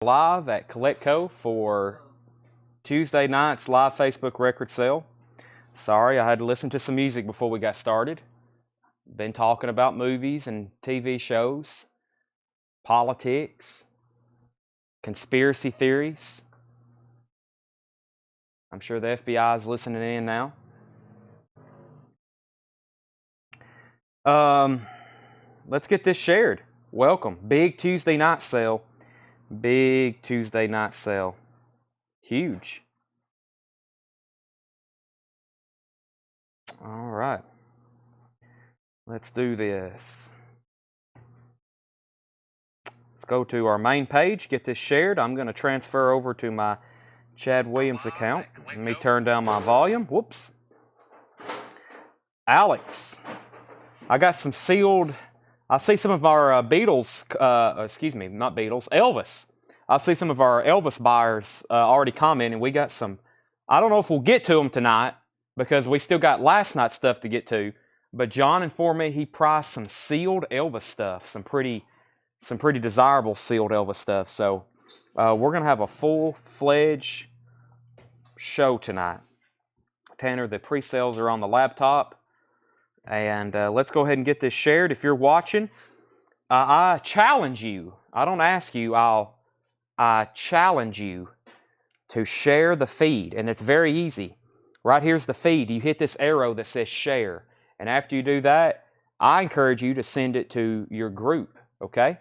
Live at CollectCo for Tuesday night's live Facebook record sale. Sorry, I had to listen to some music before we got started. Been talking about movies and TV shows, politics, conspiracy theories. I'm sure the FBI is listening in now. Let's get this shared. Welcome. Big Tuesday night sale. Big Tuesday night sale. Huge. All right. Let's do this. Let's go to our main page, get this shared. I'm going to transfer over to my Chad Williams account. Let me turn down my volume. Whoops. Alex, I got some sealed. I see some of our Beatles, not Beatles, Elvis. I see some of our Elvis buyers already commenting. We got some, I don't know if we'll get to them tonight because we still got last night's stuff to get to. But John informed me he priced some sealed Elvis stuff, some pretty desirable sealed Elvis stuff. So we're going to have a full-fledged show tonight. Tanner, the pre-sales are on the laptop. And let's go ahead and get this shared. If you're watching, I challenge you. I don't ask you. I challenge you to share the feed. And it's very easy. Right here's the feed. You hit this arrow that says share. And after you do that, I encourage you to send it to your group, okay?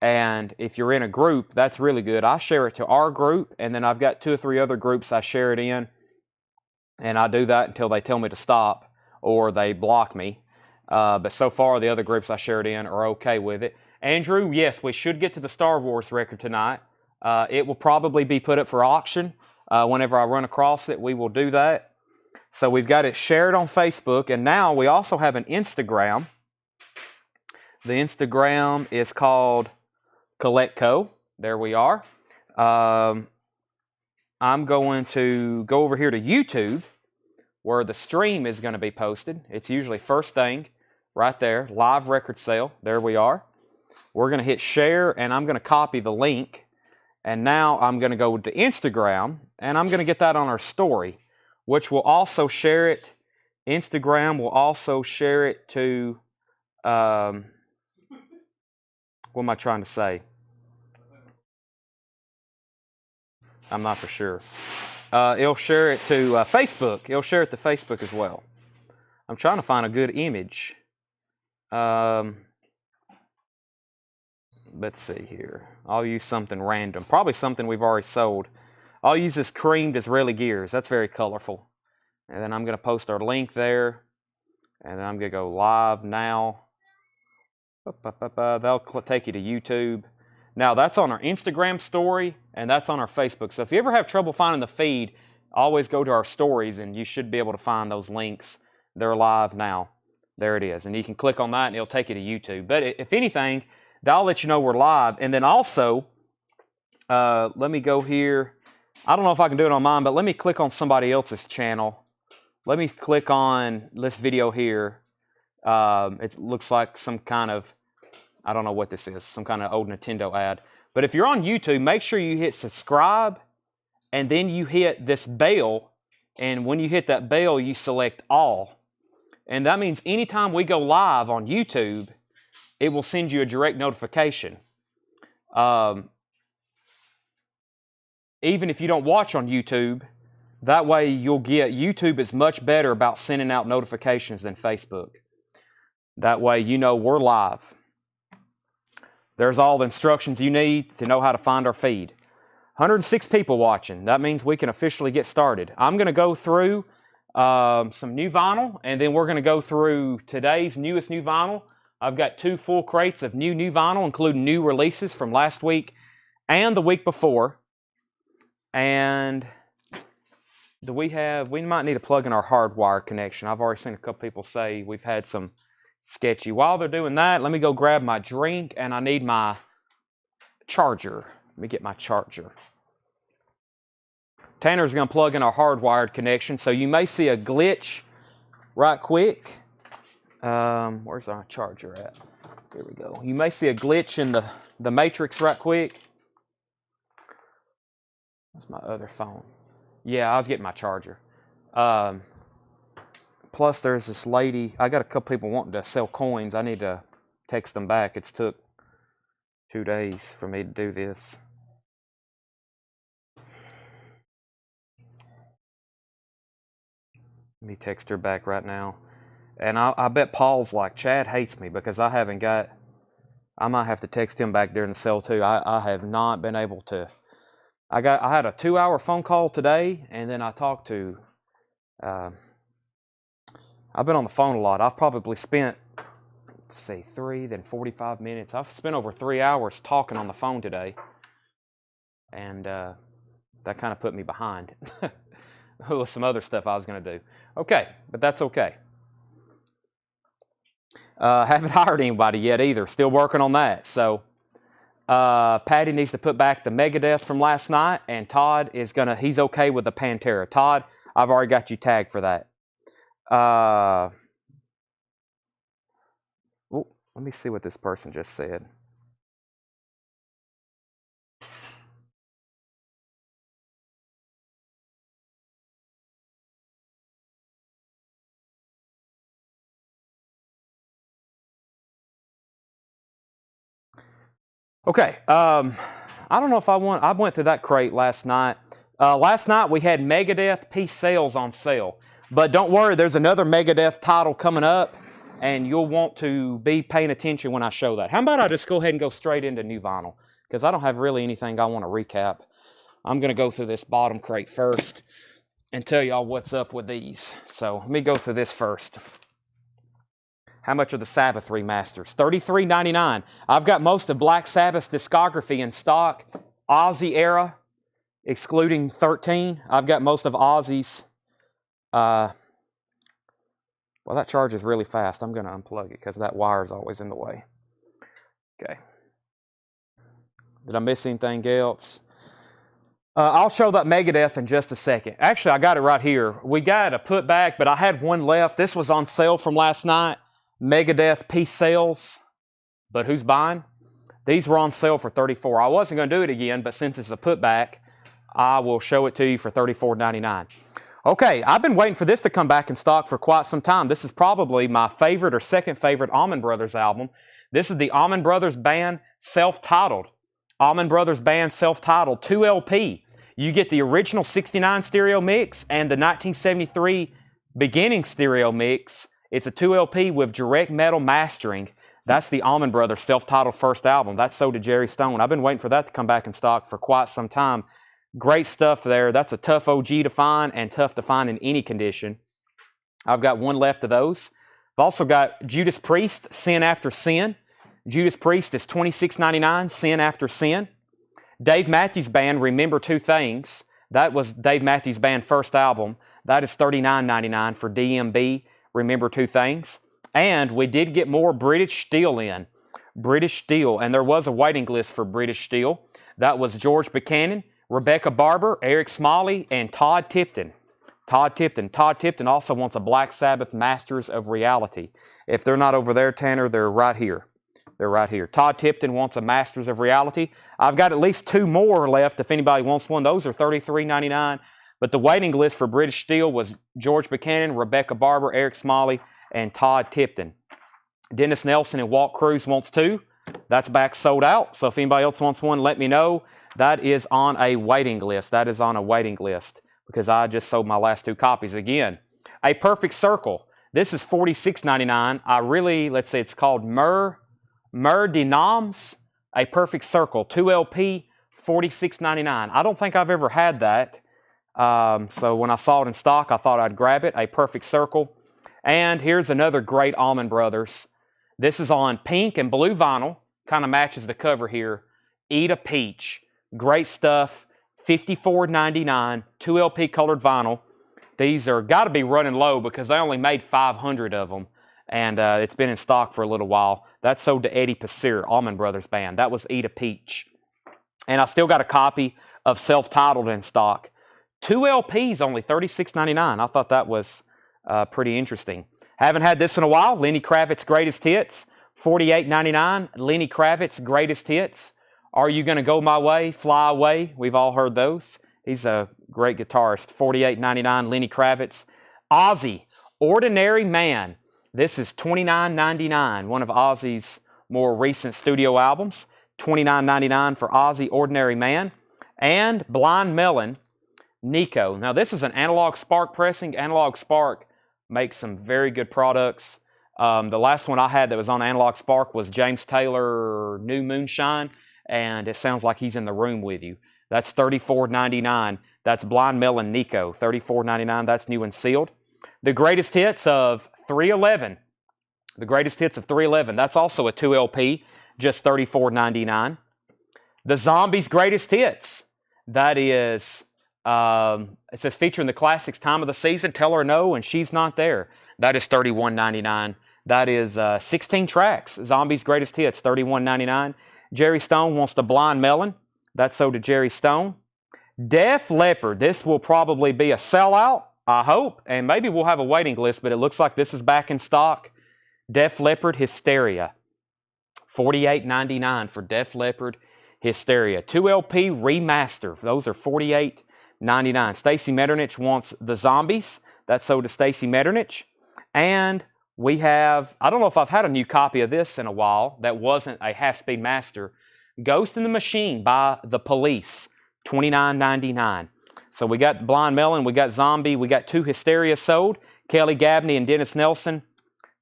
And if you're in a group, that's really good. I share it to our group, and then I've got 2 or 3 other groups I share it in. And I do that until they tell me to stop or they block me. But so far, the other groups I share it in are okay with it. Andrew, yes, we should get to the Star Wars record tonight. It will probably be put up for auction. Whenever I run across it, we will do that. So we've got it shared on Facebook, and now we also have an Instagram. The Instagram is called CollectCo. There we are. I'm going to go over here to YouTube, where the stream is going to be posted. It's usually first thing, right there, live record sale. There we are. We're going to hit share, and I'm going to copy the link. And now I'm going to go to Instagram, and I'm going to get that on our story, which will also share it. Instagram will also share it to, what am I trying to say? I'm not for sure. It'll share it to Facebook. It'll share it to Facebook as well. I'm trying to find a good image. Let's see here. I'll use something random. Probably something we've already sold. I'll use this cream Disraeli Gears. That's very colorful. And then I'm going to post our link there. And then I'm going to go live now. That'll take you to YouTube. Now, that's on our Instagram story, and that's on our Facebook. So if you ever have trouble finding the feed, always go to our stories, and you should be able to find those links. They're live now. There it is. And you can click on that, and it'll take you to YouTube. But if anything, that'll let you know we're live. And then also, let me go here. I don't know if I can do it on mine, but let me click on somebody else's channel. Let me click on this video here. It looks like some kind of, I don't know what this is, some kind of old Nintendo ad. But if you're on YouTube, make sure you hit subscribe, and then you hit this bell. And when you hit that bell, you select all. And that means anytime we go live on YouTube, it will send you a direct notification. Even if you don't watch on YouTube, that way you'll get, YouTube is much better about sending out notifications than Facebook. That way you know we're live. There's all the instructions you need to know how to find our feed. 106 people watching. That means we can officially get started. I'm going to go through some new vinyl, and then we're going to go through today's newest new vinyl. I've got 2 full crates of new vinyl, including new releases from last week and the week before. And we might need to plug in our hardwire connection. I've already seen a couple people say we've had some sketchy. While they're doing that, let me go grab my drink, and I need my charger. Let me get my charger. Tanner's going to plug in our hardwired connection, so you may see a glitch right quick. Where's our charger at? Here we go. You may see a glitch in the matrix right quick. That's my other phone. Yeah, I was getting my charger. Plus, there's this lady. I got a couple people wanting to sell coins. I need to text them back. It's took 2 days for me to do this. Let me text her back right now. And I bet Paul's like, Chad hates me because I haven't got. I might have to text him back during the sale too. I have not been able to. I had a 2-hour phone call today, and then I talked to. I've been on the phone a lot. I've probably spent, let's see, 3, then 45 minutes. I've spent over 3 hours talking on the phone today, and that kind of put me behind. With some other stuff I was going to do. Okay, but that's okay. Haven't hired anybody yet either. Still working on that. So Patty needs to put back the Megadeth from last night, and Todd is he's okay with the Pantera. Todd, I've already got you tagged for that. Let me see what this person just said. Okay, I don't know if I went through that crate last night. Last night we had Megadeth piece sales on sale. But don't worry, there's another Megadeth title coming up, and you'll want to be paying attention when I show that. How about I just go ahead and go straight into new vinyl? Because I don't have really anything I want to recap. I'm going to go through this bottom crate first and tell y'all what's up with these. So let me go through this first. How much are the Sabbath remasters? $33.99. I've got most of Black Sabbath's discography in stock. Ozzy era, excluding 13. I've got most of Ozzy's. Well, that charges really fast. I'm going to unplug it because that wire is always in the way. Okay. Did I miss anything else? I'll show that Megadeth in just a second. Actually, I got it right here. We got a putback, but I had one left. This was on sale from last night. Megadeth piece sales, but who's buying? These were on sale for $34. I wasn't going to do it again, but since it's a putback, I will show it to you for $34.99. Okay, I've been waiting for this to come back in stock for quite some time. This is probably my favorite or second favorite Allman Brothers album. This is the Allman Brothers Band self-titled. Allman Brothers Band self-titled 2 LP. You get the original 69 stereo mix and the 1973 beginning stereo mix. It's a 2 LP with direct metal mastering. That's the Allman Brothers self-titled first album. That's sold to Jerry Stone. I've been waiting for that to come back in stock for quite some time. Great stuff there. That's a tough OG to find and tough to find in any condition. I've got one left of those. I've also got Judas Priest, Sin After Sin. Judas Priest is $26.99, Sin After Sin. Dave Matthews Band, Remember Two Things. That was Dave Matthews Band first album. That is $39.99 for DMB, Remember Two Things. And we did get more British Steel in. British Steel. And there was a waiting list for British Steel. That was George Buchanan, Rebecca Barber, Eric Smalley, and Todd Tipton. Todd Tipton also wants a Black Sabbath Masters of Reality. If they're not over there, Tanner, they're right here. They're right here. Todd Tipton wants a Masters of Reality. I've got at least 2 more left if anybody wants one. Those are $33.99. But the waiting list for British Steel was George Buchanan, Rebecca Barber, Eric Smalley, and Todd Tipton. Dennis Nelson and Walt Cruz wants 2. That's back sold out. So if anybody else wants one, let me know. That is on a waiting list. That is on a waiting list because I just sold my last 2 copies again. A Perfect Circle. This is $46.99. Let's say it's called Mur de Noms. A Perfect Circle. 2 LP, $46.99. I don't think I've ever had that. So when I saw it in stock, I thought I'd grab it. A Perfect Circle. And here's another great Allman Brothers. This is on pink and blue vinyl. Kind of matches the cover here. Eat a Peach. Great stuff. $54.99. 2 LP colored vinyl. These are got to be running low because they only made 500 of them. And it's been in stock for a little while. That's sold to Eddie Pasir, Allman Brothers Band. That was Eat a Peach. And I still got a copy of Self-Titled in stock. 2 LPs, only $36.99. I thought that was pretty interesting. Haven't had this in a while. Lenny Kravitz Greatest Hits. $48.99. Lenny Kravitz Greatest Hits. Are You Gonna Go My Way? Fly Away. We've all heard those. He's a great guitarist. $48.99. Lenny Kravitz. Ozzy, Ordinary Man. This is $29.99. One of Ozzy's more recent studio albums. $29.99 for Ozzy, Ordinary Man. And Blind Melon, Nico. Now this is an Analog Spark pressing. Analog Spark makes some very good products. The last one I had that was on Analog Spark was James Taylor New Moonshine, and it sounds like he's in the room with you. That's $34.99. That's Blind Melon Nico, $34.99. That's new and sealed. The Greatest Hits of 311. The Greatest Hits of 311. That's also a 2 LP, just $34.99. The Zombies Greatest Hits. That is, it says featuring the classics, Time of the Season, Tell Her No, and She's Not There. That is $31.99. That is 16 tracks. Zombies Greatest Hits, $31.99. Jerry Stone wants the Blind Melon. That's sold to Jerry Stone. Def Leppard. This will probably be a sellout, I hope, and maybe we'll have a waiting list, but it looks like this is back in stock. Def Leppard Hysteria. $48.99 for Def Leppard Hysteria. 2 LP remaster. Those are $48.99. Stacy Metternich wants the Zombies. That's sold to Stacy Metternich. And we have, I don't know if I've had a new copy of this in a while that wasn't a half-speed master. Ghost in the Machine by The Police. $29.99. So we got Blind Melon, we got Zombie, we got 2 Hysteria sold. Kelly Gabney and Dennis Nelson.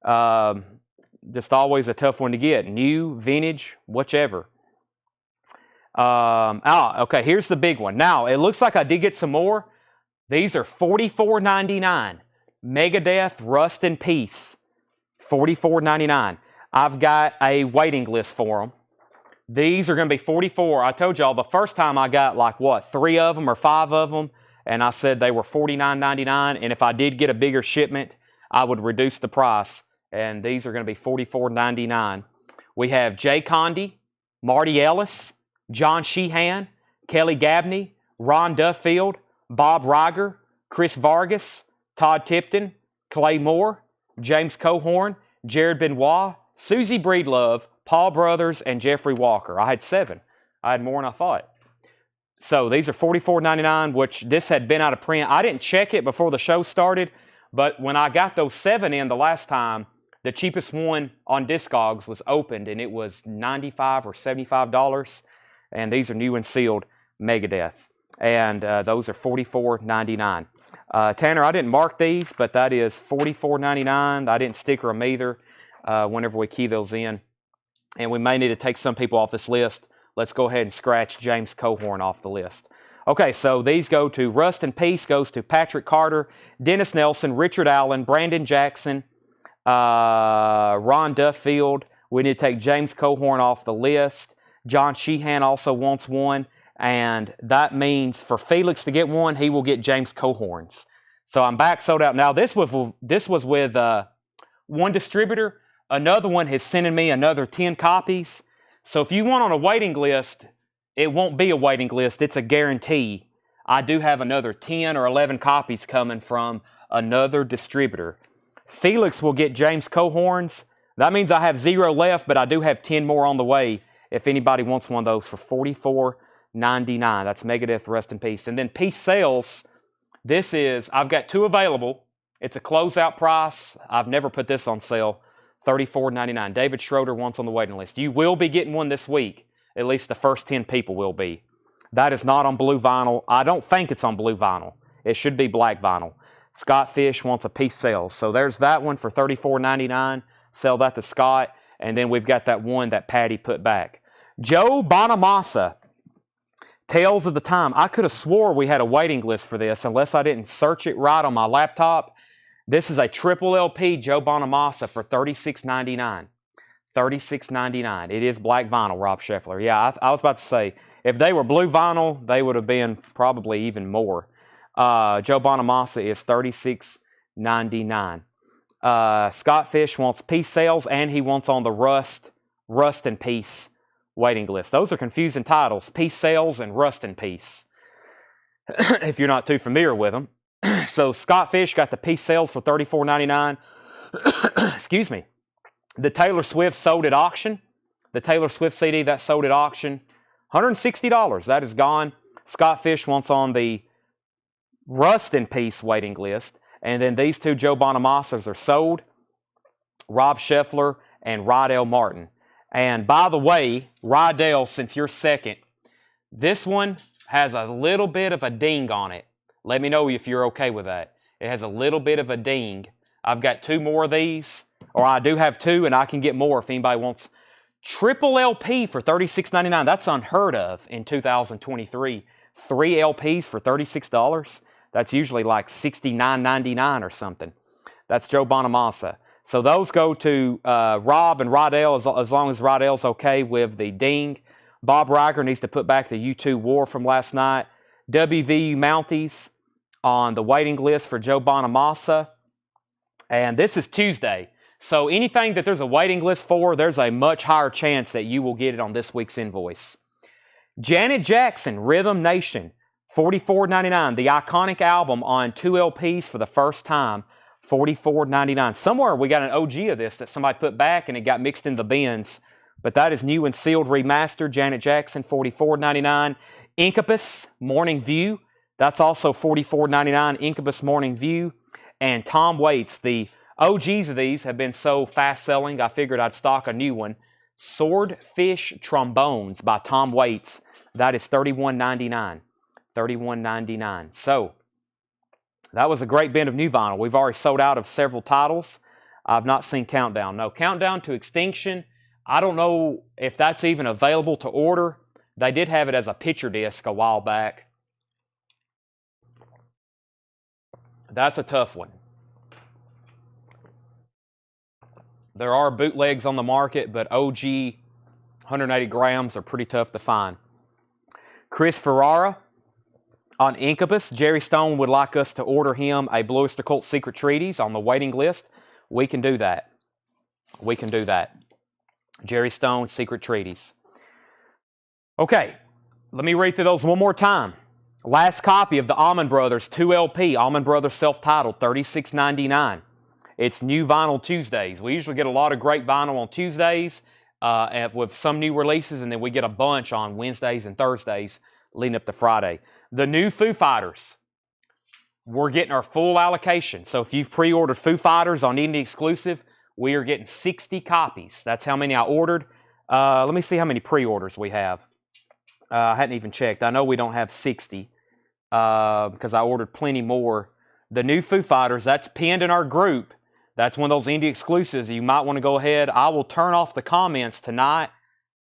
Just always a tough one to get. New, vintage, whichever. Okay, here's the big one. Now, it looks like I did get some more. These are $44.99. Megadeth, Rust in Peace. $44.99. I've got a waiting list for them. These are going to be $44. I told y'all the first time I got like, what, 3 of them or 5 of them, and I said they were $49.99, and if I did get a bigger shipment, I would reduce the price, and these are going to be $44.99. We have Jay Condi, Marty Ellis, John Sheehan, Kelly Gabney, Ron Duffield, Bob Riger, Chris Vargas, Todd Tipton, Clay Moore, James Cohorn, Jared Benoit, Susie Breedlove, Paul Brothers, and Jeffrey Walker. I had 7. I had more than I thought. So these are $44.99, which this had been out of print. I didn't check it before the show started, but when I got those 7 in the last time, the cheapest one on Discogs was opened, and it was $95 or $75. And these are new and sealed Megadeth. And those are $44.99. Tanner, I didn't mark these, but that is $44.99. I didn't sticker them either whenever we key those in. And we may need to take some people off this list. Let's go ahead and scratch James Cohorn off the list. Okay, so these go to Rust in Peace, goes to Patrick Carter, Dennis Nelson, Richard Allen, Brandon Jackson, Ron Duffield. We need to take James Cohorn off the list. John Sheehan also wants one, and that means for Felix to get one, he will get James Cohorn's. So I'm back sold out. Now this was with one distributor. Another one is sending me another 10 copies. So if you want on a waiting list, it won't be a waiting list. It's a guarantee. I do have another 10 or 11 copies coming from another distributor. Felix will get James Cohorn's. That means I have 0 left, but I do have 10 more on the way if anybody wants one of those for $44.99. That's Megadeth, Rest in Peace. And then Peace Sales, this is, I've got 2 available. It's a closeout price. I've never put this on sale. $34.99. David Schroeder wants on the waiting list. You will be getting one this week. At least the first 10 people will be. That is not on blue vinyl. I don't think it's on blue vinyl. It should be black vinyl. Scott Fish wants a Peace Sales. So there's that one for $34.99. Sell that to Scott. And then we've got that one that Patty put back. Joe Bonamassa, Tales of the Time. I could have swore we had a waiting list for this unless I didn't search it right on my laptop. This is a triple LP Joe Bonamassa for $36.99. $36.99. It is black vinyl, Rob Scheffler. Yeah, I was about to say, if they were blue vinyl, they would have been probably even more. Joe Bonamassa is $36.99. Scott Fish wants Peace Sales, and he wants on the Rust in Peace waiting list. Those are confusing titles, Peace Sales and Rust in Peace, if you're not too familiar with them. So Scott Fish got the Peace Sales for $34.99. Excuse me. The Taylor Swift sold at auction. The Taylor Swift CD that sold at auction, $160. That is gone. Scott Fish wants on the Rust in Peace waiting list. And then these two Joe Bonamasas are sold. Rob Scheffler and Rydell Martin. And by the way, Rydell, since you're second, this one has a little bit of a ding on it. Let me know if you're okay with that. It has a little bit of a ding. I've got 2 more of these, or I do have 2, and I can get more if anybody wants. Triple LP for $36.99. That's unheard of in 2023. 3 LPs for $36. That's usually like $69.99 or something. That's Joe Bonamassa. So those go to Rob and Rydell as long as Rydell's okay with the ding. Bob Riker needs to put back the U2 War from last night. WVU Mounties on the waiting list for Joe Bonamassa. And this is Tuesday. So anything that there's a waiting list for, there's a much higher chance that you will get it on this week's invoice. Janet Jackson, Rhythm Nation, $44.99. The iconic album on 2 LPs for the first time, $44.99. Somewhere we got an OG of this that somebody put back and it got mixed in the bins. But that is new and sealed remastered. Janet Jackson, $44.99. Incubus, Morning View. That's also $44.99. Incubus, Morning View. And Tom Waits. The OGs of these have been so fast selling, I figured I'd stock a new one. Swordfish Trombones by Tom Waits. That is $31.99. $31.99. So, that was a great bin of new vinyl. We've already sold out of several titles. I've not seen Countdown. No, Countdown to Extinction. I don't know if that's even available to order. They did have it as a picture disc a while back. That's a tough one. There are bootlegs on the market, but OG 180 grams are pretty tough to find. Chris Ferrara on Incubus. Jerry Stone would like us to order him a Blue Oyster Cult Secret Treaties on the waiting list. We can do that. We can do that. Jerry Stone, Secret Treaties. Okay, let me read through those one more time. Last copy of the Allman Brothers 2LP, Allman Brothers self-titled, $36.99. It's New Vinyl Tuesdays. We usually get a lot of great vinyl on Tuesdays with some new releases, and then we get a bunch on Wednesdays and Thursdays leading up to Friday. The new Foo Fighters. We're getting our full allocation. So if you've pre-ordered Foo Fighters on Indie Exclusive, we are getting 60 copies. That's how many I ordered. Let me see how many pre-orders we have. I hadn't even checked. I know we don't have 60 because I ordered plenty more. The new Foo Fighters, that's pinned in our group. That's one of those indie exclusives. You might want to go ahead. I will turn off the comments tonight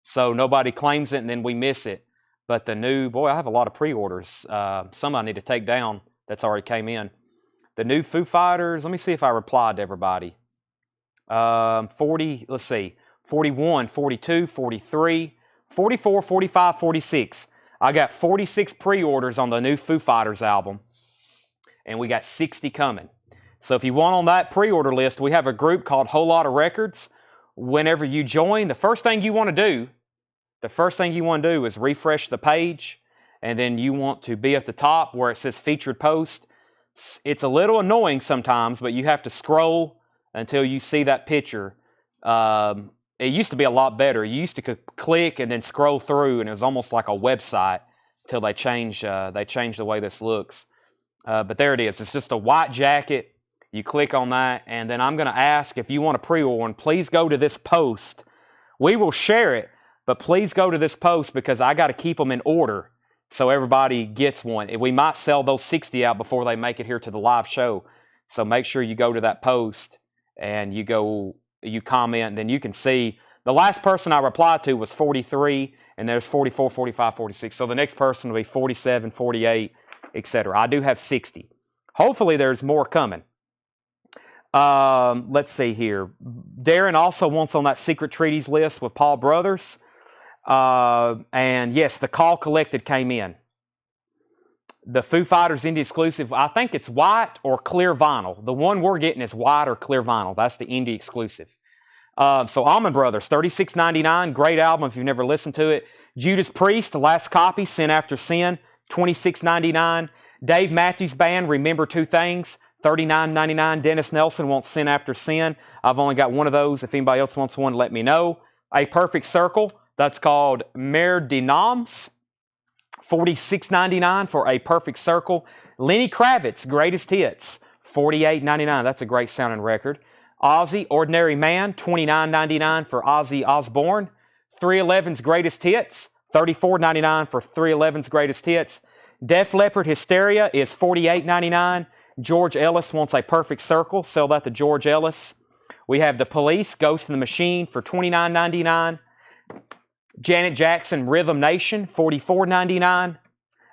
so nobody claims it and then we miss it. But the new, boy, I have a lot of pre-orders. Some I need to take down that's already came in. The new Foo Fighters, let me see if I replied to everybody. 40, let's see, 41, 42, 43, 44, 45, 46. I got 46 pre-orders on the new Foo Fighters album. And we got 60 coming. So if you want on that pre-order list, we have a group called Whole Lotta Records. Whenever you join, the first thing you want to do is refresh the page, and then you want to be at the top where it says featured post. It's a little annoying sometimes, but you have to scroll until you see that picture. It used to be a lot better. You used to click and then scroll through, and it was almost like a website until they changed the way this looks. But there it is. It's just a white jacket. You click on that, and then I'm going to ask if you want to pre-order one, please go to this post. We will share it, but please go to this post because I got to keep them in order so everybody gets one. We might sell those 60 out before they make it here to the live show. So make sure you go to that post and you comment, and then you can see the last person I replied to was 43, and there's 44, 45, 46. So the next person will be 47, 48, etc. I do have 60. Hopefully there's more coming. Let's see here. Darren also wants on that Secret Treaties list with Paul Brothers. And yes, the call collected came in. The Foo Fighters Indie Exclusive, I think it's white or clear vinyl. The one we're getting is white or clear vinyl. That's the Indie Exclusive. So Allman Brothers, $36.99. Great album if you've never listened to it. Judas Priest, the last copy, Sin After Sin, $26.99. Dave Matthews Band, Remember Two Things, $39.99. Dennis Nelson wants Sin After Sin. I've only got one of those. If anybody else wants one, let me know. A Perfect Circle, that's called Mer de Noms, $46.99 for A Perfect Circle. Lenny Kravitz, Greatest Hits, $48.99. That's a great sounding record. Ozzy, Ordinary Man, $29.99 for Ozzy Osbourne. 311's Greatest Hits, $34.99 for 311's Greatest Hits. Def Leppard, Hysteria is $48.99. George Ellis wants A Perfect Circle. Sell that to George Ellis. We have The Police, Ghost in the Machine for $29.99. Janet Jackson, Rhythm Nation, $44.99.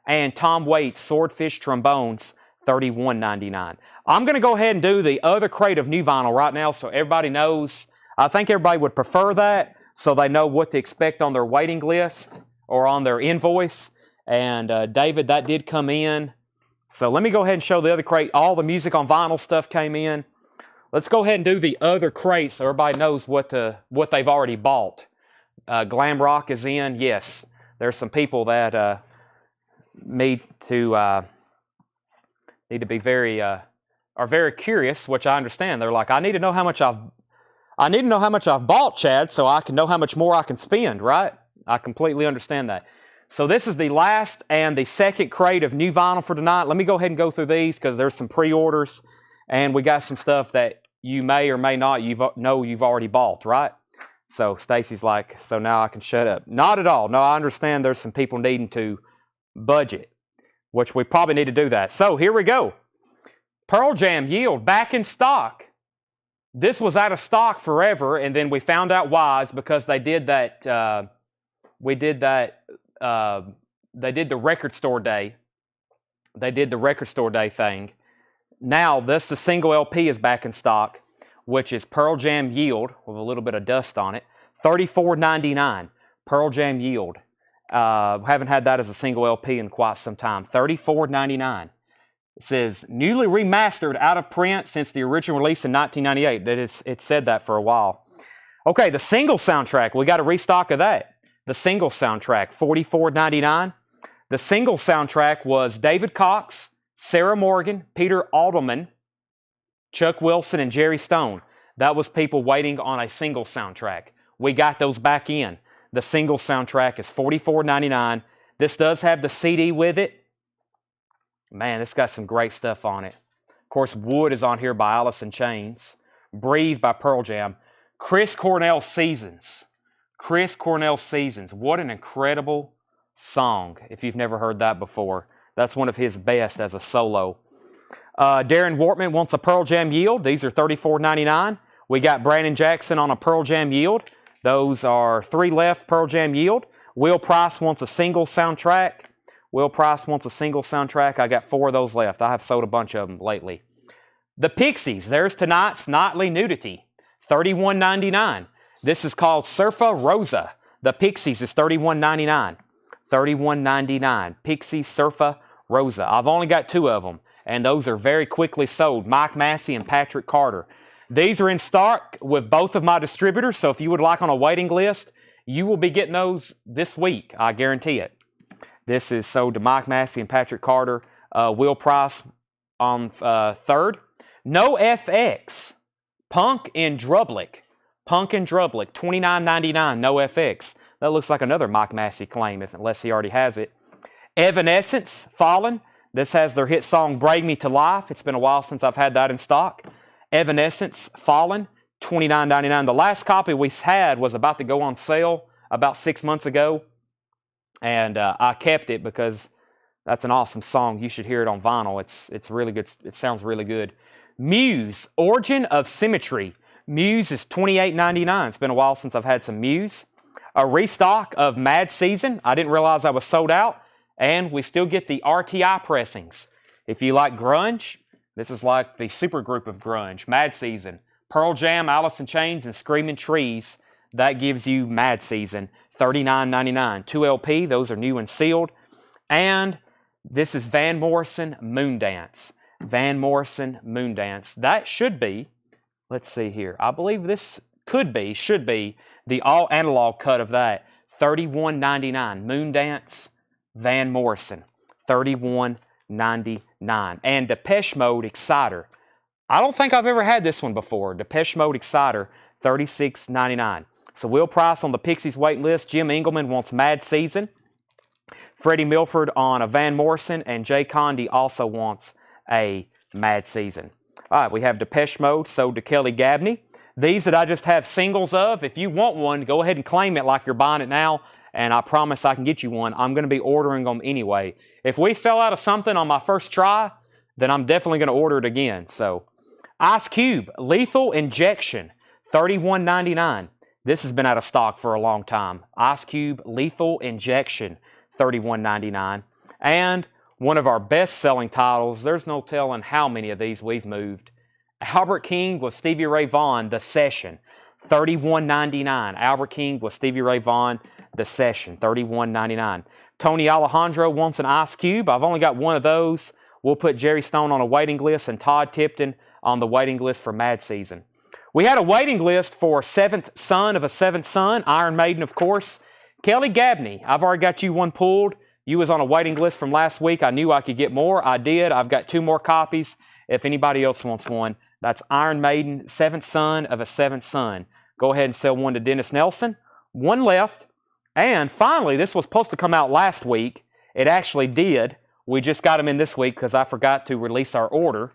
And Tom Waits, Swordfish Trombones, $31.99. I'm going to go ahead and do the other crate of new vinyl right now so everybody knows. I think everybody would prefer that so they know what to expect on their waiting list or on their invoice. And David, that did come in. So let me go ahead and show the other crate. All the music on vinyl stuff came in. Let's go ahead and do the other crate so everybody knows what they've already bought. Glam rock is in. Yes, there's some people that need to be very are very curious, which I understand. They're like, I need to know how much I've bought, Chad, so I can know how much more I can spend. Right? I completely understand that. So this is the last and the second crate of new vinyl for tonight. Let me go ahead and go through these because there's some pre-orders and we got some stuff that you may or may not you've already bought, right? So Stacy's like, so now I can shut up. Not at all. No, I understand there's some people needing to budget, which we probably need to do that. So here we go. Pearl Jam Yield back in stock. This was out of stock forever, and then we found out why. It's because they did that. They did the record store day. They did the record store day thing. Now the single LP is back in stock, which is Pearl Jam Yield with a little bit of dust on it. $34.99. Pearl Jam Yield. Haven't had that as a single LP in quite some time. $34.99. It says newly remastered, out of print since the original release in 1998. It said that for a while. Okay, the single soundtrack. We got a restock of that. The single soundtrack, $44.99. The single soundtrack was David Cox, Sarah Morgan, Peter Alderman, Chuck Wilson, and Jerry Stone. That was people waiting on a single soundtrack. We got those back in. The single soundtrack is $44.99. This does have the CD with it. Man, it's got some great stuff on it. Of course, Wood is on here by Alice in Chains. Breathe by Pearl Jam. Chris Cornell Seasons. Chris Cornell Seasons. What an incredible song, if you've never heard that before. That's one of his best as a solo. Darren Wortman wants a Pearl Jam Yield. These are $34.99. We got Brandon Jackson on a Pearl Jam Yield. Those are 3 left Pearl Jam Yield. Will Price wants a single soundtrack. Will Price wants a single soundtrack. I got 4 of those left. I have sold a bunch of them lately. The Pixies. There's tonight's Nightly Nudity. $31.99. This is called Surfa Rosa. The Pixies is $31.99. $31.99. Pixies Surfa Rosa. I've only got 2 of them, and those are very quickly sold. Mike Massey and Patrick Carter. These are in stock with both of my distributors, so if you would like on a waiting list, you will be getting those this week. I guarantee it. This is sold to Mike Massey and Patrick Carter. Will Price on 3rd. No FX. Punk and Drublick. Punk and Drublick, $29.99, no FX. That looks like another Mike Massey claim, unless he already has it. Evanescence, Fallen. This has their hit song, Bring Me to Life. It's been a while since I've had that in stock. Evanescence, Fallen, $29.99. The last copy we had was about to go on sale about 6 months ago. And I kept it because that's an awesome song. You should hear it on vinyl. It's really good. It sounds really good. Muse, Origin of Symmetry. Muse is $28.99. It's been a while since I've had some Muse. A restock of Mad Season. I didn't realize I was sold out. And we still get the RTI pressings. If you like grunge, this is like the super group of grunge. Mad Season. Pearl Jam, Alice in Chains, and Screaming Trees. That gives you Mad Season. $39.99. 2 LP. Those are new and sealed. And this is Van Morrison Moondance. Van Morrison Moondance. That should be, let's see here. I believe this should be the all analog cut of that. $31.99. Moondance, Van Morrison. $31.99. And Depeche Mode Exciter. I don't think I've ever had this one before. Depeche Mode Exciter, $36.99. So Will Price on the Pixies wait list. Jim Engelman wants Mad Season. Freddie Milford on a Van Morrison, and Jay Condi also wants a Mad Season. All right, we have Depeche Mode sold to Kelly Gabney. These that I just have singles of, if you want one, go ahead and claim it like you're buying it now, and I promise I can get you one. I'm going to be ordering them anyway. If we sell out of something on my first try, then I'm definitely going to order it again. So, Ice Cube, Lethal Injection, $31.99. This has been out of stock for a long time. Ice Cube, Lethal Injection, $31.99. And one of our best-selling titles, there's no telling how many of these we've moved. Albert King with Stevie Ray Vaughan, The Session, $31.99. Albert King with Stevie Ray Vaughan, The Session, $31.99. Tony Alejandro wants an Ice Cube. I've only got one of those. We'll put Jerry Stone on a waiting list and Todd Tipton on the waiting list for Mad Season. We had a waiting list for Seventh Son of a Seventh Son, Iron Maiden, of course. Kelly Gabney, I've already got you one pulled. You was on a waiting list from last week. I knew I could get more. I did. I've got 2 more copies. If anybody else wants one, that's Iron Maiden, Seventh Son of a Seventh Son. Go ahead and sell one to Dennis Nelson. One left. And finally, this was supposed to come out last week. It actually did. We just got them in this week because I forgot to release our order.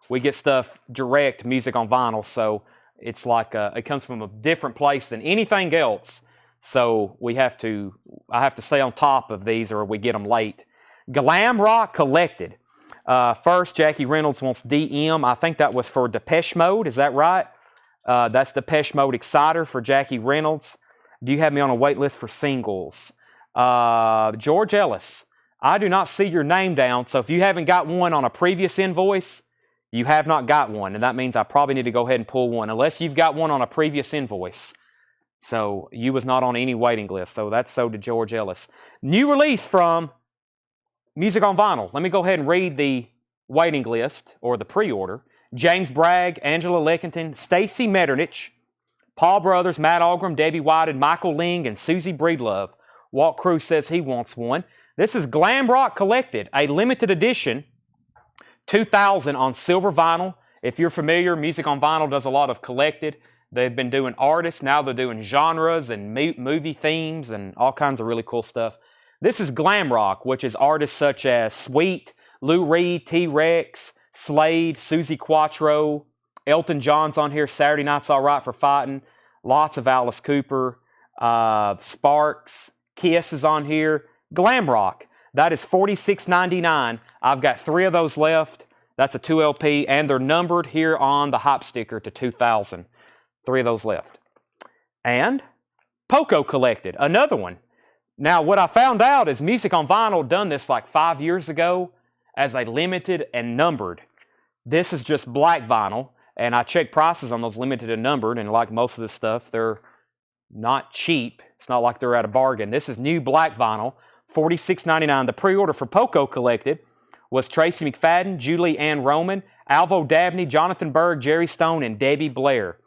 We get stuff direct, music on vinyl, so it's like it comes from a different place than anything else. So I have to stay on top of these or we get them late. Glam Rock Collected. First, Jackie Reynolds wants DM. I think that was for Depeche Mode. Is that right? That's Depeche Mode Exciter for Jackie Reynolds. Do you have me on a wait list for singles? George Ellis. I do not see your name down, so if you haven't got one on a previous invoice, you have not got one, and that means I probably need to go ahead and pull one, unless you've got one on a previous invoice. So you was not on any waiting list, so that's sold to George Ellis. New release from Music on Vinyl. Let me go ahead and read the waiting list, or the pre-order. James Bragg, Angela Leckington, Stacy Metternich, Paul Brothers, Matt Algram, Debbie Whited, Michael Ling, and Susie Breedlove. Walt Cruz says he wants one. This is Glam Rock Collected, a limited edition, 2000 on silver vinyl. If you're familiar, Music on Vinyl does a lot of collected. They've been doing artists. Now they're doing genres and movie themes and all kinds of really cool stuff. This is Glam Rock, which is artists such as Sweet, Lou Reed, T-Rex, Slade, Susie Quattro, Elton John's on here, Saturday Night's All Right for Fighting, lots of Alice Cooper, Sparks, Kiss is on here. Glam Rock. That is $46.99. I've got 3 of those left. That's a 2 LP, and they're numbered here on the Hype sticker to 2000. 3 of those left. And Poco Collected, another one. Now, what I found out is Music on Vinyl done this like 5 years ago as a limited and numbered. This is just black vinyl, and I checked prices on those limited and numbered, and like most of this stuff, they're not cheap. It's not like they're at a bargain. This is new black vinyl. $46.99. The pre-order for Poco Collected was Tracy McFadden, Julie Ann Roman, Alvo Dabney, Jonathan Berg, Jerry Stone, and Debbie Blair.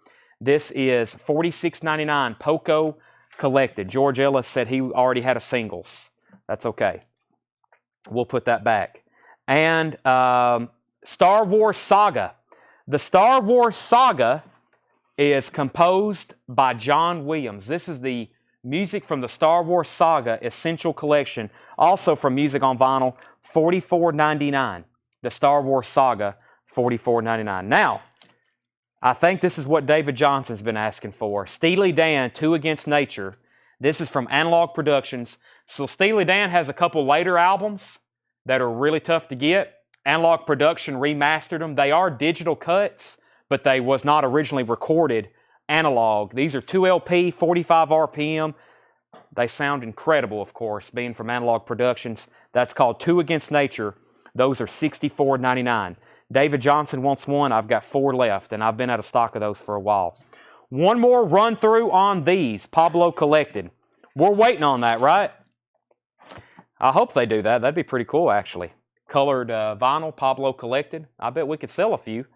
This is $46.99. Poco Collected. George Ellis said he already had a singles. That's okay. We'll put that back. And Star Wars Saga. The Star Wars Saga is composed by John Williams. This is the music from the Star Wars Saga Essential Collection, also from Music on Vinyl, $44.99. The Star Wars Saga, $44.99. Now, I think this is what David Johnson's been asking for. Steely Dan, Two Against Nature. This is from Analog Productions. So Steely Dan has a couple later albums that are really tough to get. Analog Production remastered them. They are digital cuts, but they was not originally recorded analog. These are 2 LP, 45 RPM. They sound incredible, of course, being from Analog Productions. That's called Two Against Nature. Those are $64.99. David Johnson wants one. I've got 4 left, and I've been out of stock of those for a while. One more run through on these. Pablo Collected. We're waiting on that, right? I hope they do that. That'd be pretty cool, actually. Colored vinyl, Pablo Collected. I bet we could sell a few.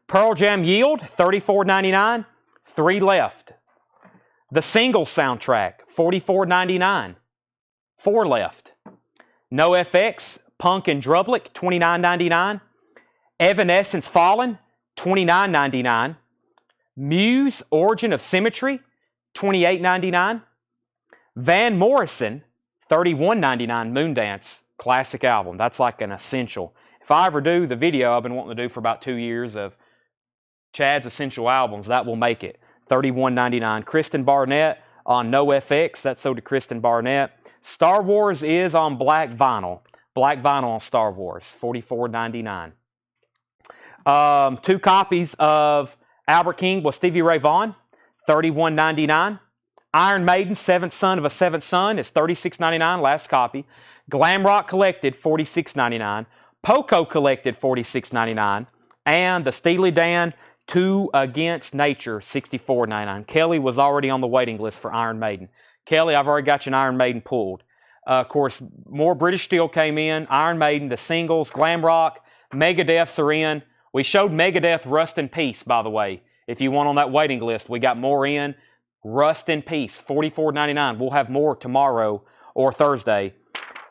Pearl Jam Yield, $34.99. 3 left. The Single soundtrack, $44.99. 4 left. No FX, Punk and Drublick, $29.99. Evanescence Fallen, $29.99. Muse, Origin of Symmetry, $28.99. Van Morrison, $31.99 Moondance classic album. That's like an essential. If I ever do the video I've been wanting to do for about 2 years of Chad's essential albums, that will make it. $31.99. Kristen Barnett on NoFX. That's sold to Kristen Barnett. Star Wars is on black vinyl. Black vinyl on Star Wars. $44.99. 2 copies of Albert King with Stevie Ray Vaughan. $31.99. Iron Maiden, Seventh Son of a Seventh Son is $36.99. Last copy. Glam Rock Collected, $46.99. Poco Collected, $46.99. And the Steely Dan 2 Against Nature, $64.99. Kelly was already on the waiting list for Iron Maiden. Kelly, I've already got you an Iron Maiden pulled. Of course, more British Steel came in. Iron Maiden, the singles, Glam Rock, Megadeths are in. We showed Megadeth Rust in Peace, by the way. If you want on that waiting list, we got more in. Rust in Peace, $44.99. We'll have more tomorrow or Thursday.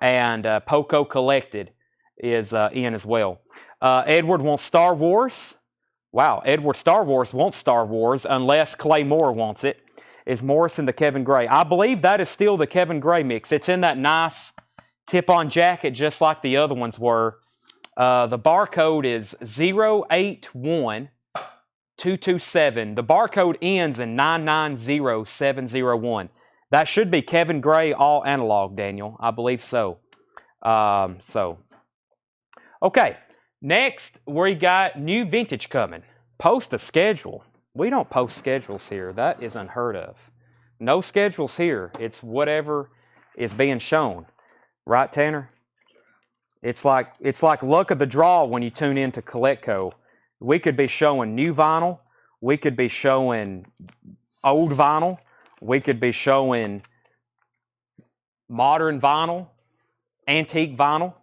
And Poco Collected is in as well. Edward wants Star Wars. Wow, Edward Star Wars wants Star Wars unless Clay Moore wants it. Is Morrison the Kevin Gray? I believe that is still the Kevin Gray mix. It's in that nice tip-on jacket just like the other ones were. The barcode is 081227. The barcode ends in 990701. That should be Kevin Gray all analog, Daniel. I believe so. Okay. Next, we got new vintage coming. Post a schedule. We don't post schedules here. That is unheard of. No schedules here. It's whatever is being shown. Right, Tanner? It's like luck of the draw when you tune into Collectco. We could be showing new vinyl. We could be showing old vinyl. We could be showing modern vinyl, antique vinyl.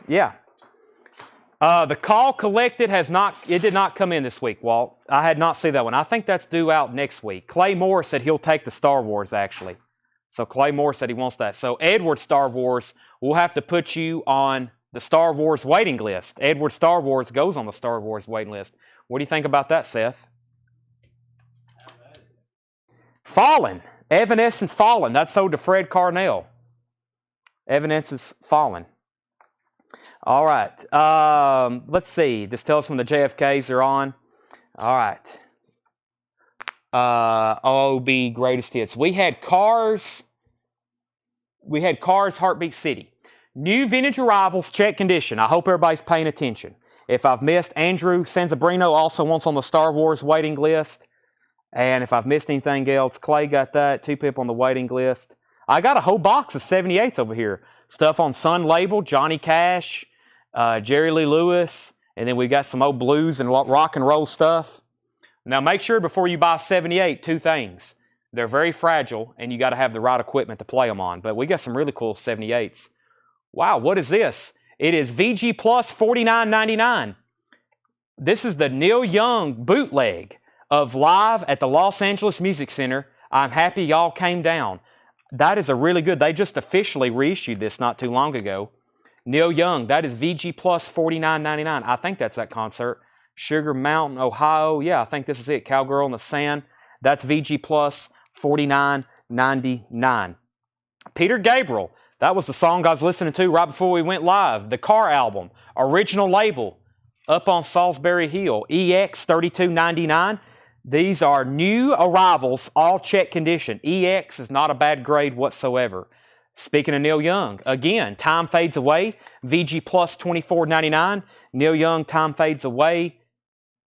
Yeah. The Call Collected did not come in this week, Walt. I had not seen that one. I think that's due out next week. Clay Moore said he'll take the Star Wars, actually. So Clay Moore said he wants that. So Edward Star Wars, we'll have to put you on the Star Wars waiting list. Edward Star Wars goes on the Star Wars waiting list. What do you think about that, Seth? Fallen. Evanescence Fallen. That's sold to Fred Carnell. Evanescence Fallen. All right. Let's see. Just tell us when the JFKs are on. All right. OB Greatest Hits. We had Cars. Heartbeat City. New vintage arrivals, check condition. I hope everybody's paying attention. If I've missed, Andrew Sanzabrino also wants on the Star Wars waiting list. And if I've missed anything else, Clay got that. 2 people on the waiting list. I got a whole box of 78s over here. Stuff on Sun Label, Johnny Cash, Jerry Lee Lewis, and then we got some old blues and rock and roll stuff. Now make sure before you buy 78, 2 things. They're very fragile, and you got to have the right equipment to play them on. But we got some really cool 78s. Wow, what is this? It is VG Plus $49.99. This is the Neil Young bootleg of Live at the Los Angeles Music Center. I'm happy y'all came down. That is a really good. They just officially reissued this not too long ago. Neil Young, that is VG Plus $49.99. I think that's that concert. Sugar Mountain, Ohio. Yeah, I think this is it. Cowgirl in the Sand. That's VG Plus $49.99. Peter Gabriel, that was the song I was listening to right before we went live. The Car album, original label, up on Salisbury Hill. EX $32.99. These are new arrivals, all check condition. EX is not a bad grade whatsoever. Speaking of Neil Young, again, Time Fades Away, VG Plus $24.99. Neil Young, Time Fades Away.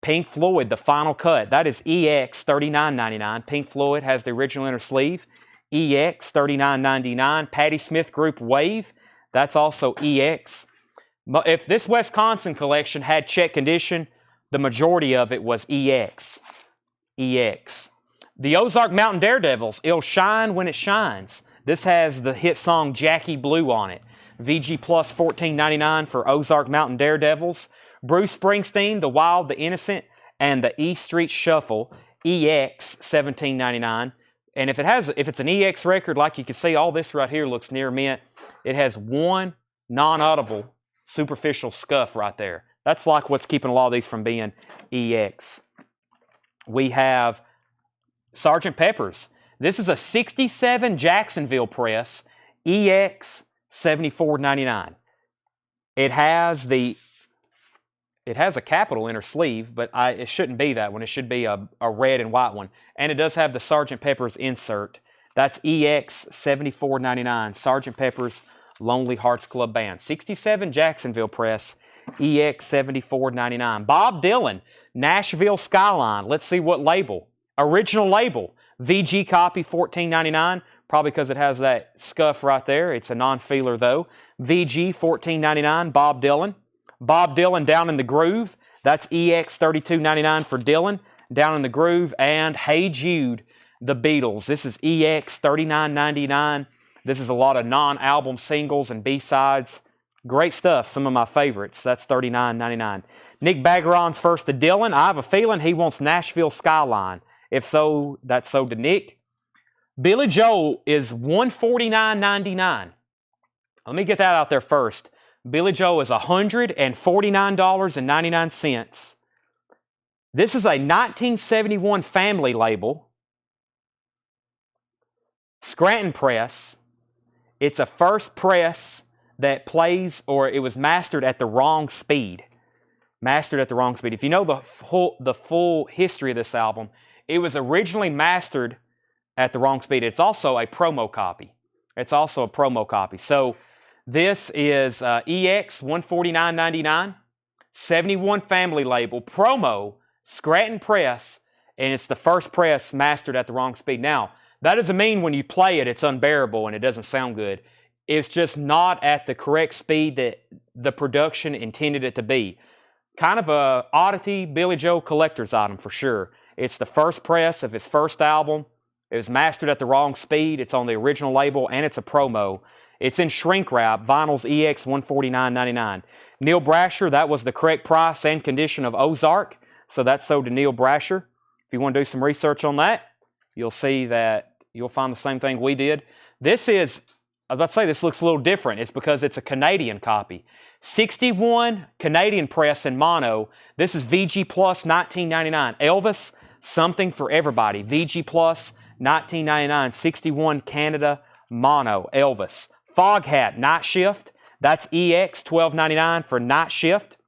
Pink Floyd, the final cut. That is EX $39.99. Pink Floyd has the original inner sleeve. EX $39.99. Patti Smith Group Wave. That's also EX. But if this Wisconsin collection had check condition, the majority of it was EX. EX. The Ozark Mountain Daredevils, It'll Shine When It Shines. This has the hit song Jackie Blue on it. VG Plus $14.99 for Ozark Mountain Daredevils. Bruce Springsteen, The Wild, The Innocent, and the E Street Shuffle, EX $17.99. And if it's an EX record, like you can see, all this right here looks near mint. It has one non-audible superficial scuff right there. That's like what's keeping a lot of these from being EX. We have Sgt. Pepper's. This is a 67 Jacksonville press, EX 74.99. It has a capital inner sleeve, but it shouldn't be that one. It should be a red and white one. And it does have the Sgt. Pepper's insert. That's EX 74.99. Sgt. Pepper's Lonely Hearts Club Band. 67 Jacksonville press, EX 74.99. Bob Dylan, Nashville Skyline. Let's see what label. Original label. VG copy, $14.99. Probably because it has that scuff right there. It's a non-feeler though. VG, $14.99. Bob Dylan. Bob Dylan, Down in the Groove. That's EX 32.99 for Dylan. Down in the Groove. And Hey Jude, the Beatles. This is EX 39.99. This is a lot of non-album singles and B-sides. Great stuff. Some of my favorites. That's $39.99. Nick Baggeron's First to Dylan. I have a feeling he wants Nashville Skyline. If so, that's so to Nick. Billy Joel is $149.99. Let me get that out there first. Billy Joel is $149.99. This is a 1971 family label. Scranton press. It's a first press that plays, or it was mastered at the wrong speed. Mastered at the wrong speed. If you know the full history of this album, it was originally mastered at the wrong speed. It's also a promo copy. So this is EX 149.99, 71 family label, promo, Scranton press, and it's the first press mastered at the wrong speed. Now, that doesn't mean when you play it, it's unbearable and it doesn't sound good. It's just not at the correct speed that the production intended it to be. Kind of a oddity, Billy Joel collector's item for sure. It's the first press of his first album. It was mastered at the wrong speed. It's on the original label, and it's a promo. It's in shrink wrap, vinyls EX 149.99. Neil Brasher, that was the correct price and condition of Ozark, so that's sold to Neil Brasher. If you want to do some research on that, you'll see that you'll find the same thing we did. This is, I was about to say this looks a little different. It's because it's a Canadian copy. 61 Canadian press in mono. This is VG Plus, $19.99. Elvis, Something for Everybody. VG Plus, $19.99. 61 Canada mono. Elvis. Foghat, Night Shift. That's EX $12.99 for Night Shift.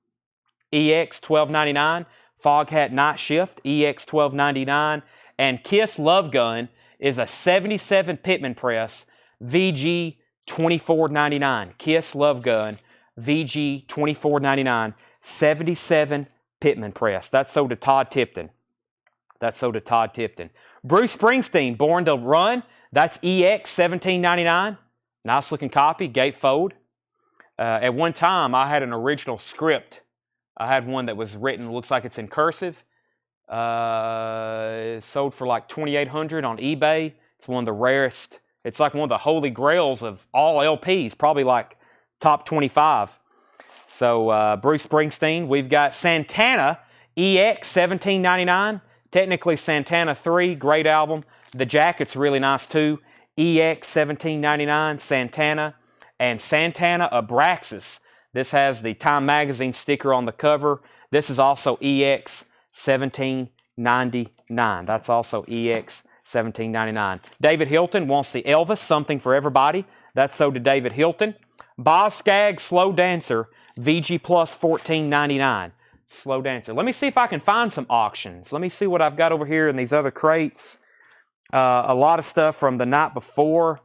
EX $12.99. Foghat Night Shift. EX $12.99. And Kiss Love Gun is a 77 Pittman press. VG $24.99. Kiss Love Gun. VG $24.99. 77 Pittman press. That's sold to Todd Tipton. Bruce Springsteen, Born to Run. That's EX $17.99. Nice looking copy, gatefold. At one time, I had an original script. I had one that was written, looks like it's in cursive. It sold for like $2,800 on eBay. It's one of the rarest. It's like one of the holy grails of all LPs, probably like top 25. So Bruce Springsteen. We've got Santana, EX $17.99. Technically Santana 3, great album. The jacket's really nice too. EX $17.99, Santana. And Santana Abraxas. This has the Time Magazine sticker on the cover. This is also EX $17.99. That's also EX $17.99. David Hilton wants the Elvis, Something for Everybody. That's sold to David Hilton. Boz Scaggs, Slow Dancer, VG Plus $14.99. Slow Dancer. Let me see if I can find some auctions. Let me see what I've got over here in these other crates. A lot of stuff from the night before.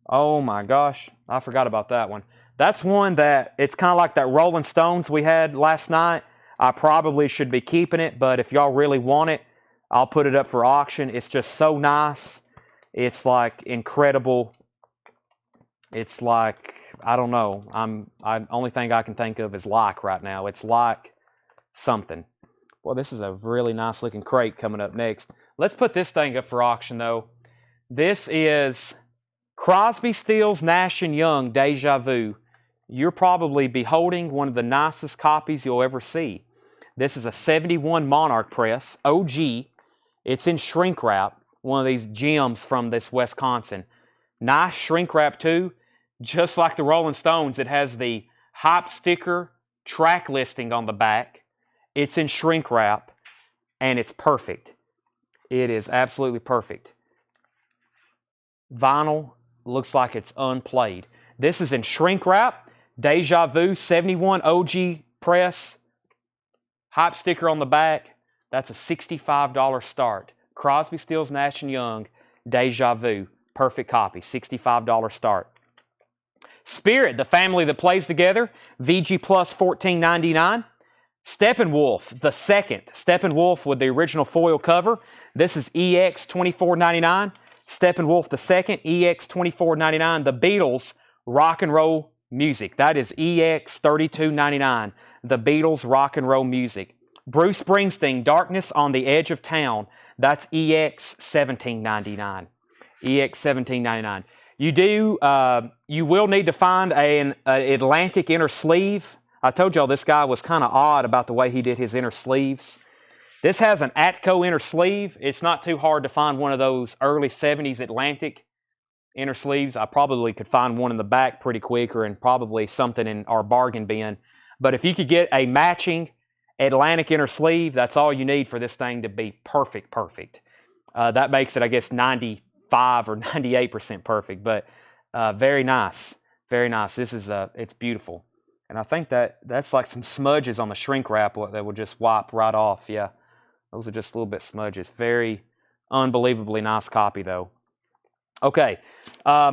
Oh my gosh, I forgot about that one. That's one that, it's kind of like that Rolling Stones we had last night. I probably should be keeping it, but if y'all really want it, I'll put it up for auction. It's just so nice. It's like incredible. It's like, I don't know. Only thing I can think of is like right now. It's like something. Well, this is a really nice looking crate coming up next. Let's put this thing up for auction though. This is Crosby, Stills, Nash & Young, Deja Vu. You're probably beholding one of the nicest copies you'll ever see. This is a 71 Monarch press, OG. It's in shrink wrap, one of these gems from this Wisconsin. Nice shrink wrap too. Just like the Rolling Stones, it has the hype sticker track listing on the back. It's in shrink wrap, and it's perfect. It is absolutely perfect. vinyl. Looks like it's unplayed. This is in shrink wrap. Deja Vu 71 OG press. Hype sticker on the back. That's a $65 start. Crosby, Stills, Nash & Young, Deja Vu. Perfect copy. $65 start. Spirit, the family that plays together. VG Plus $14.99. Steppenwolf, the second. Steppenwolf with the original foil cover. This is EX $24.99. Steppenwolf the second, EX $24.99. The Beatles, Rock and Roll Music. That is EX $32.99. The Beatles, Rock and Roll Music. Bruce Springsteen, Darkness on the Edge of Town. That's EX $17.99. EX $17.99. You will need to find an Atlantic inner sleeve. I told y'all this guy was kind of odd about the way he did his inner sleeves. This has an Atco inner sleeve. It's not too hard to find one of those early 70s Atlantic inner sleeves. I probably could find one in the back pretty quick, or in probably something in our bargain bin. But if you could get a matching Atlantic inner sleeve, that's all you need for this thing to be perfect. That makes it, I guess, 95 or 98% perfect. But very nice. Very nice. This is it's beautiful. And I think that's like some smudges on the shrink wrap that will just wipe right off. Yeah, those are just a little bit smudges. Very unbelievably nice copy, though. Okay,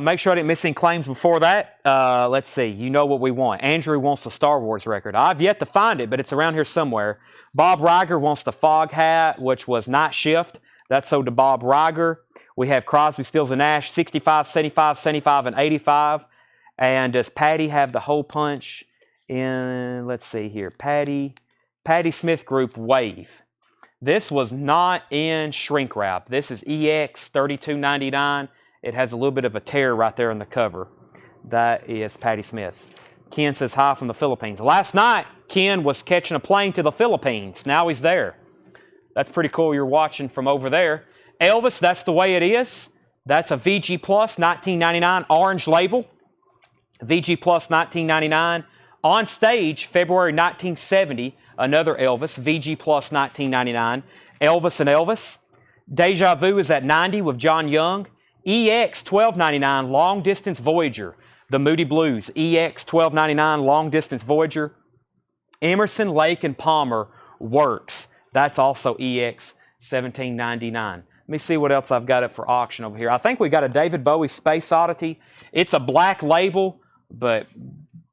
make sure I didn't miss any claims before that. Let's see. You know what we want. Andrew wants the Star Wars record. I've yet to find it, but it's around here somewhere. Bob Riger wants the Fog Hat, which was Night Shift. That's sold to Bob Riger. We have Crosby, Stills, and Nash, 65, 75, 75, and 85. And does Patty have the hole punch in, let's see here, Patty Smith Group Wave. This was not in shrink wrap. This is EX $32.99. It has a little bit of a tear right there on the cover. That is Patty Smith. Ken says hi from the Philippines. Last night, Ken was catching a plane to the Philippines. Now he's there. That's pretty cool. You're watching from over there. Elvis, that's the way it is. That's a VG Plus $19.99 orange label. VG Plus $19.99. On Stage, February 1970, another Elvis, VG Plus $19.99. Elvis and Elvis. Deja Vu is at 90 with John Young. EX $12.99, Long Distance Voyager. The Moody Blues, EX $12.99, Long Distance Voyager. Emerson, Lake, and Palmer, Works. That's also EX $17.99. Let me see what else I've got up for auction over here. I think we got a David Bowie Space Oddity. It's a black label, but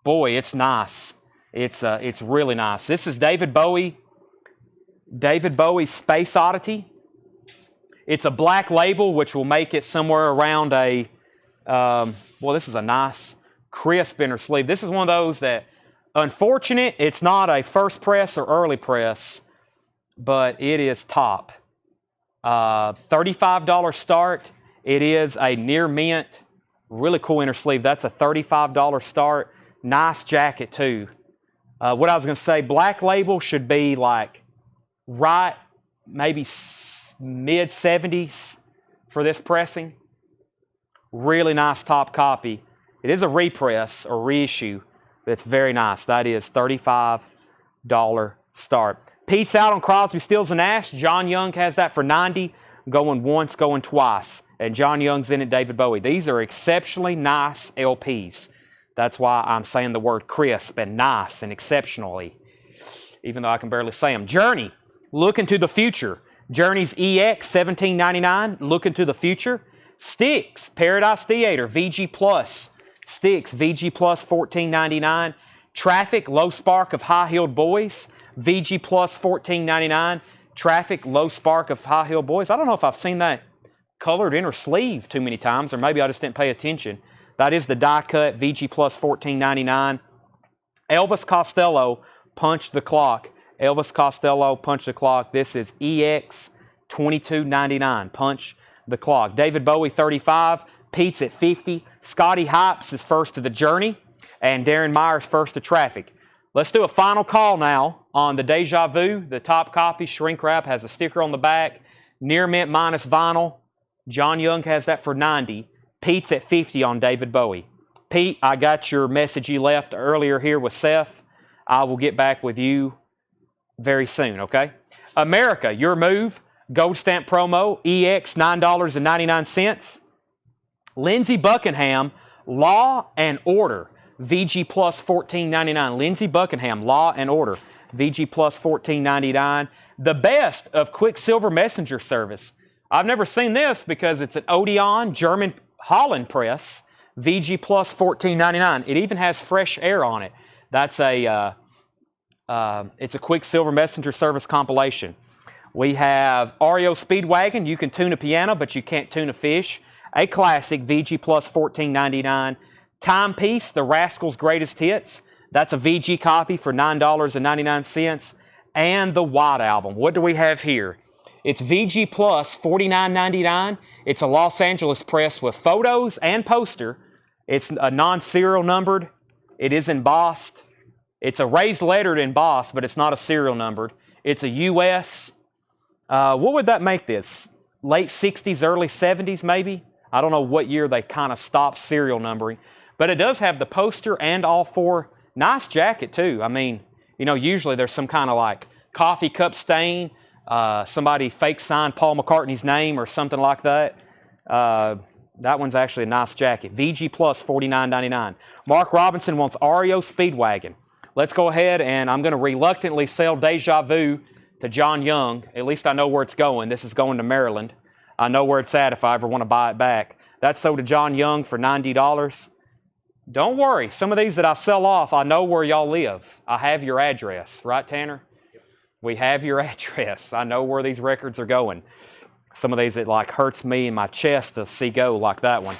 boy, it's nice. It's really nice. This is David Bowie Space Oddity. It's a black label, which will make it somewhere around a, well, this is a nice crisp inner sleeve. This is one of those that, unfortunate, it's not a first press or early press, but it is top. $35 start. It is a near mint, really cool inner sleeve. That's a $35 start. Nice jacket, too. What I was going to say, black label should be like right, maybe mid-70s for this pressing. Really nice top copy. It is a repress or reissue, but it's very nice. That is $35 start. Pete's out on Crosby, Stills, and Nash. John Young has that for $90, going once, going twice. And John Young's in it, David Bowie. These are exceptionally nice LPs. That's why I'm saying the word crisp and nice and exceptionally, even though I can barely say them. Journey, looking to the future. Journey's EX $17.99, looking to the future. Styx, Paradise Theater, VG Plus. Styx, VG Plus $14.99. Traffic, Low Spark of High Heeled Boys, VG Plus $14.99. Traffic, Low Spark of High Heeled Boys. I don't know if I've seen that colored inner sleeve too many times, or maybe I just didn't pay attention. That is the die cut, VG Plus $14.99. Elvis Costello, Punch the Clock. Elvis Costello, Punch the Clock. This is EX $22.99. Punch the Clock. David Bowie, 35. Pete's at 50. Scotty Hypes is first to the Journey. And Darren Myers first to Traffic. Let's do a final call now on the Deja Vu. The top copy, shrink wrap, has a sticker on the back. Near mint minus vinyl. John Young has that for $90. Pete's at 50 on David Bowie. Pete, I got your message you left earlier here with Seth. I will get back with you very soon, okay? America, your move. Gold stamp promo, EX $9.99. Lindsey Buckingham, Law and Order, VG plus $14.99. Lindsey Buckingham, Law and Order, VG plus $14.99. The best of Quicksilver Messenger Service. I've never seen this because it's an Odeon German Holland press, VG plus $14.99. It even has fresh air on it. That's it's a Quicksilver Messenger Service compilation. We have REO Speedwagon. You can tune a piano, but you can't tune a fish. A classic, VG plus $14.99. Timepiece, The Rascals' Greatest Hits. That's a VG copy for $9.99. And the White Album. What do we have here? It's VG plus $49.99. It's a Los Angeles press with photos and poster. It's a non-serial numbered. It is embossed. It's a raised lettered embossed, but it's not a serial numbered. It's a US. What would that make this? Late 60s, early 70s maybe? I don't know what year they kind of stopped serial numbering. But it does have the poster and all four. Nice jacket too. I mean, you know, usually there's some kind of like coffee cup stain. Somebody fake signed Paul McCartney's name or something like that. That one's actually a nice jacket. VG plus $49.99. Mark Robinson wants REO Speedwagon. Let's go ahead and I'm going to reluctantly sell Deja Vu to John Young. At least I know where it's going. This is going to Maryland. I know where it's at if I ever want to buy it back. That's sold to John Young for $90. Don't worry. Some of these that I sell off, I know where y'all live. I have your address. Right, Tanner? We have your address. I know where these records are going. Some of these, it like hurts me in my chest to see go like that one.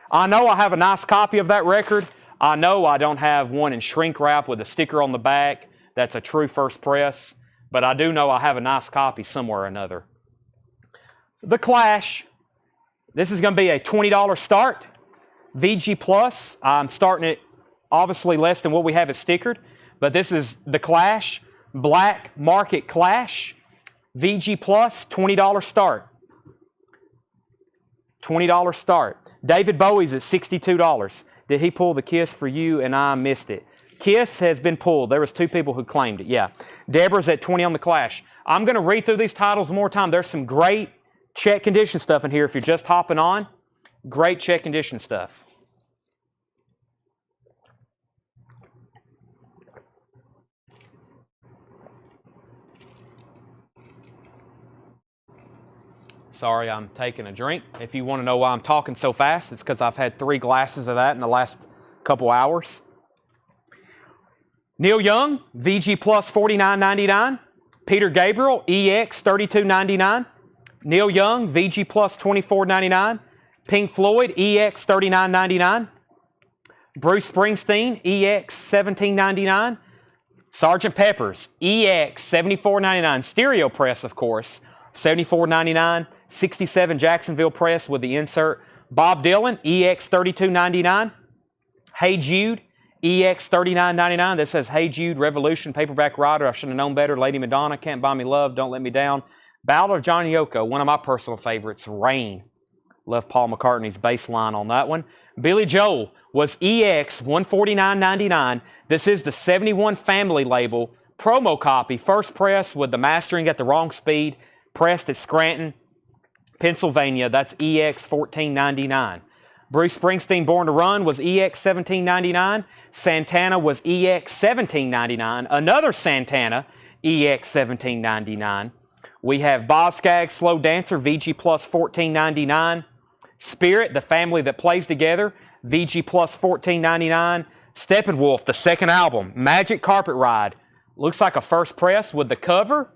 I know I have a nice copy of that record. I know I don't have one in shrink wrap with a sticker on the back. That's a true first press. But I do know I have a nice copy somewhere or another. The Clash. This is going to be a $20 start. VG Plus. I'm starting it obviously less than what we have it stickered. But this is The Clash. Black Market Clash. VG Plus. $20 start. $20 start. David Bowie's at $62. Did he pull the Kiss for you and I missed it? Kiss has been pulled. There was 2 people who claimed it. Yeah. Deborah's at 20 on The Clash. I'm going to read through these titles one more time. There's some great check condition stuff in here if you're just hopping on. Great check condition stuff. Sorry, I'm taking a drink. If you want to know why I'm talking so fast, it's because I've had 3 glasses of that in the last couple hours. Neil Young, VG plus $49.99. Peter Gabriel, EX $32.99. Neil Young, VG plus $24.99. Pink Floyd, EX $39.99. Bruce Springsteen, EX $17.99. Sgt. Pepper's, EX $74.99. Stereo press, of course, $74.99. 67 Jacksonville press with the insert. Bob Dylan, EX $32.99. Hey Jude, EX $39.99. This says Hey Jude, Revolution, Paperback Writer, I Should Have Known Better, Lady Madonna, Can't Buy Me Love, Don't Let Me Down. Ballad of Johnny Yoko, one of my personal favorites, Rain. Love Paul McCartney's bass line on that one. Billy Joel was EX $149.99. This is the 71 Family label, promo copy, first press with the mastering at the wrong speed, pressed at Scranton, Pennsylvania. That's EX $14.99. Bruce Springsteen, Born to Run was EX $17.99. Santana was EX $17.99. Another Santana, EX $17.99. We have Boz Scaggs, Slow Dancer, VG plus $14.99. Spirit, The Family That Plays Together, VG plus $14.99. Steppenwolf, the second album, Magic Carpet Ride. Looks like a first press with the cover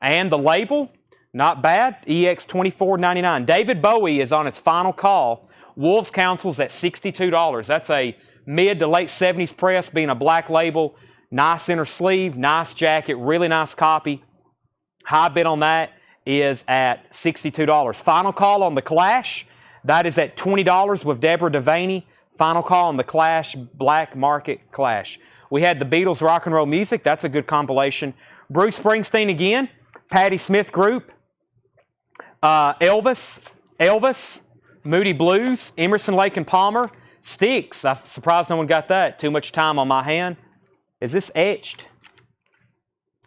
and the label. Not bad. EX $24.99. David Bowie is on his final call. Wolves Council's at $62. That's a mid to late 70s press, being a black label. Nice inner sleeve, nice jacket, really nice copy. High bid on that is at $62. Final call on The Clash. That is at $20 with Deborah Devaney. Final call on The Clash, Black Market Clash. We had the Beatles Rock and Roll Music. That's a good compilation. Bruce Springsteen again. Patti Smith Group. Elvis. Moody Blues. Emerson, Lake and Palmer. Styx. I'm surprised no one got that. Too much time on my hand. Is this etched?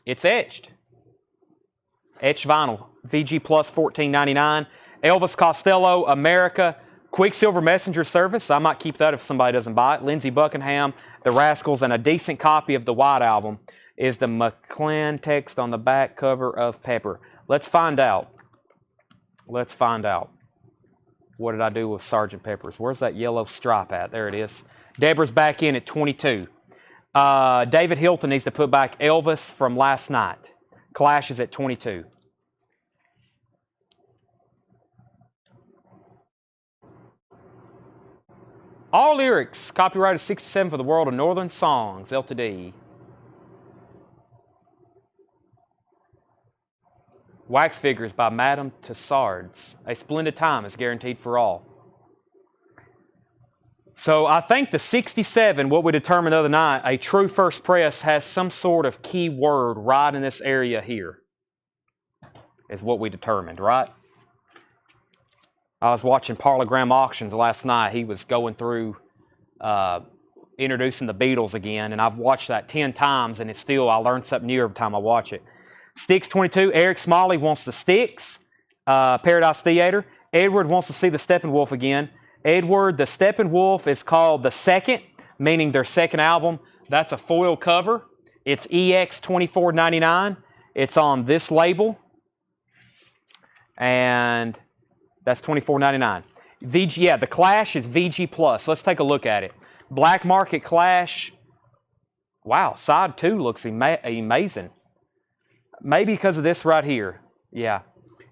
It's etched. Etched vinyl. VG plus $14.99. Elvis Costello, America. Quicksilver Messenger Service. I might keep that if somebody doesn't buy it. Lindsey Buckingham, The Rascals, and a decent copy of the White Album is the McClan text on the back cover of Pepper. Let's find out. Let's find out. What did I do with Sgt. Pepper's? Where's that yellow stripe at? There it is. Deborah's back in at 22. David Hilton needs to put back Elvis from last night. Clash is at 22. All lyrics, copyrighted 67 for the World of Northern Songs, Ltd. Wax figures by Madame Tussauds. A splendid time is guaranteed for all. So I think the 67, what we determined the other night, a true first press has some sort of key word right in this area here, is what we determined, right? I was watching Parlogram Auctions last night. He was going through introducing the Beatles again, and I've watched that 10 times, and it's still, I learn something new every time I watch it. Sticks 22, Eric Smalley wants the Sticks, Paradise Theater. Edward wants to see the Steppenwolf again. Edward, the Steppenwolf is called The Second, meaning their second album. That's a foil cover. It's EX $24.99. It's on this label, and that's $24.99. VG, yeah, the Clash is VG Plus. Let's take a look at it. Black Market Clash. Wow, side 2 looks amazing. Maybe because of this right here. Yeah,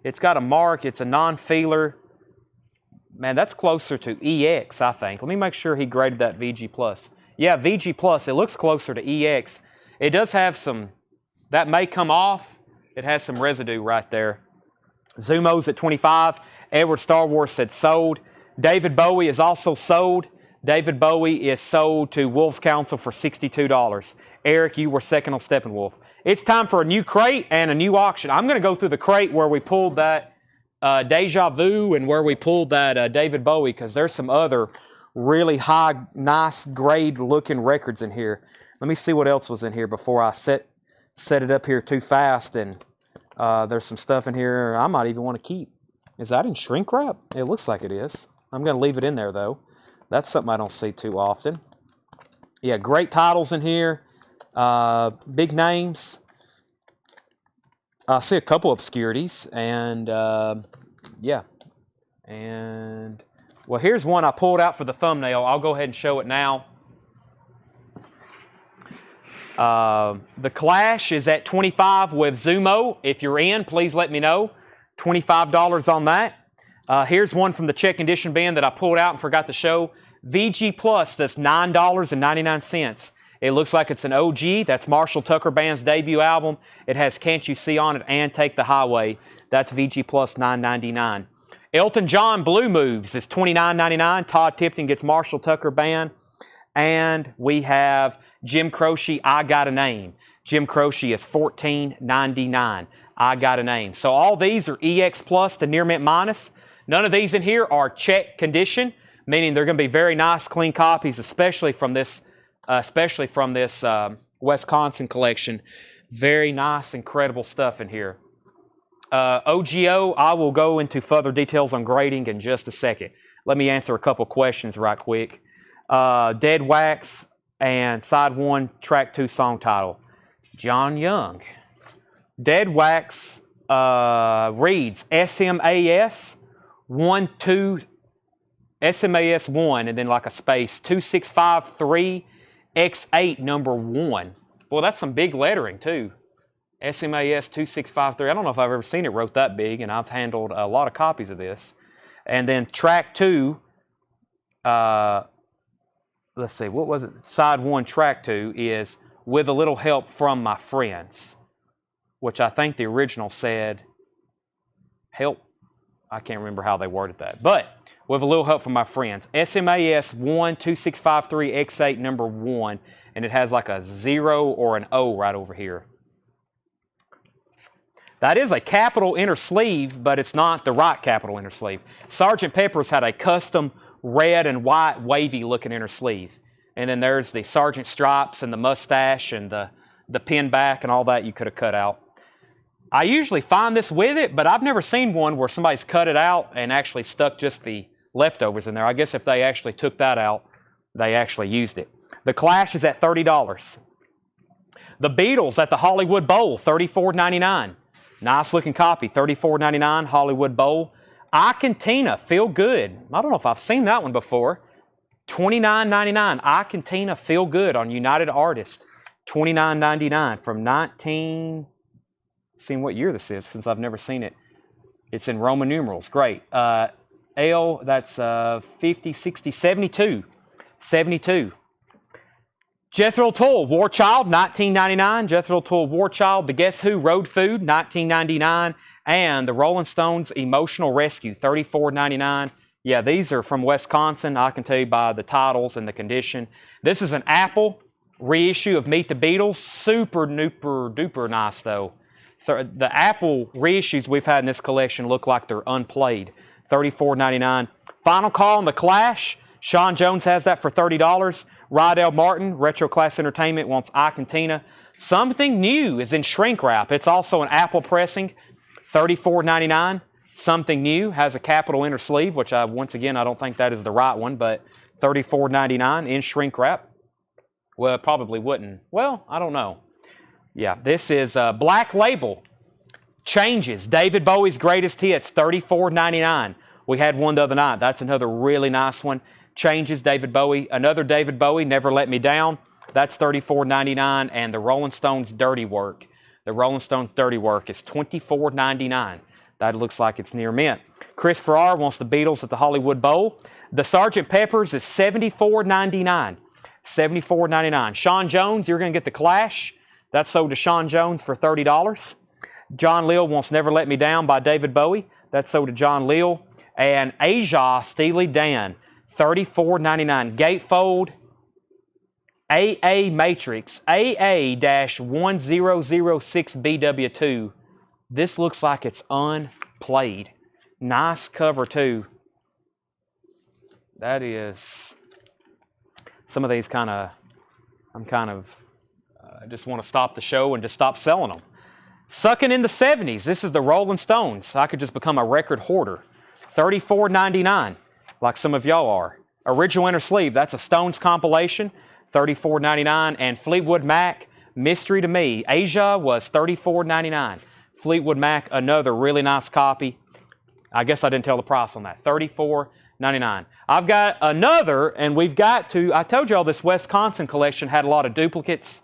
it's got a mark. It's a non-feeler. Man, that's closer to EX, I think. Let me make sure he graded that VG Plus. Yeah, VG Plus. It looks closer to EX. It does have some, that may come off. It has some residue right there. Zumo's at 25. Edward Star Wars said sold. David Bowie is also sold. David Bowie is sold to Wolves Council for $62. Eric, you were second on Steppenwolf. It's time for a new crate and a new auction. I'm going to go through the crate where we pulled that Deja Vu and where we pulled that David Bowie, because there's some other really high, nice, grade-looking records in here. Let me see what else was in here before I set it up here too fast. And there's some stuff in here I might even want to keep. Is that in shrink wrap? It looks like it is. I'm going to leave it in there, though. That's something I don't see too often. Yeah, great titles in here. Big names. I see a couple obscurities. And, yeah. And, well, here's one I pulled out for the thumbnail. I'll go ahead and show it now. The Clash is at $25 with Zumo. If you're in, please let me know. $25 on that. Here's one from the Check Condition Band that I pulled out and forgot to show. VG Plus, that's $9.99. It looks like it's an OG. That's Marshall Tucker Band's debut album. It has Can't You See on it and Take the Highway. That's VG Plus $9.99. Elton John Blue Moves is $29.99. Todd Tipton gets Marshall Tucker Band. And we have Jim Croce, I Got a Name. Jim Croce is $14.99. I Got a Name. So all these are EX Plus to Near Mint Minus. None of these in here are check condition, meaning they're going to be very nice, clean copies, especially from this Wisconsin collection. Very nice, incredible stuff in here. OGO, I will go into further details on grading in just a second. Let me answer a couple questions right quick. Dead Wax and Side 1, Track 2 song title. John Young. Dead Wax reads SMAS 1 2 SMAS 1 and then like a space 2653 X8 number 1. Boy, that's some big lettering too. SMAS 2653. I don't know if I've ever seen it wrote that big, and I've handled a lot of copies of this. And then track 2, let's see, what was it? Side 1, track 2 is With a Little Help from My Friends, which I think the original said help. I can't remember how they worded that. But with a little help from my friends. SMAS 12653 X8 number 1. And it has like a 0 or an O right over here. That is a capital inner sleeve, but it's not the right capital inner sleeve. Sgt. Pepper's had a custom red and white wavy looking inner sleeve. And then there's the Sergeant stripes and the mustache and the pin back and all that you could have cut out. I usually find this with it, but I've never seen one where somebody's cut it out and actually stuck just the leftovers in there. I guess if they actually took that out, they actually used it. The Clash is at $30. The Beatles at the Hollywood Bowl, $34.99. Nice looking copy, $34.99, Hollywood Bowl. Argentina, Feel Good. I don't know if I've seen that one before. $29.99. Argentina, Feel Good on United Artists. $29.99 from 19... Seeing what year this is since I've never seen it. It's in Roman numerals. Great. L, that's 50, 60, 72. 72. Jethro Tull, War Child, $19.99. Jethro Tull, War Child. The Guess Who, Road Food, $19.99. And the Rolling Stones, Emotional Rescue, $34.99. Yeah, these are from Wisconsin. I can tell you by the titles and the condition. This is an Apple reissue of Meet the Beatles. Super duper duper nice though. The Apple reissues we've had in this collection look like they're unplayed. $34.99. Final Call on the Clash. Sean Jones has that for $30. Rydell Martin, Retro Class Entertainment, wants Argentina. Something New is in shrink wrap. It's also an Apple pressing. $34.99. Something New has a capital inner sleeve, which once again, I don't think that is the right one, but $34.99 in shrink wrap. Well, it probably wouldn't. Well, I don't know. Yeah, this is Black Label. Changes. David Bowie's Greatest Hits, $34.99. We had one the other night. That's another really nice one. Changes, David Bowie. Another David Bowie, Never Let Me Down. That's $34.99. And the Rolling Stones Dirty Work. The Rolling Stones Dirty Work is $24.99. That looks like it's near mint. Chris Farrar wants the Beatles at the Hollywood Bowl. The Sgt. Pepper's is $74.99. $74.99. Sean Jones, you're going to get the Clash. That's sold to Sean Jones for $30. John Leal wants Never Let Me Down by David Bowie. That's sold to John Leal. And Aja Steely Dan, $34.99. Gatefold AA Matrix, AA-1006BW2. This looks like it's unplayed. Nice cover too. That is... Some of these I just want to stop the show and just stop selling them. Sucking in the 70s. This is the Rolling Stones. I could just become a record hoarder. $34.99, like some of y'all are. Original inner sleeve. That's a Stones compilation. $34.99. And Fleetwood Mac, Mystery to Me. Asia was $34.99. Fleetwood Mac, another really nice copy. I guess I didn't tell the price on that. $34.99. I've got another, and we've got to, I told y'all this Wisconsin collection had a lot of duplicates.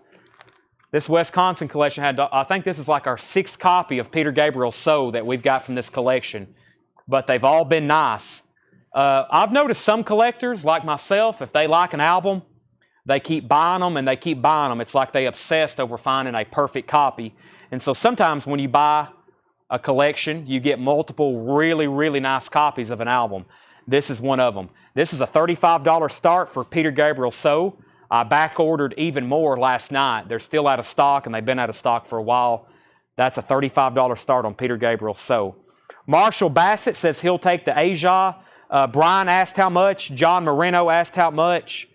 This Wisconsin collection had, I think this is like our 6th copy of Peter Gabriel's So that we've got from this collection. But they've all been nice. I've noticed some collectors, like myself, if they like an album, they keep buying them and they keep buying them. It's like they obsessed over finding a perfect copy. And so sometimes when you buy a collection, you get multiple really, really nice copies of an album. This is one of them. This is a $35 start for Peter Gabriel's So. I back ordered even more last night. They're still out of stock, and they've been out of stock for a while. That's a $35 start on Peter Gabriel's So. Marshall Bassett says he'll take the Aja. Brian asked how much. John Moreno asked how much.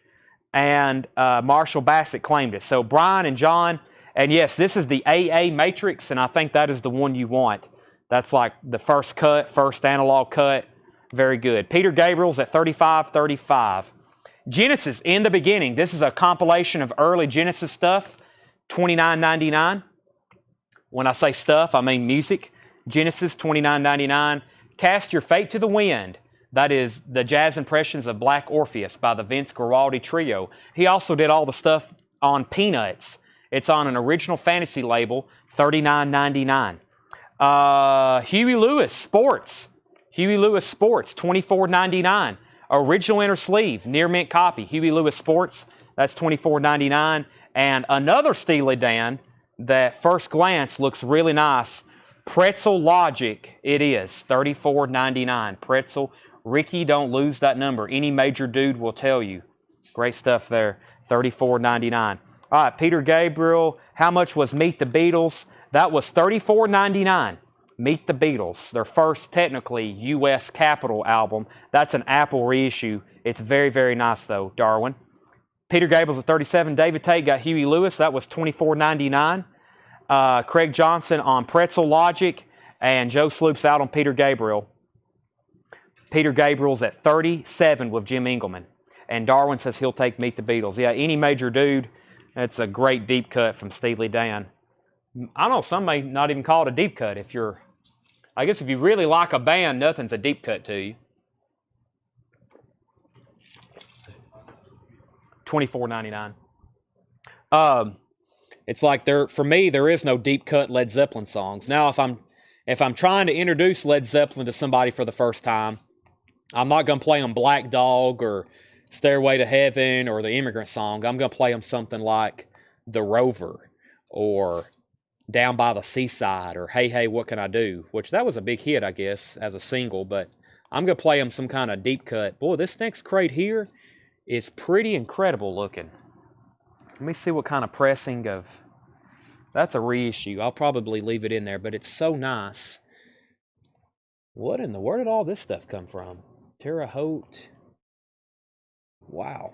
And Marshall Bassett claimed it. So Brian and John, and yes, this is the AA Matrix, and I think that is the one you want. That's like the first cut, first analog cut. Very good. Peter Gabriel's at $35.35. Genesis, In the Beginning. This is a compilation of early Genesis stuff. $29.99. When I say stuff, I mean music. Genesis, $29.99. Cast Your Fate to the Wind. That is the jazz impressions of Black Orpheus by the Vince Guaraldi Trio. He also did all the stuff on Peanuts. It's on an original fantasy label, $39.99. Huey Lewis Sports. Huey Lewis Sports, $24.99. Original inner sleeve, near mint copy. Huey Lewis Sports, that's $24.99. And another Steely Dan that first glance looks really nice. Pretzel Logic, it is, $34.99. Pretzel. Ricky, don't lose that number. Any major dude will tell you. Great stuff there, $34.99. All right, Peter Gabriel, how much was Meet the Beatles? That was $34.99. Meet the Beatles, their first technically U.S. Capitol album. That's an Apple reissue. It's very, very nice though, Darwin. Peter Gabriel's at $37. David Tate got Huey Lewis. That was $24.99. Craig Johnson on Pretzel Logic. And Joe Sloop's out on Peter Gabriel. Peter Gabriel's at 37 with Jim Engelman. And Darwin says he'll take Meet the Beatles. Yeah, Any Major Dude, that's a great deep cut from Steely Dan. I don't know, some may not even call it a deep cut. I guess if you really like a band, nothing's a deep cut to you. $24.99. It's like for me, there is no deep cut Led Zeppelin songs. Now, if I'm trying to introduce Led Zeppelin to somebody for the first time, I'm not going to play them Black Dog or Stairway to Heaven or the Immigrant Song. I'm going to play them something like The Rover or Down by the Seaside or Hey, Hey, What Can I Do? Which that was a big hit, I guess, as a single, but I'm going to play them some kind of deep cut. Boy, this next crate here is pretty incredible looking. Let me see what kind of pressing of... That's a reissue. I'll probably leave it in there, but it's so nice. Where did all this stuff come from? Terre Haute. Wow.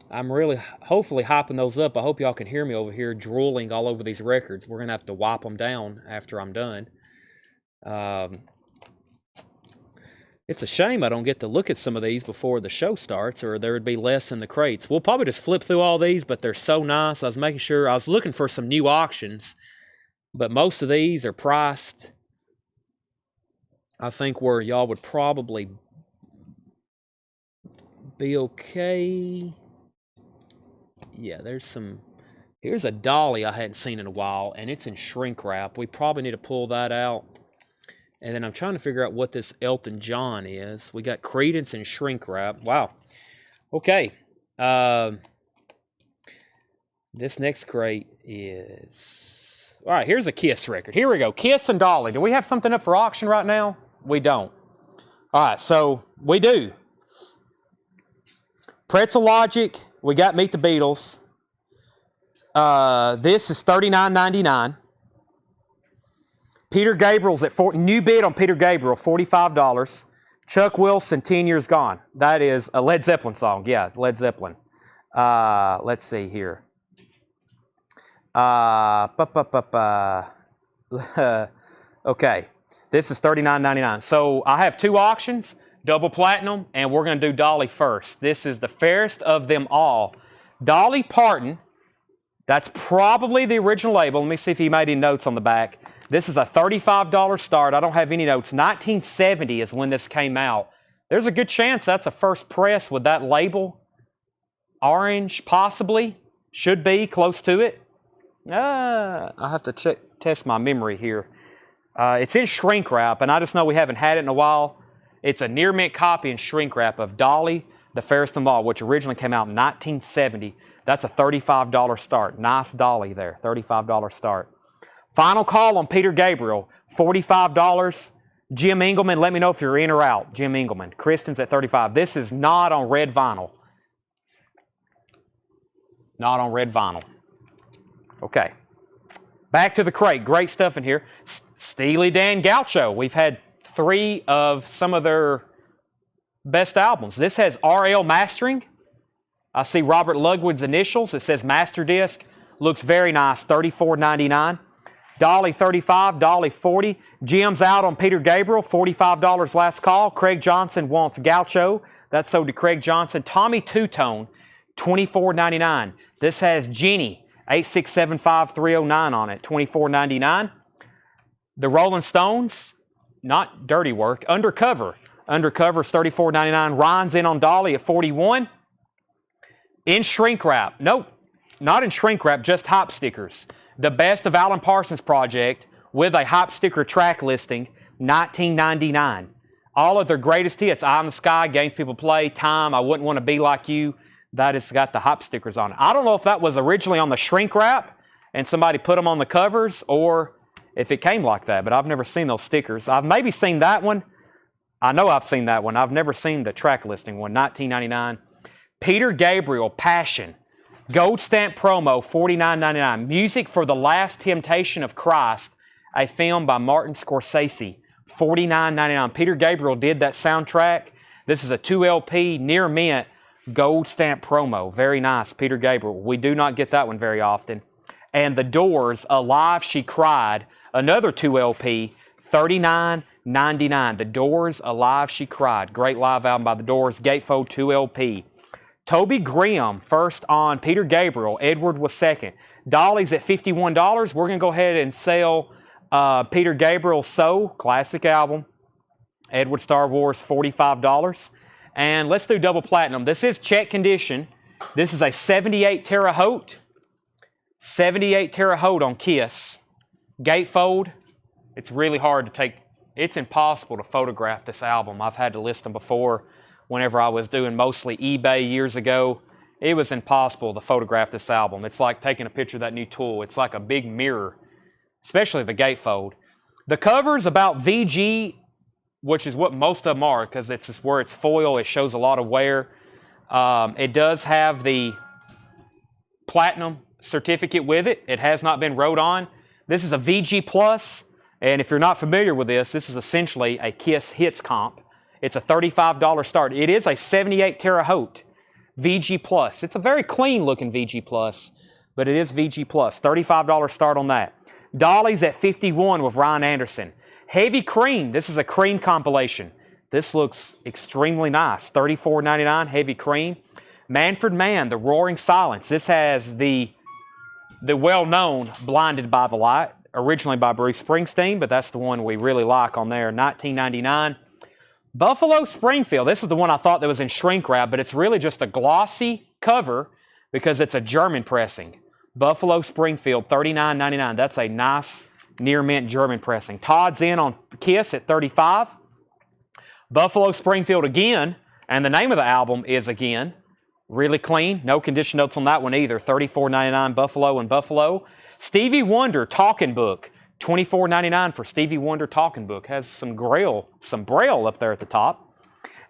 I'm really, hopefully, hopping those up. I hope y'all can hear me over here drooling all over these records. We're going to have to wipe them down after I'm done. It's a shame I don't get to look at some of these before the show starts, or there would be less in the crates. We'll probably just flip through all these, but they're so nice. I was looking for some new auctions, but most of these are priced, I think, where y'all would probably be okay. Yeah, here's a dolly I hadn't seen in a while, and it's in shrink wrap. We probably need to pull that out. And then I'm trying to figure out what this Elton John is. We got Creedence and shrink wrap. Wow. Okay. This next crate is... All right, here's a Kiss record. Here we go. Kiss and Dolly. Do we have something up for auction right now? We don't. All right, so we do. Pretzel Logic. We got Meet the Beatles. This is $39.99. Peter Gabriel's at new bid on Peter Gabriel, $45. Chuck Wilson, 10 Years Gone. That is a Led Zeppelin song. Yeah, Led Zeppelin. Let's see here. Okay, this is $39.99. So I have two auctions, double platinum, and we're going to do Dolly first. This is the fairest of them all. Dolly Parton, that's probably the original label. Let me see if he made any notes on the back. This is a $35 start. I don't have any notes. 1970 is when this came out. There's a good chance that's a first press with that label. Orange, possibly. Should be close to it. I have to test my memory here. It's in shrink wrap, and I just know we haven't had it in a while. It's a near mint copy in shrink wrap of Dolly, the fairest of them all, which originally came out in 1970. That's a $35 start. Nice Dolly there. $35 start. Final call on Peter Gabriel, $45. Jim Engelman, let me know if you're in or out. Jim Engelman. Kristen's at $35. This is not on red vinyl. Not on red vinyl. Okay. Back to the crate. Great stuff in here. Steely Dan Gaucho. We've had 3 of some of their best albums. This has RL mastering. I see Robert Ludwig's initials. It says Master Disc. Looks very nice. $34.99. Dolly $35, Dolly $40. Jim's out on Peter Gabriel, $45 last call. Craig Johnson wants Gaucho. That's sold to Craig Johnson. Tommy Two-Tone, $24.99. This has Jenny, 8675309 on it, $24.99. The Rolling Stones, not dirty work, Undercover. Undercover is $34.99. Ryan's in on Dolly at $41. In shrink wrap. Nope, not in shrink wrap, just hop stickers. The Best of Alan Parsons Project with a hop sticker track listing, $19.99. All of their greatest hits, Eye in the Sky, Games People Play, Time, I Wouldn't Want to Be Like You, that has got the hop stickers on it. I don't know if that was originally on the shrink wrap and somebody put them on the covers or if it came like that, but I've never seen those stickers. I've maybe seen that one. I know I've seen that one. I've never seen the track listing one, $19.99. Peter Gabriel, Passion. Gold stamp promo, $49.99. Music for The Last Temptation of Christ, a film by Martin Scorsese, $49.99. Peter Gabriel did that soundtrack. This is a 2 LP near mint gold stamp promo. Very nice, Peter Gabriel. We do not get that one very often. And The Doors, Alive She Cried, another 2 LP, $39.99. $14.99. The Doors, Alive She Cried. Great live album by The Doors. Gatefold 2 LP. Toby Graham, first on Peter Gabriel. Edward was second. Dolly's at $51. We're going to go ahead and sell Peter Gabriel's So, classic album. Edward Star Wars, $45. And let's do double platinum. This is check condition. This is a 78 Terre Haute. 78 Terre Haute on Kiss. Gatefold. It's really hard to take. It's impossible to photograph this album. I've had to list them before whenever I was doing mostly eBay years ago. It was impossible to photograph this album. It's like taking a picture of that new Tool. It's like a big mirror, especially the gatefold. The cover's about VG, which is what most of them are because it's just where it's foil. It shows a lot of wear. It does have the platinum certificate with it. It has not been wrote on. This is a VG Plus, and if you're not familiar with this, this is essentially a Kiss Hits comp. It's a $35 start. It is a 78 Terre Haute VG Plus. It's a very clean looking VG Plus, but it is VG Plus. $35 start on that. Dolly's at $51 with Ryan Anderson. Heavy Cream. This is a Cream compilation. This looks extremely nice. $34.99 Heavy Cream. Manfred Mann, The Roaring Silence. This has the well-known Blinded by the Light, originally by Bruce Springsteen, but that's the one we really like on there, $19.99. Buffalo Springfield. This is the one I thought that was in shrink wrap, but it's really just a glossy cover because it's a German pressing. Buffalo Springfield, $39.99. That's a nice near mint German pressing. Todd's in on Kiss at $35. Buffalo Springfield again, and the name of the album is Again. Really clean. No condition notes on that one either. $34.99 Buffalo and Buffalo. Stevie Wonder Talking Book. $24.99 for Stevie Wonder Talking Book. Has some braille up there at the top.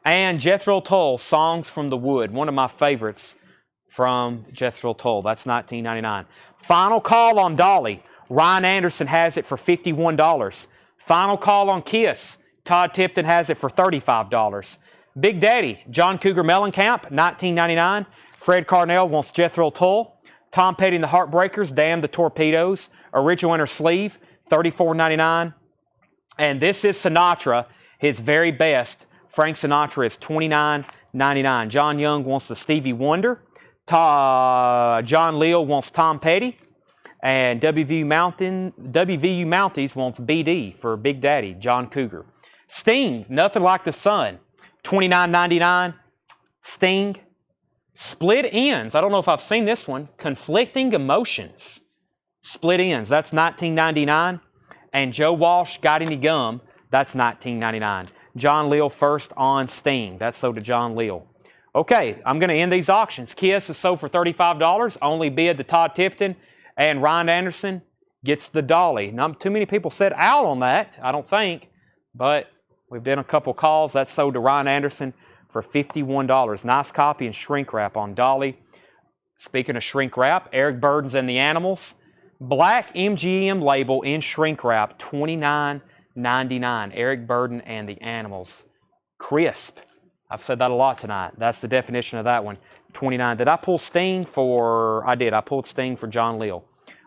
And Jethro Tull Songs from the Wood. One of my favorites from Jethro Tull. That's $19.99. Final Call on Dolly. Ryan Anderson has it for $51. Final Call on Kiss. Todd Tipton has it for $35. Big Daddy, John Cougar Mellencamp, $19.99. Fred Carnell wants Jethro Tull. Tom Petty and the Heartbreakers, Damn the Torpedoes. Original Inner Sleeve, $34.99. And This Is Sinatra, his very best. Frank Sinatra is $29.99. John Young wants the Stevie Wonder. John Leal wants Tom Petty. And WVU Mounties wants BD for Big Daddy, John Cougar. Sting, Nothing Like the Sun. $29.99. Sting. Split Ends. I don't know if I've seen this one. Conflicting Emotions. Split Ends. That's $19.99. And Joe Walsh, Got Any Gum. That's $19.99. John Leal first on Sting. That's sold to John Leal. Okay, I'm going to end these auctions. Kiss is sold for $35. Only bid to Todd Tipton. And Ryan Anderson gets the Dolly. Not too many people said out on that, I don't think. But we've done a couple calls. That's sold to Ryan Anderson for $51. Nice copy and shrink wrap on Dolly. Speaking of shrink wrap, Eric Burdens and the Animals. Black MGM label in shrink wrap, $29.99. Eric Burden and the Animals. Crisp. I've said that a lot tonight. That's the definition of that one. $29. Did I pull Sting for... I did. I pulled Sting for John Leal.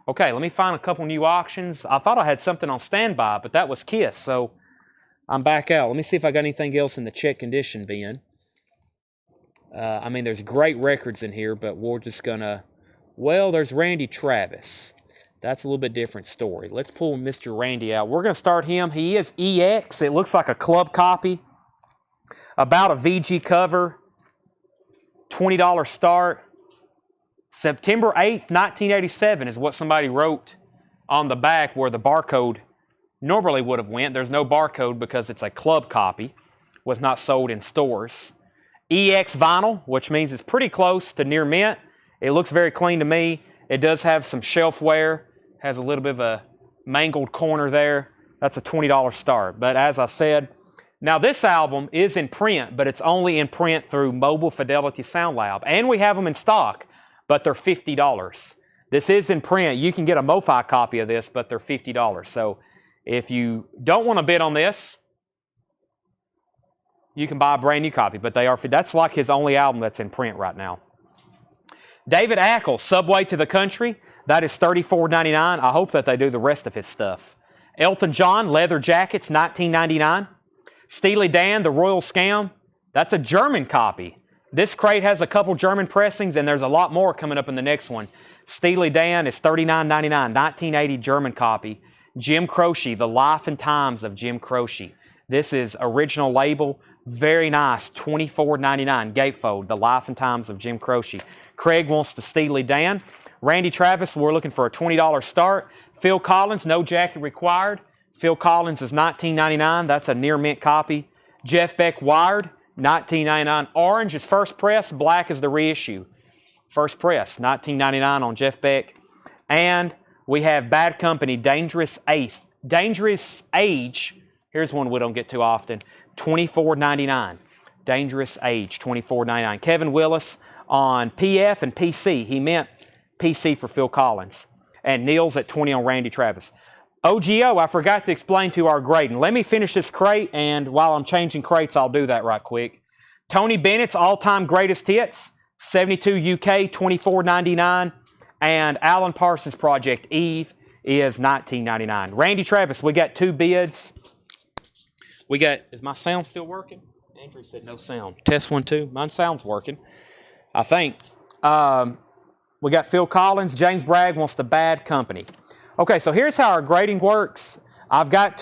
Okay, let me find a couple new auctions. I thought I had something on standby, but that was Kiss, so... I'm back out. Let me see if I got anything else in the check condition bin. I mean, there's great records in here, but we're just going to... Well, there's Randy Travis. That's a little bit different story. Let's pull Mr. Randy out. We're going to start him. He is EX. It looks like a club copy. About a VG cover. $20 start. September 8th, 1987 is what somebody wrote on the back where the barcode normally would have went. There's no barcode because it's a club copy. Was not sold in stores. EX vinyl, which means it's pretty close to near mint. It looks very clean to me. It does have some shelf wear. Has a little bit of a mangled corner there. That's a $20 start. But as I said, now this album is in print, but it's only in print through Mobile Fidelity Sound Lab. And we have them in stock, but they're $50. This is in print. You can get a MoFi copy of this, but they're $50. So if you don't want to bid on this, you can buy a brand new copy, but they are. That's like his only album that's in print right now. David Ackles, Subway to the Country. That is $34.99. I hope that they do the rest of his stuff. Elton John, leather jackets, $19.99. Steely Dan, The Royal Scam, that's a German copy. This crate has a couple German pressings, and there's a lot more coming up in the next one. Steely Dan is $39.99, 1980 German copy. Jim Croce, The Life and Times of Jim Croce. This is original label, very nice, $24.99 gatefold, The Life and Times of Jim Croce. Craig wants the Steely Dan. Randy Travis, we're looking for a $20 start. Phil Collins, no jacket required. Phil Collins is $19.99. That's a near mint copy. Jeff Beck Wired, $19.99. Orange is first press. Black is the reissue. First press, $19.99 on Jeff Beck. And we have Bad Company, Dangerous Age. Here's one we don't get too often. $24.99. Dangerous Age, $24.99. Kevin Willis on PF and PC. He meant PC for Phil Collins. And Neil's at $20 on Randy Travis. OGO, I forgot to explain to our grading. Let me finish this crate, and while I'm changing crates, I'll do that right quick. Tony Bennett's all-time greatest hits, 72 UK, $24.99. And Alan Parsons Project Eve is $19.99. Randy Travis, we got 2 bids. We got, is my sound still working? Andrew said no sound. Test 1, 2. Mine sound's working, I think. We got Phil Collins. James Bragg wants the Bad Company. Okay, so here's how our grading works. We've had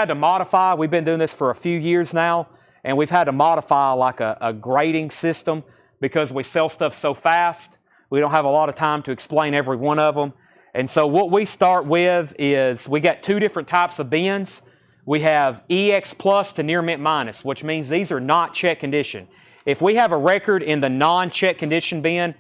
to modify, we've been doing this for a few years now, and we've had to modify like a grading system because we sell stuff so fast. We don't have a lot of time to explain every one of them. And so what we start with is we got 2 different types of bins. We have EX Plus to near mint minus, which means these are not check condition. If we have a record in the non-check condition bin,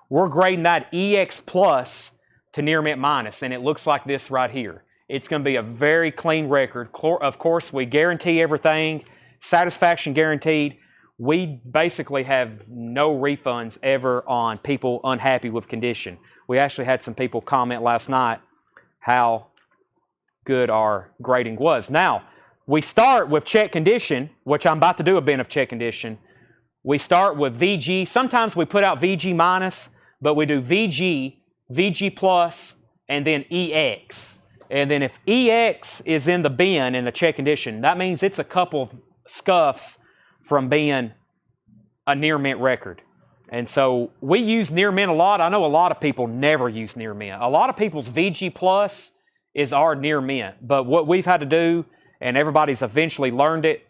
we're grading that EX Plus to near mint minus, and it looks like this right here. It's going to be a very clean record. Of course, we guarantee everything, satisfaction guaranteed. We basically have no refunds ever on people unhappy with condition. We actually had some people comment last night how good our grading was. Now, we start with check condition, which I'm about to do a bin of check condition. We start with VG. Sometimes we put out VG minus, but we do VG, VG plus, and then EX. And then if EX is in the bin in the check condition, that means it's a couple of scuffs from being a near mint record. And so we use near mint a lot. I know a lot of people never use near mint. A lot of people's VG plus is our near mint. But what we've had to do, and everybody's eventually learned it,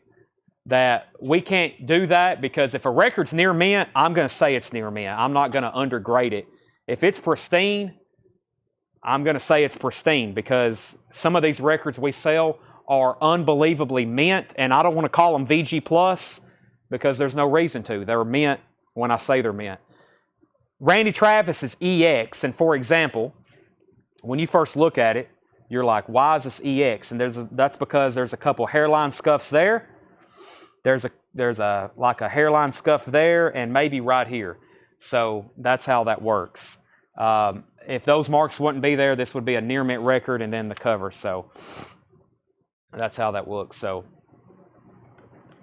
that we can't do that because if a record's near mint, I'm going to say it's near mint. I'm not going to undergrade it. If it's pristine, I'm going to say it's pristine because some of these records we sell are unbelievably mint, and I don't want to call them VG plus because there's no reason to. They're mint when I say they're mint. Randy Travis is EX, and for example, when you first look at it, you're like, why is this EX? And that's because there's a couple hairline scuffs there. There's like a hairline scuff there and maybe right here. So that's how that works. If those marks wouldn't be there, this would be a near mint record and then the cover. So that's how that looks. So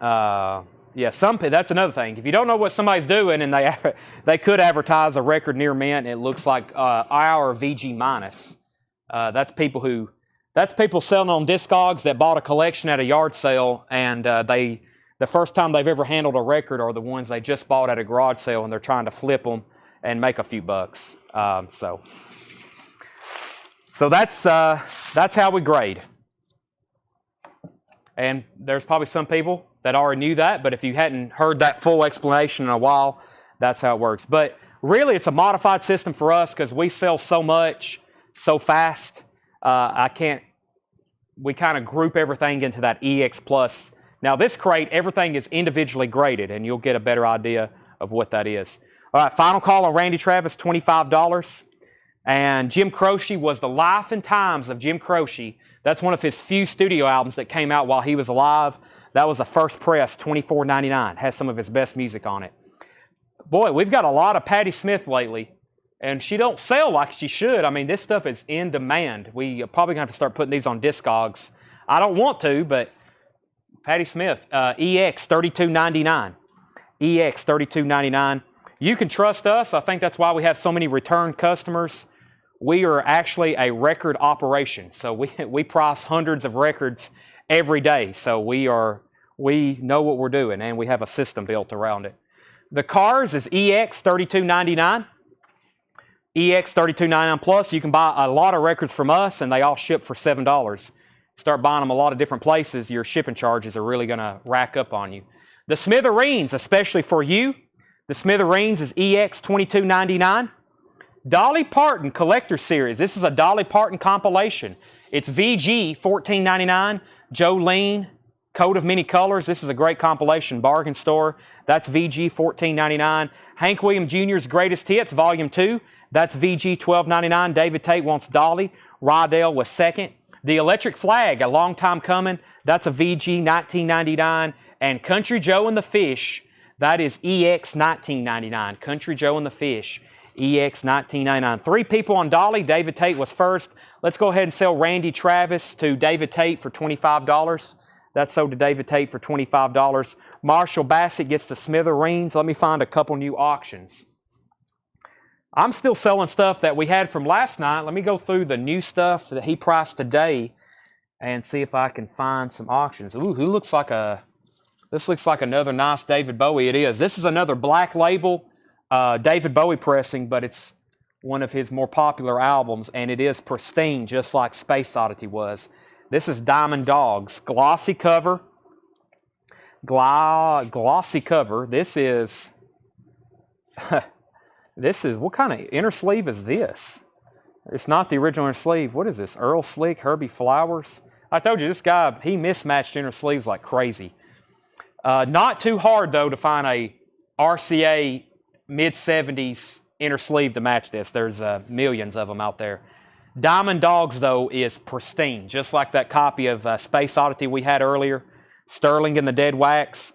yeah, that's another thing. If you don't know what somebody's doing and they could advertise a record near mint, it looks like our VG minus. That's people selling on Discogs that bought a collection at a yard sale, and the first time they've ever handled a record are the ones they just bought at a garage sale, and they're trying to flip them and make a few bucks. So that's how we grade. And there's probably some people that already knew that, but if you hadn't heard that full explanation in a while, that's how it works. But really, it's a modified system for us because we sell so much, so fast. We kind of group everything into that EX Plus. Now, this crate, everything is individually graded, and you'll get a better idea of what that is. All right, final call on Randy Travis, $25. And Jim Croce was The Life and Times of Jim Croce. That's one of his few studio albums that came out while he was alive. That was a first press, $24.99. Has some of his best music on it. Boy, we've got a lot of Patti Smith lately, and she don't sell like she should. I mean, this stuff is in demand. We are probably going to have to start putting these on Discogs. I don't want to, but Patti Smith, EX, $32.99. EX, $32.99. You can trust us. I think that's why we have so many return customers. we are actually a record operation. So we price hundreds of records every day. So we know what we're doing, and we have a system built around it. The cars is EX3299. EX3299 Plus. You can buy a lot of records from us, and they all ship for $7. Start buying them a lot of different places, your shipping charges are really going to rack up on you. The Smithereens, especially for you, the Smithereens is EX2299. Dolly Parton Collector Series. This is a Dolly Parton compilation. It's VG $14.99. Jolene, Coat of Many Colors. This is a great compilation. Bargain store. That's VG $14.99. Hank Williams Jr.'s Greatest Hits, Volume 2. That's VG $12.99. David Tate wants Dolly. Rydell was second. The Electric Flag, a long time coming. That's a VG $19.99. And Country Joe and the Fish, that is EX $19.99. Country Joe and the Fish, EX $19.99. 3 people on Dolly. David Tate was first. Let's go ahead and sell Randy Travis to David Tate for $25. That's sold to David Tate for $25. Marshall Bassett gets the Smithereens. Let me find a couple new auctions. I'm still selling stuff that we had from last night. Let me go through the new stuff that he priced today and see if I can find some auctions. Ooh, this looks like another nice David Bowie. It is. This is another black label David Bowie pressing, but it's one of his more popular albums, and it is pristine, just like Space Oddity was. This is Diamond Dogs. Glossy cover. Glossy cover. This is... what kind of inner sleeve is this? It's not the original inner sleeve. What is this? Earl Slick, Herbie Flowers. I told you, this guy, he mismatched inner sleeves like crazy. Not too hard, though, to find a RCA mid-70s inner sleeve to match this. There's millions of them out there. Diamond Dogs, though, is pristine, just like that copy of Space Oddity we had earlier. Sterling and the Dead Wax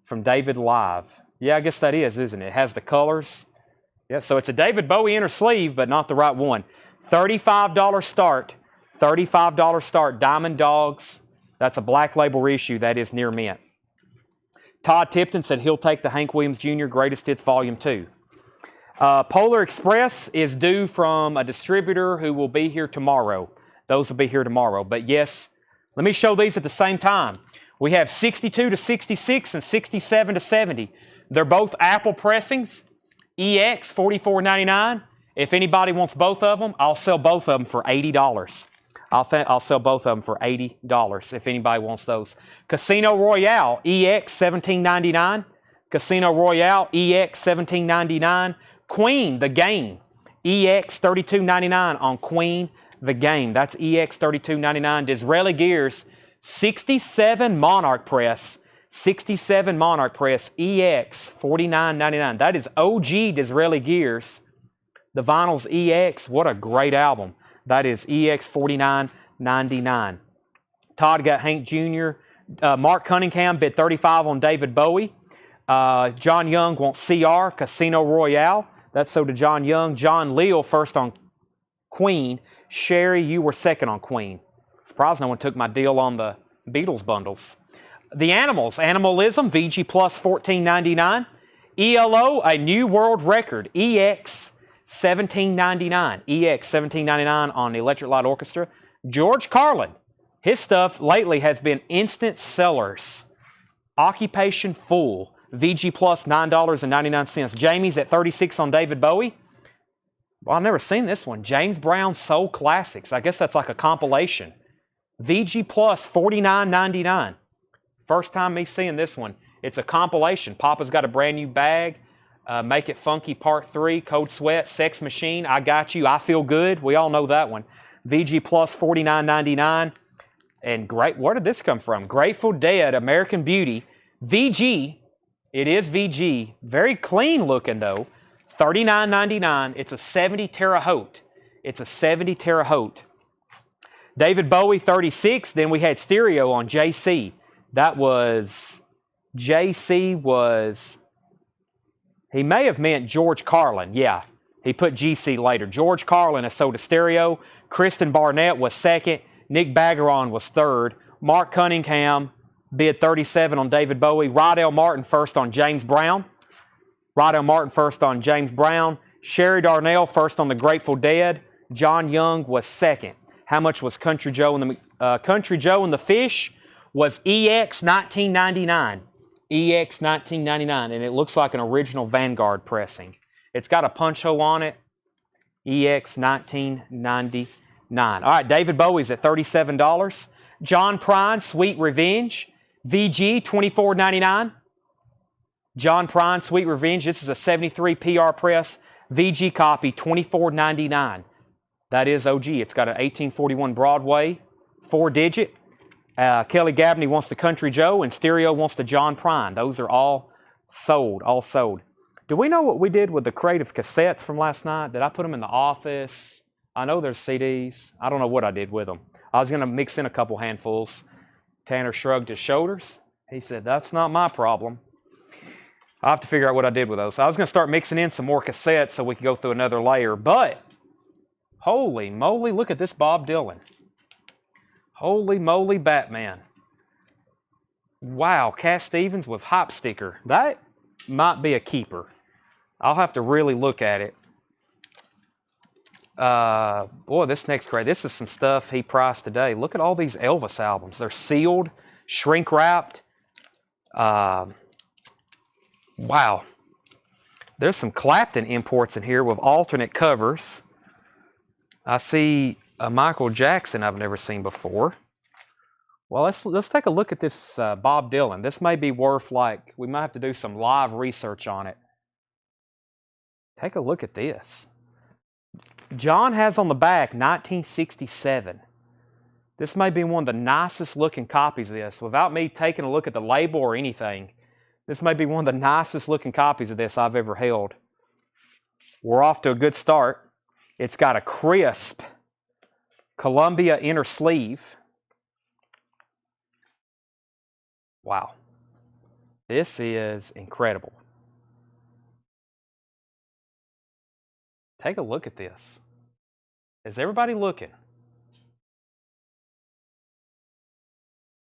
from David Live. Yeah, I guess that is, isn't it? It has the colors. Yeah, so it's a David Bowie inner sleeve, but not the right one. $35 start. $35 start. Diamond Dogs. That's a black label reissue. That is near mint. Todd Tipton said he'll take the Hank Williams Jr. Greatest Hits Volume 2. Polar Express is due from a distributor who will be here tomorrow. Those will be here tomorrow. But yes, let me show these at the same time. We have 62 to 66 and 67 to 70. They're both Apple pressings. EX $44.99. If anybody wants both of them, I'll sell both of them for $80. I'll sell both of them for $80 if anybody wants those. Casino Royale EX $17.99. Casino Royale EX $17.99. Queen the Game EX $32.99 on Queen the Game. That's EX $32.99. Disraeli Gears 67 Monarch Press. 67 Monarch Press EX $49.99. That is OG Disraeli Gears. The Vinyls EX. What a great album. That is EX $49.99. Todd got Hank Jr. Mark Cunningham bid $35 on David Bowie. John Young wants CR Casino Royale. That's so to John Young. John Leal first on Queen. Sherry, you were second on Queen. Surprised no one took my deal on the Beatles bundles. The Animals, Animalism, VG Plus $14.99. ELO, a new world record, EX $17.99. EX $17.99 on the Electric Light Orchestra. George Carlin, his stuff lately has been instant sellers. Occupation Full, VG Plus $9.99. Jamie's at $36 on David Bowie. Well, I've never seen this one. James Brown Soul Classics. I guess that's like a compilation. VG Plus $49.99. First time me seeing this one. It's a compilation. Papa's Got a Brand New Bag. Make It Funky Part 3. Cold Sweat. Sex Machine. I Got You. I Feel Good. We all know that one. VG Plus $49.99. And great. Where did this come from? Grateful Dead. American Beauty. VG. It is VG. Very clean looking though. $39.99. It's a 70 Terre Haute. It's a 70 Terre Haute. David Bowie 36. Then we had stereo on JC. That was, JC was, he may have meant George Carlin. Yeah, he put GC later. George Carlin is sold to stereo. Kristen Barnett was second. Nick Baggeron was third. Mark Cunningham bid $37 on David Bowie. Rydell Martin first on James Brown. Rydell Martin first on James Brown. Sherry Darnell first on the Grateful Dead. John Young was second. How much was Country Joe and the Fish was EX 1999. EX 1999, and it looks like an original Vanguard pressing. It's got a punch hole on it. EX 1999. All right, David Bowie's at $37. John Prine, Sweet Revenge, VG $24.99. John Prine, Sweet Revenge. This is a 73 PR press, VG copy, $24.99. That is OG. It's got an 1841 Broadway, 4-digit. Kelly Gabney wants the Country Joe, and Stereo wants the John Prine. Those are all sold, Do we know what we did with the crate of cassettes from last night? Did I put them in the office? I know there's CDs. I don't know what I did with them. I was going to mix in a couple handfuls. Tanner shrugged his shoulders. He said, that's not my problem. I'll have to figure out what I did with those. So I was going to start mixing in some more cassettes so we could go through another layer. But, holy moly, look at this Bob Dylan. Holy moly, Batman. Wow, Cass Stevens with Hop Sticker. That might be a keeper. I'll have to really look at it. Boy, this next crate, this is some stuff he priced today. Look at all these Elvis albums. They're sealed, shrink wrapped. Wow. There's some Clapton imports in here with alternate covers. I see a Michael Jackson I've never seen before. Well, let's take a look at this Bob Dylan. This may be worth, like, we might have to do some live research on it. Take a look at this. John has on the back 1967. This may be one of the nicest looking copies of this. Without me taking a look at the label or anything, this may be one of the nicest looking copies of this I've ever held. We're off to a good start. It's got a crisp Columbia inner sleeve. Wow. This is incredible. Take a look at this. Is everybody looking?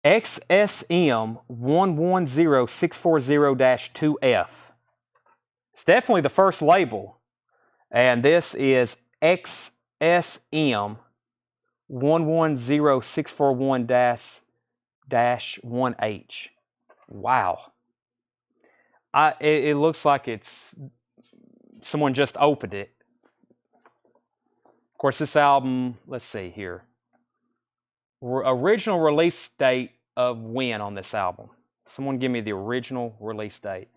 XSM 110640-2F. It's definitely the first label. And this is XSM 110641-1H. Wow. It looks like it's someone just opened it. Of course, this album, let's see here. Original release date of when on this album? Someone give me the original release date.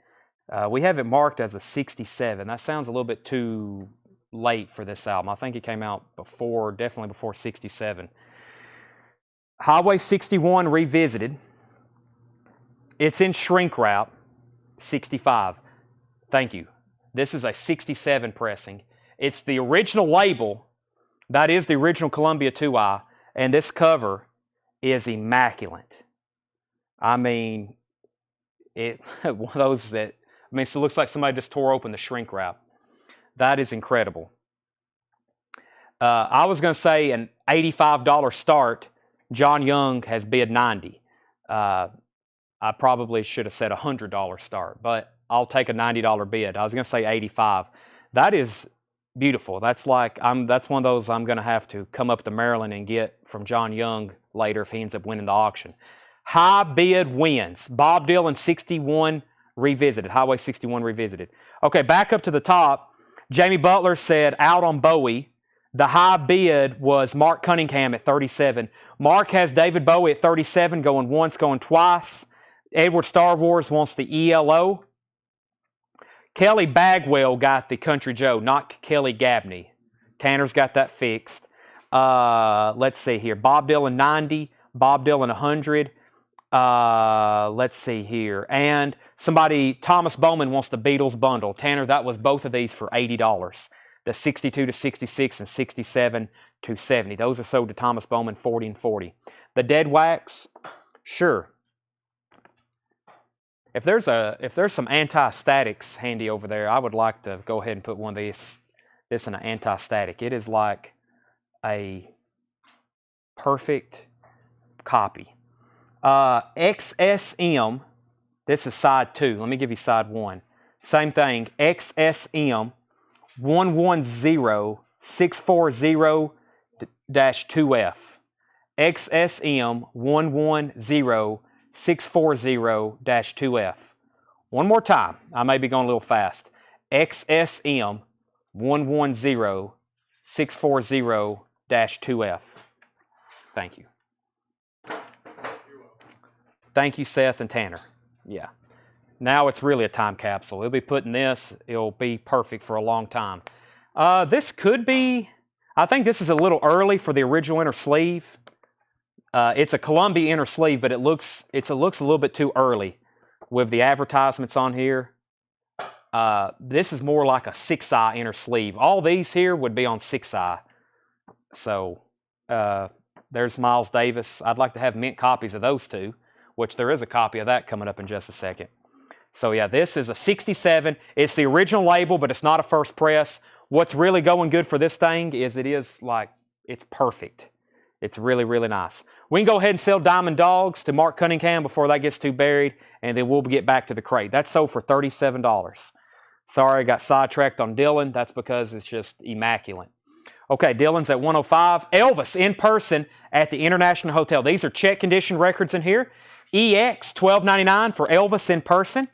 We have it marked as a 67. That sounds a little bit too late for this album. I think it came out before, definitely before 67. Highway 61 Revisited. It's in shrink wrap, 65. Thank you. This is a 67 pressing. It's the original label. That is the original Columbia 2i. And this cover is immaculate. I mean, one of those that, I mean, so it looks like somebody just tore open the shrink wrap. That is incredible. I was going to say an $85 start. John Young has bid $90. I probably should have said a $100 start, but I'll take a $90 bid. I was going to say $85. That is beautiful. That's like that's one of those I'm going to have to come up to Maryland and get from John Young later if he ends up winning the auction. High bid wins. Bob Dylan 61 Revisited. Highway 61 Revisited. Okay, back up to the top. Jamie Butler said out on Bowie. The high bid was Mark Cunningham at 37. Mark has David Bowie at 37, going once, going twice. Edward Star Wars wants the ELO. Kelly Bagwell got the Country Joe, not Kelly Gabney. Tanner's got that fixed. Let's see here. Bob Dylan 90, Bob Dylan 100. Let's see here. And somebody, Thomas Bowman wants the Beatles bundle. Tanner, that was both of these for $80. The 62 to 66 and 67 to 70. Those are sold to Thomas Bowman, 40 and 40. The Dead Wax, sure. If there's some anti-statics handy over there, I would like to go ahead and put one of this in an anti-static. It is like a perfect copy. XSM, this is side 2. Let me give you side 1. Same thing, XSM 640-2F. XSM 110640-2F. One more time. I may be going a little fast. XSM 110640-2F. Thank you. Thank you, Seth and Tanner. Yeah. Now it's really a time capsule. We'll be putting this. It'll be perfect for a long time. This could be, I think this is a little early for the original inner sleeve. It's a Columbia inner sleeve, but it looks a little bit too early with the advertisements on here. This is more like a 6i inner sleeve. All these here would be on 6i. So there's Miles Davis. I'd like to have mint copies of those two, which there is a copy of that coming up in just a second. So yeah, this is a 67. It's the original label, but it's not a first press. What's really going good for this thing is it's perfect. It's really, really nice. We can go ahead and sell Diamond Dogs to Mark Cunningham before that gets too buried, and then we'll get back to the crate. That's sold for $37. Sorry, I got sidetracked on Dylan. That's because it's just immaculate. Okay, Dylan's at 105. Elvis in person at the International Hotel. These are check condition records in here. EX $12.99 for Elvis in person.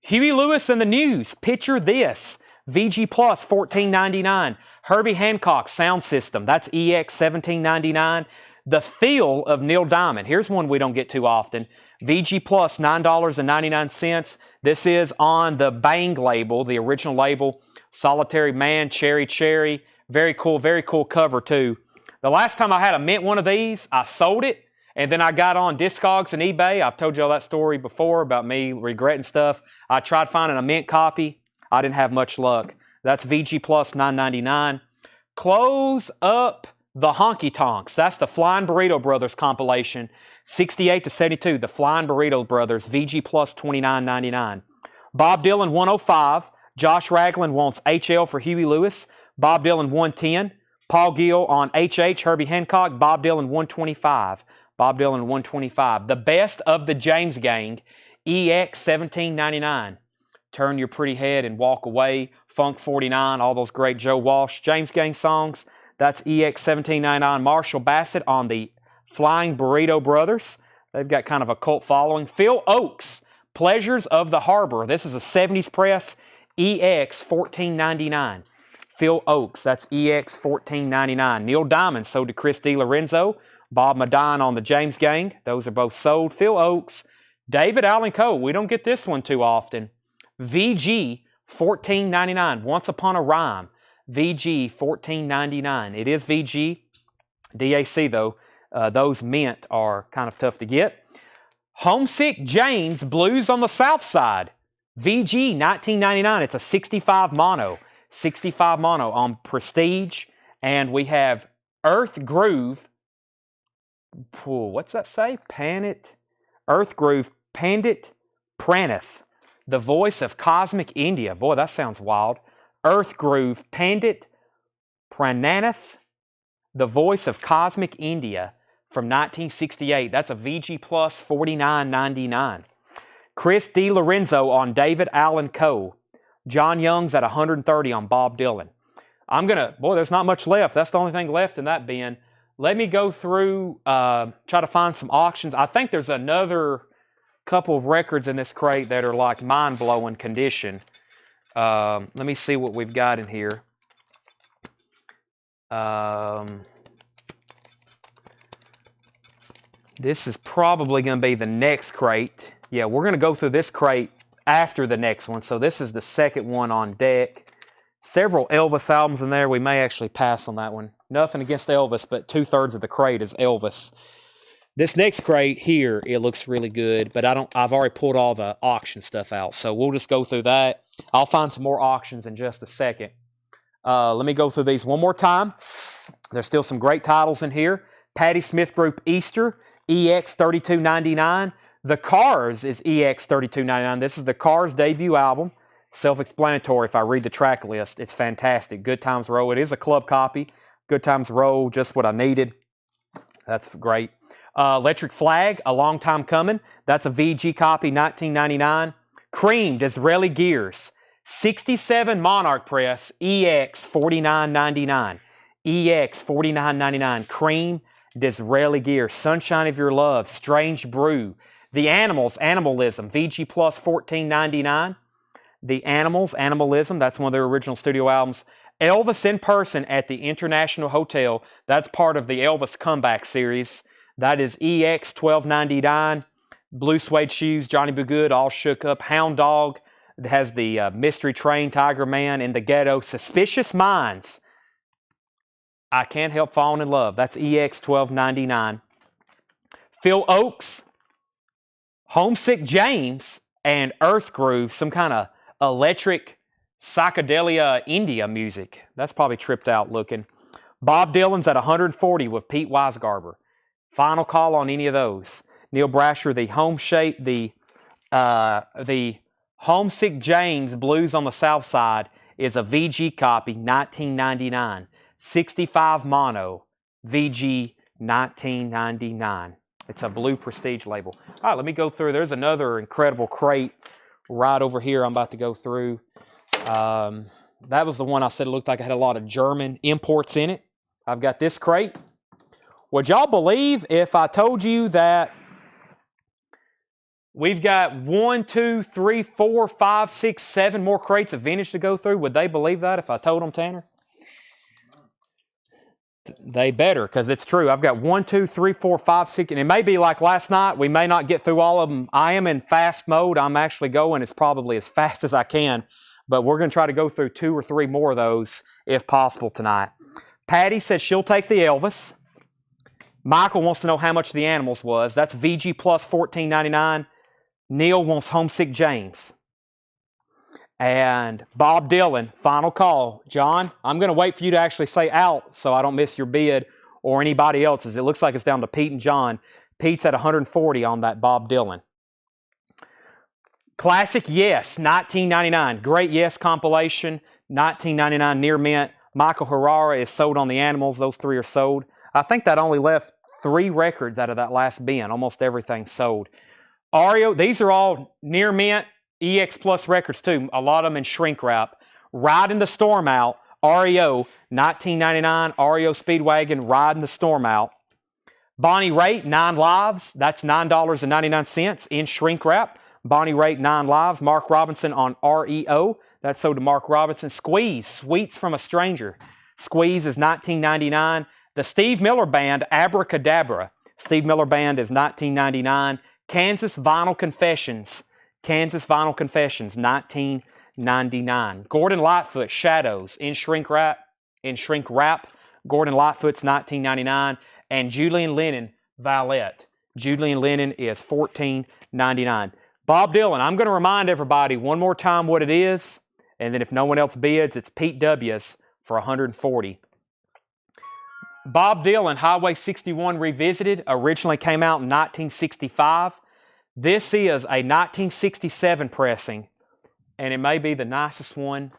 Huey Lewis and the News. Picture This. VG Plus $14.99. Herbie Hancock Sound System. That's EX $17.99. The Feel of Neil Diamond. Here's one we don't get too often. VG Plus $9.99. This is on the Bang label, the original label. Solitary Man, Cherry Cherry. Very cool cover too. The last time I had a mint one of these, I sold it. And then I got on Discogs and eBay. I've told you all that story before about me regretting stuff. I tried finding a mint copy. I didn't have much luck. That's VG Plus $9.99. Close Up the Honky Tonks. That's the Flying Burrito Brothers compilation. 68 to 72. The Flying Burrito Brothers. VG Plus $29.99. Bob Dylan 105. Josh Ragland wants HL for Huey Lewis. Bob Dylan 110. Paul Gill on HH. Herbie Hancock. Bob Dylan 125. Bob Dylan 125. The Best of the James Gang. EX $17.99. Turn Your Pretty Head and Walk Away. Funk 49. All those great Joe Walsh James Gang songs. That's EX $17.99. Marshall Bassett on the Flying Burrito Brothers. They've got kind of a cult following. Phil Oakes. Pleasures of the Harbor. This is a 70s press. EX $14.99. Phil Oakes. That's EX $14.99. Neil Diamond sold to Chris DiLorenzo. Bob Madine on the James Gang. Those are both sold. Phil Oakes. David Allen Coe. We don't get this one too often. VG $14.99. Once Upon a Rhyme. VG $14.99. It is VG. DAC though. Those mint are kind of tough to get. Homesick James. Blues on the South Side. VG $19.99. It's a 65 mono. 65 mono on Prestige. And we have Earth Groove. What's that say? Pandit. Earth Groove. Pandit Pranith. The Voice of Cosmic India. Boy, that sounds wild. Earth Groove. Pandit Prananath. The Voice of Cosmic India from 1968. That's a VG Plus $49.99. Chris DiLorenzo on David Allen Coe. John Young's at 130 on Bob Dylan. Boy, there's not much left. That's the only thing left in that bin. Let me go through, try to find some auctions. I think there's another couple of records in this crate that are like mind-blowing condition. Let me see what we've got in here. This is probably going to be the next crate. Yeah, we're going to go through this crate after the next one. So this is the second one on deck. Several Elvis albums in there. We may actually pass on that one. Nothing against Elvis, but 2/3 of the crate is Elvis. This next crate here, it looks really good, but I've already pulled all the auction stuff out. So we'll just go through that. I'll find some more auctions in just a second. Let me go through these one more time. There's still some great titles in here. Patti Smith Group Easter, EX $32.99. The Cars is EX $32.99. This is the Cars debut album. Self-explanatory if I read the track list. It's fantastic. Good Times Roll. It is a club copy. Good Times Roll, just what I needed. That's great. Electric Flag, A Long Time Coming. That's a VG copy, $19.99. Cream, Disraeli Gears. 67 Monarch Press, EX $49.99. EX $49.99. Cream Disraeli Gear, Sunshine of Your Love, Strange Brew. The Animals, Animalism, VG Plus $14.99. The Animals, Animalism, that's one of their original studio albums. Elvis in Person at the International Hotel, that's part of the Elvis Comeback series. That is EX $12.99. Blue Suede Shoes, Johnny B. Good, All Shook Up. Hound Dog, it has the Mystery Train, Tiger Man, In the Ghetto. Suspicious Minds, I Can't Help Falling in Love, that's EX $12.99. Phil Oakes, Homesick James, and Earth Groove, some kind of electric psychedelia India music. That's probably tripped out looking. Bob Dylan's at 140 with Pete Weisgarber. Final call on any of those. Neil Brasher, the Homesick James Blues on the South Side is a VG copy, $19.99. 65 mono, VG, $19.99. It's a blue prestige label. All right, let me go through. There's another incredible crate right over here I'm about to go through. That was the one I said it looked like it had a lot of German imports in it. I've got this crate. Would y'all believe if I told you that we've got 1, 2, 3, 4, 5, 6, 7 more crates of vintage to go through? Would they believe that if I told them, Tanner? They better, because it's true. I've got 1, 2, 3, 4, 5, 6, and it may be like last night. We may not get through all of them. I am in fast mode. I'm actually going as probably as fast as I can, but we're going to try to go through 2 or 3 more of those if possible tonight. Patty says she'll take the Elvis. Michael wants to know how much the Animals was. That's VG Plus $14.99. Neil wants Homesick James. And Bob Dylan, final call. John, I'm going to wait for you to actually say out so I don't miss your bid or anybody else's. It looks like it's down to Pete and John. Pete's at 140 on that Bob Dylan. Classic Yes, $19.99. Great Yes compilation, $19.99 near mint. Michael Herrera is sold on the Animals. Those 3 are sold. I think that only left 3 records out of that last bin. Almost everything sold. REO, these are all near mint. EX Plus records too, a lot of them in shrink wrap. Riding the Storm Out, REO, $19.99. REO Speedwagon, Riding the Storm Out. Bonnie Raitt, 9 Lives, that's $9.99 in shrink wrap. Bonnie Raitt, 9 Lives. Mark Robinson on REO, that's sold to Mark Robinson. Squeeze, Sweets from a Stranger. Squeeze is $19.99. The Steve Miller Band, Abracadabra. Steve Miller Band is $19.99. Kansas Vinyl Confessions. Kansas Vinyl Confessions, $19.99. Gordon Lightfoot, Shadows, in shrink wrap. Gordon Lightfoot's $19.99. And Julian Lennon, Valette. Julian Lennon is $14.99. Bob Dylan, I'm going to remind everybody one more time what it is, and then if no one else bids, it's Pete W's for $140. Bob Dylan, Highway 61 Revisited, originally came out in 1965. This is a 1967 pressing, and it may be the nicest one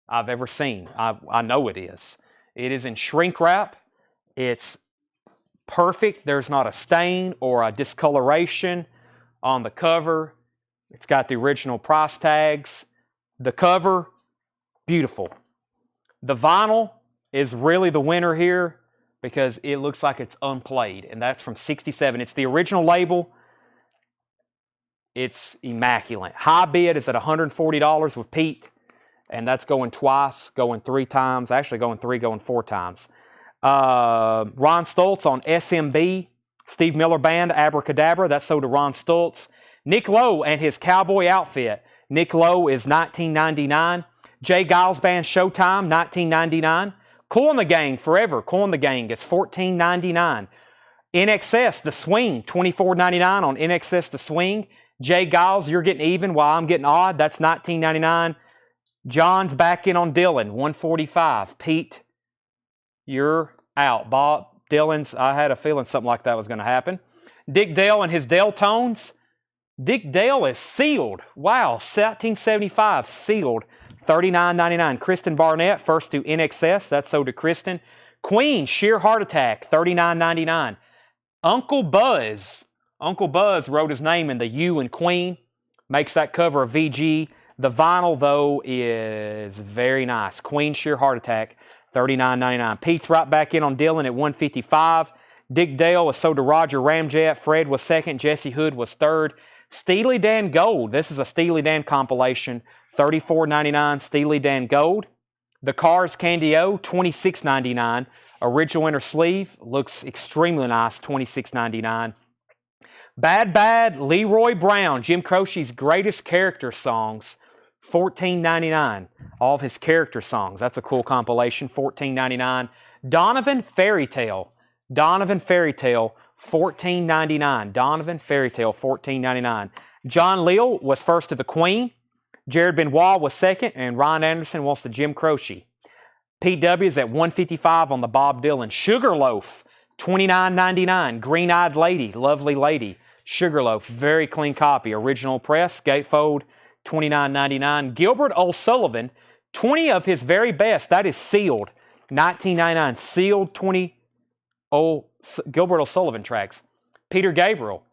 I've ever seen. I know it is. It is in shrink wrap. It's perfect. There's not a stain or a discoloration on the cover. It's got the original price tags. The cover, beautiful. The vinyl is really the winner here because it looks like it's unplayed, and that's from 67. It's the original label. It's immaculate. High bid is at $140 with Pete, and that's going twice, going 3 times, actually going 3, going 4 times. Ron Stoltz on SMB, Steve Miller Band, Abracadabra, that's sold to Ron Stoltz. Nick Lowe and his cowboy outfit. Nick Lowe is $19.99. Jay Giles Band Showtime, $19.99. Cool and the Gang, Forever, Cool and the Gang is $14.99. NXS, The Swing, $24.99 on NXS, The Swing. Jay Giles, You're Getting Even While I'm Getting Odd, that's $19.99. John's back in on Dylan, $145. Pete, you're out. Bob Dylan's, I had a feeling something like that was going to happen. Dick Dale and his Dale Tones. Dick Dale is sealed. Wow, 1975, sealed. $39.99. Kristen Barnett, first to NXS, that's sold to Kristen. Queen, Sheer Heart Attack, $39.99. Uncle Buzz wrote his name in the U in Queen. Makes that cover a VG, The vinyl, though, is very nice. Queen Sheer Heart Attack, $39.99. Pete's right back in on Dylan at $155. Dick Dale was sold to Roger Ramjet. Fred was second. Jesse Hood was third. Steely Dan Gold. This is a Steely Dan compilation. $34.99. Steely Dan Gold. The Cars Candy O, $26.99. Original inner sleeve. Looks extremely nice. $26.99. Bad Bad, Leroy Brown, Jim Croce's greatest character songs, $14.99. All of his character songs. That's a cool compilation, $14.99. Donovan Fairy Tale, $14.99. Donovan Fairy Tale, $14.99. John Leal was first to the Queen. Jared Benoit was second, and Ryan Anderson wants the Jim Croce. Pete W is at $155 on the Bob Dylan. Sugarloaf, $29.99. Green Eyed Lady, Lovely Lady. Sugarloaf, very clean copy. Original press, gatefold, $29.99. Gilbert O'Sullivan, 20 of his very best. That is sealed, $19.99. Sealed 20 Gilbert O'Sullivan tracks. Peter Gabriel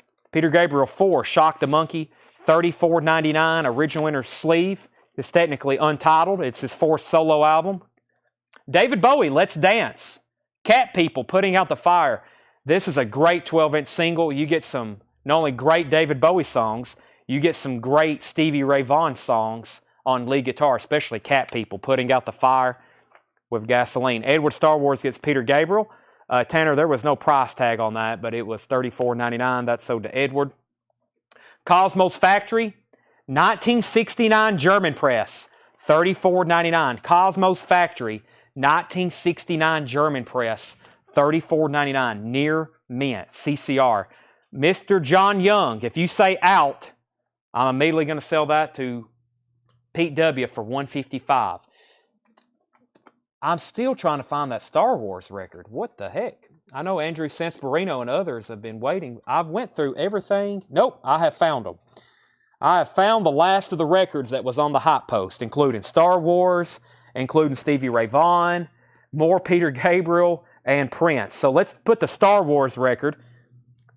4, Shock the Monkey, $34.99. Original inner sleeve. It's technically untitled. It's his fourth solo album. David Bowie, Let's Dance. Cat People, Putting Out the Fire. This is a great 12-inch single. You get some not only great David Bowie songs, you get some great Stevie Ray Vaughan songs on lead guitar, especially Cat People, Putting Out the Fire with Gasoline. Edward Star Wars gets Peter Gabriel. Tanner, there was no price tag on that, but it was $34.99. That's sold to Edward. Cosmos Factory, 1969 German press, $34.99. Cosmos Factory, 1969 German press, $34.99. Near mint, CCR. Mr. John Young, if you say out, I'm immediately going to sell that to Pete W for $155. I'm still trying to find that Star Wars record. What the heck? I know Andrew Sansparino and others have been waiting. I've went through everything. Nope, I have found them. I have found the last of the records that was on the hot post, including Star Wars, including Stevie Ray Vaughan, more Peter Gabriel, and Prince. So let's put the Star Wars record.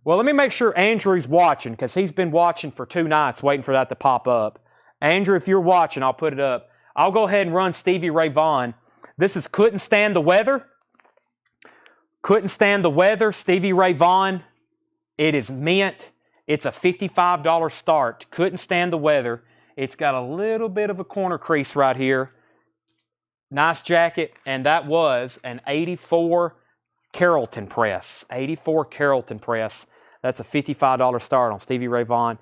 Well, let me make sure Andrew's watching, because he's been watching for 2 nights waiting for that to pop up. Andrew, if you're watching, I'll put it up. I'll go ahead and run Stevie Ray Vaughan. This is Couldn't Stand the Weather. Couldn't Stand the Weather, Stevie Ray Vaughan. It is mint. It's a $55 start. Couldn't Stand the Weather. It's got a little bit of a corner crease right here. Nice jacket, and that was an 84 Carrollton press. 84 Carrollton press. That's a $55 start on Stevie Ray Vaughan.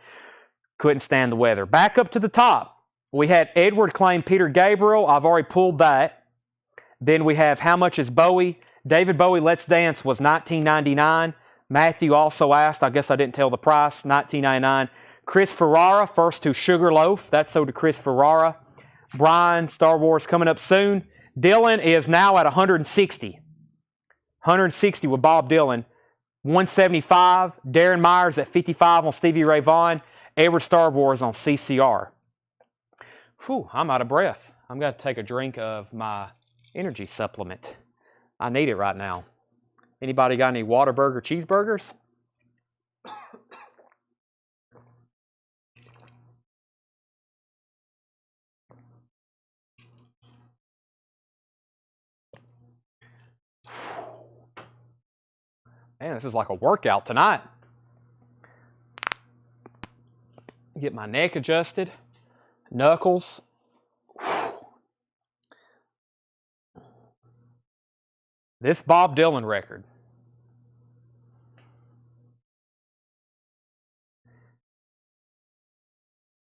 Couldn't Stand the Weather. Back up to the top. We had Edward claim Peter Gabriel. I've already pulled that. Then we have How Much Is Bowie? David Bowie, Let's Dance was $19.99. Matthew also asked, I guess I didn't tell the price, $19.99. Chris Ferrara, first to Sugarloaf. That's sold to Chris Ferrara. Brian, Star Wars coming up soon. Dylan is now at 160. 160 with Bob Dylan. 175. Darren Myers at 55 on Stevie Ray Vaughan. Edward Star Wars on CCR. Whew, I'm out of breath. I'm going to take a drink of my energy supplement. I need it right now. Anybody got any Whataburger cheeseburgers? Man, this is like a workout tonight. Get my neck adjusted. Knuckles. This Bob Dylan record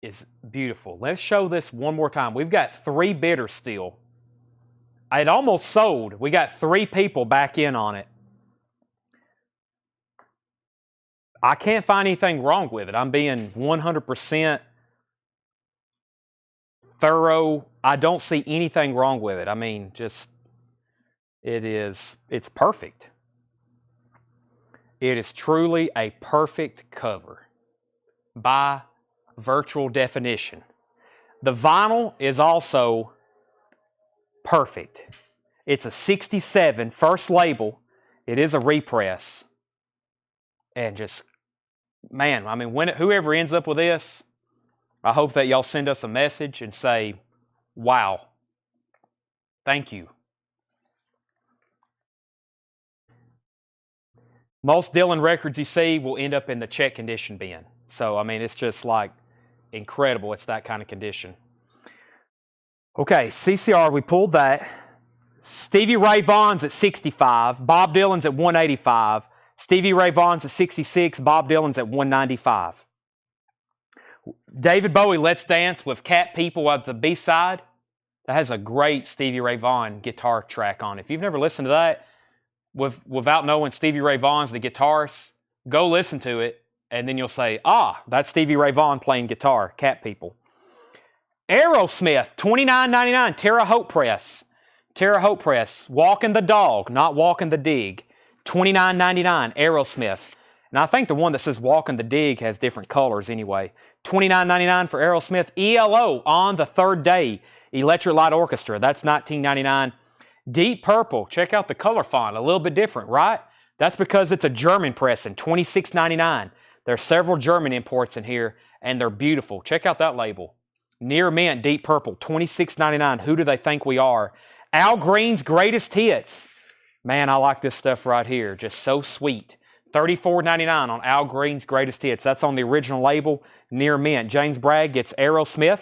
is beautiful. Let's show this one more time. We've got 3 bidders still. It almost sold. We got 3 people back in on it. I can't find anything wrong with it. I'm being 100% thorough. I don't see anything wrong with it. I mean, just, it's perfect. It is truly a perfect cover by virtual definition. The vinyl is also perfect. It's a 67 first label. It is a repress. And just, man, I mean, whoever ends up with this, I hope that y'all send us a message and say, wow, thank you. Most Dylan records you see will end up in the check condition bin. So, I mean, it's just like incredible. It's that kind of condition. Okay, CCR, we pulled that. Stevie Ray Vaughan's at 65. Bob Dylan's at 185. Stevie Ray Vaughan's at 66. Bob Dylan's at 195. David Bowie, Let's Dance with Cat People at the B-side. That has a great Stevie Ray Vaughan guitar track on it. If you've never listened to that, without knowing Stevie Ray Vaughan's the guitarist, go listen to it, and then you'll say, ah, that's Stevie Ray Vaughan playing guitar, Cat People. Aerosmith, $29.99, Terre Haute Press. Terre Haute Press, Walking the Dog, not Walking the Dig. $29.99, Aerosmith. And I think the one that says Walking the Dig has different colors anyway. $29.99 for Aerosmith. ELO, On the Third Day, Electric Light Orchestra. That's $19.99. Deep Purple, check out the color font, a little bit different, right? That's because it's a German pressing, $26.99. There are several German imports in here, and they're beautiful. Check out that label. Near Mint, Deep Purple, $26.99. Who do they think we are? Al Green's Greatest Hits. Man, I like this stuff right here. Just so sweet. $34.99 on Al Green's Greatest Hits. That's on the original label, Near Mint. James Bragg gets Aerosmith.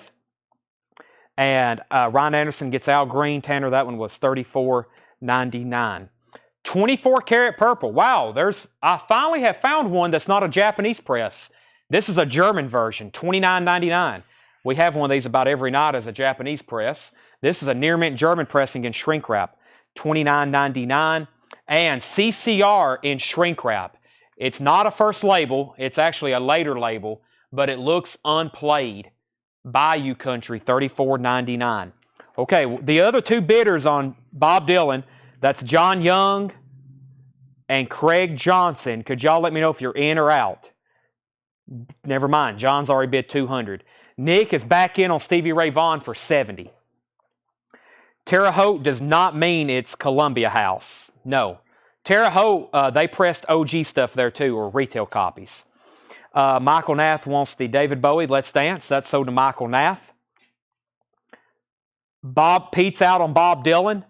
And Ryan Anderson gets Al Green. Tanner, that one was $34.99. 24 karat purple. Wow, I finally have found one that's not a Japanese press. This is a German version, $29.99. We have one of these about every night as a Japanese press. This is a near mint German pressing in shrink wrap, $29.99. And CCR in shrink wrap. It's not a first label. It's actually a later label, but it looks unplayed. Bayou Country, $34.99. Okay, the other two bidders on Bob Dylan, that's John Young and Craig Johnson. Could y'all let me know if you're in or out? Never mind, John's already bid $200. Nick is back in on Stevie Ray Vaughan for $70. Terre Haute does not mean it's Columbia House. No. Terre Haute, they pressed OG stuff there too, or retail copies. Michael Nath wants the David Bowie, Let's Dance. That's sold to Michael Nath. Pete's out on Bob Dylan.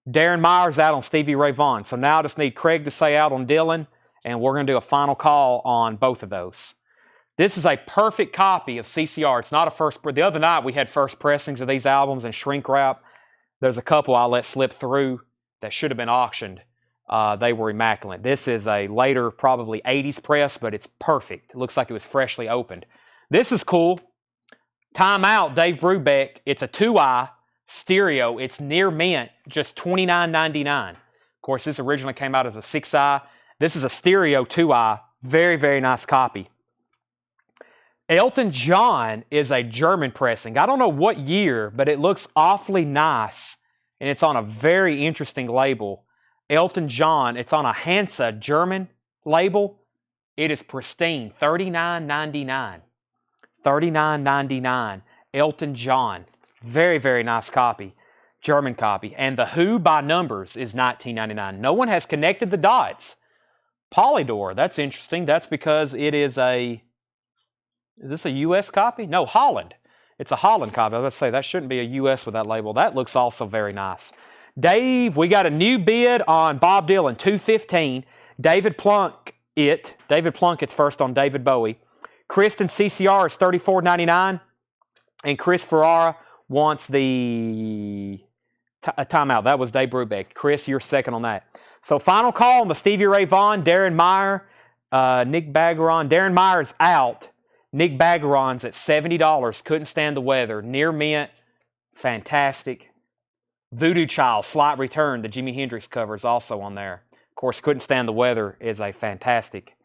Darren Myers out on Stevie Ray Vaughan. So now I just need Craig to say out on Dylan, and we're going to do a final call on both of those. This is a perfect copy of CCR. It's not a first. The other night we had first pressings of these albums in shrink wrap. There's a couple I let slip through that should have been auctioned. They were immaculate. This is a later, probably 80s press, but it's perfect. It looks like it was freshly opened. This is cool. Time Out, Dave Brubeck. It's a 2i stereo. It's near mint, just $29.99. Of course, this originally came out as a 6i. This is a stereo 2i. Very, very nice copy. Elton John is a German pressing. I don't know what year, but it looks awfully nice, and it's on a very interesting label. Elton John, it's on a Hansa German label. It is pristine, $39.99. $39.99. Elton John. Very, very nice copy. German copy. And the Who by Numbers is $19.99. No one has connected the dots. Polydor, that's interesting. That's because it is a... Is this a U.S. copy? No, Holland. It's a Holland copy. I was going to say, that shouldn't be a U.S. with that label. That looks also very nice. Dave, we got a new bid on Bob Dylan, $215. David Plunkett's first on David Bowie. Kristen CCR is $34.99. And Chris Ferrara wants the timeout. That was Dave Brubeck. Chris, you're second on that. So final call on the Stevie Ray Vaughan, Darren Meyer, Nick Baggeron. Darren Meyer's out. Nick Baggeron's at $70. Couldn't stand the weather. Near mint. Fantastic. Voodoo Child, Slight Return, the Jimi Hendrix cover is also on there. Of course, Couldn't Stand the Weather is a fantastic,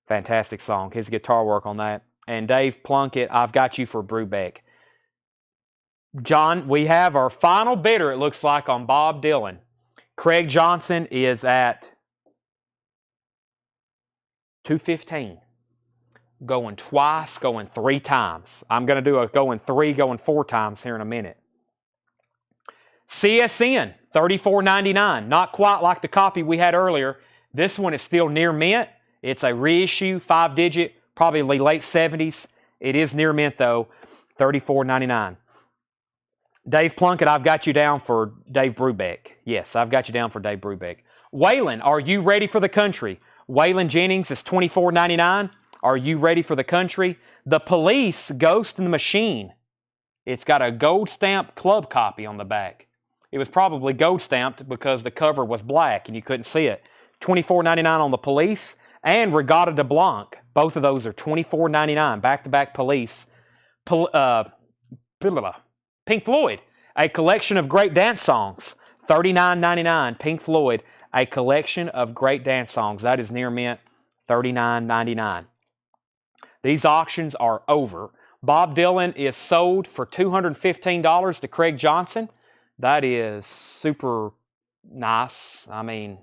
fantastic song. His guitar work on that. And Dave Plunkett, I've Got You for Brubeck. John, we have our final bidder, it looks like, on Bob Dylan. Craig Johnson is at $215. Going twice, going 3 times. I'm going to do a going 3, going 4 times here in a minute. CSN, $34.99. Not quite like the copy we had earlier. This one is still near mint. It's a reissue, 5-digit, probably late 70s. It is near mint, though, $34.99. Dave Plunkett, I've got you down for Dave Brubeck. Yes, I've got you down for Dave Brubeck. Waylon, are you ready for the country? Waylon Jennings is $24.99. Are you ready for the country? The Police, Ghost in the Machine. It's got a gold stamped club copy on the back. It was probably gold stamped because the cover was black and you couldn't see it. $24.99 on the Police and Regatta de Blanc. Both of those are $24.99. Back-to-back Police. Pink Floyd, a collection of great dance songs. $39.99. Pink Floyd, a collection of great dance songs. That is near mint. $39.99. These auctions are over. Bob Dylan is sold for $215 to Craig Johnson. That is super nice. I mean,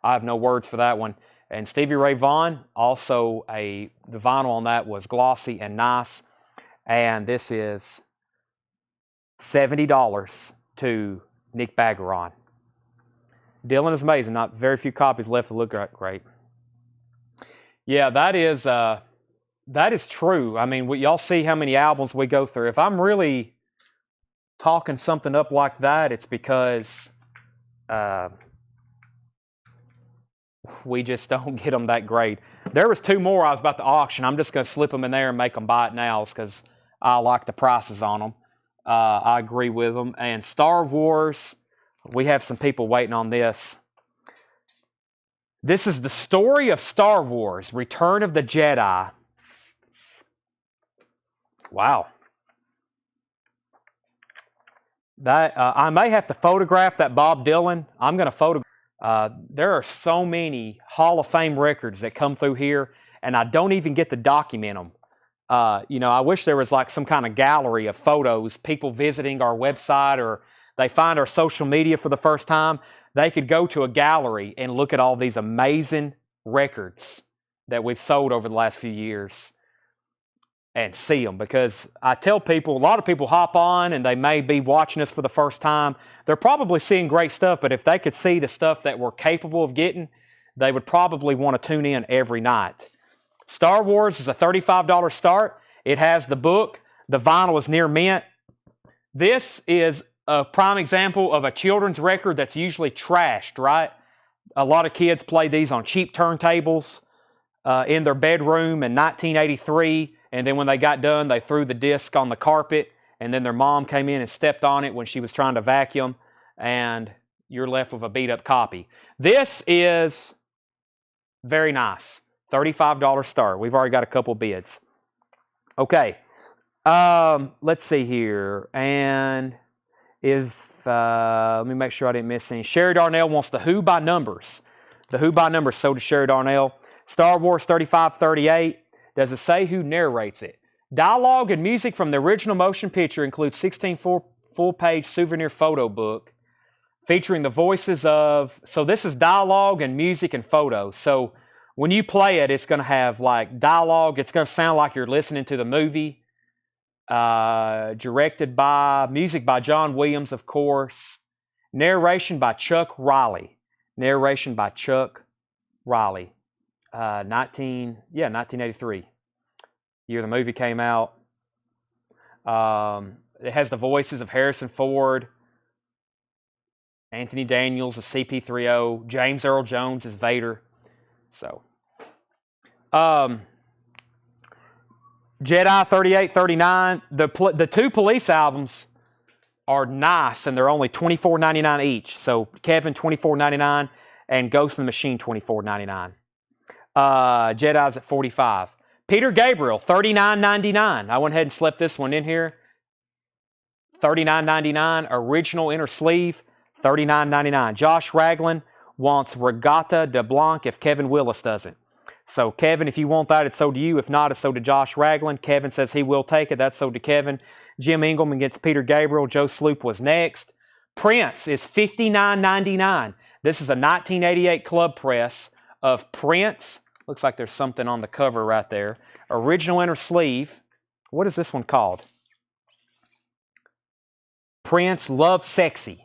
I have no words for that one. And Stevie Ray Vaughan, also the vinyl on that was glossy and nice. And this is $70 to Nick Bagaron. Dylan is amazing. Not very few copies left to look great. Yeah, that is true. I mean, y'all see how many albums we go through. If I'm really talking something up like that, it's because we just don't get them that great. There was two more I was about to auction. I'm just going to slip them in there and make them buy it now because I like the prices on them. I agree with them. And Star Wars, we have some people waiting on this. This is the story of Star Wars, Return of the Jedi. Wow. That I may have to photograph that Bob Dylan. I'm going to photograph. There are so many Hall of Fame records that come through here, and I don't even get to document them. I wish there was like some kind of gallery of photos, people visiting our website or they find our social media for the first time. They could go to a gallery and look at all these amazing records that we've sold over the last few years and see them. Because I tell people, a lot of people hop on and they may be watching us for the first time. They're probably seeing great stuff, but if they could see the stuff that we're capable of getting, they would probably want to tune in every night. Star Wars is a $35 start. It has the book. The vinyl is near mint. This is a prime example of a children's record that's usually trashed, right? A lot of kids play these on cheap turntables in their bedroom in 1983, and then when they got done, they threw the disc on the carpet, and then their mom came in and stepped on it when she was trying to vacuum, and you're left with a beat-up copy. This is very nice. $35 start. We've already got a couple bids. Okay. Let's see here. And let me make sure I didn't miss any. Sherry Darnell wants the Who by Numbers. The Who by Numbers sold to Sherry Darnell. Star Wars $35.38. Does it say who narrates it? Dialogue and music from the original motion picture includes 16 full-page souvenir photo book featuring the voices of... So this is dialogue and music and photos. So when you play it, it's going to have like dialogue. It's going to sound like you're listening to the movie. Directed by, music by John Williams, of course. Narration by Chuck Riley. 1983. Year the movie came out. It has the voices of Harrison Ford, Anthony Daniels as CP3O, James Earl Jones as Vader. So, Jedi 3839. The two Police albums are nice, and they're only $24.99 each. So Kevin $24.99 and Ghost in the Machine $24.99. Jedi's at $45. Peter Gabriel $39.99. I went ahead and slept this one in here. $39.99. Original inner sleeve $39.99. Josh Ragland wants Regatta de Blanc if Kevin Willis doesn't. So, Kevin, if you want that, it's sold to you. If not, it's sold to Josh Ragland. Kevin says he will take it. That's sold to Kevin. Jim Engelman gets Peter Gabriel. Joe Sloop was next. Prince is $59.99. This is a 1988 club press of Prince. Looks like there's something on the cover right there. Original inner sleeve. What is this one called? Prince Love Sexy.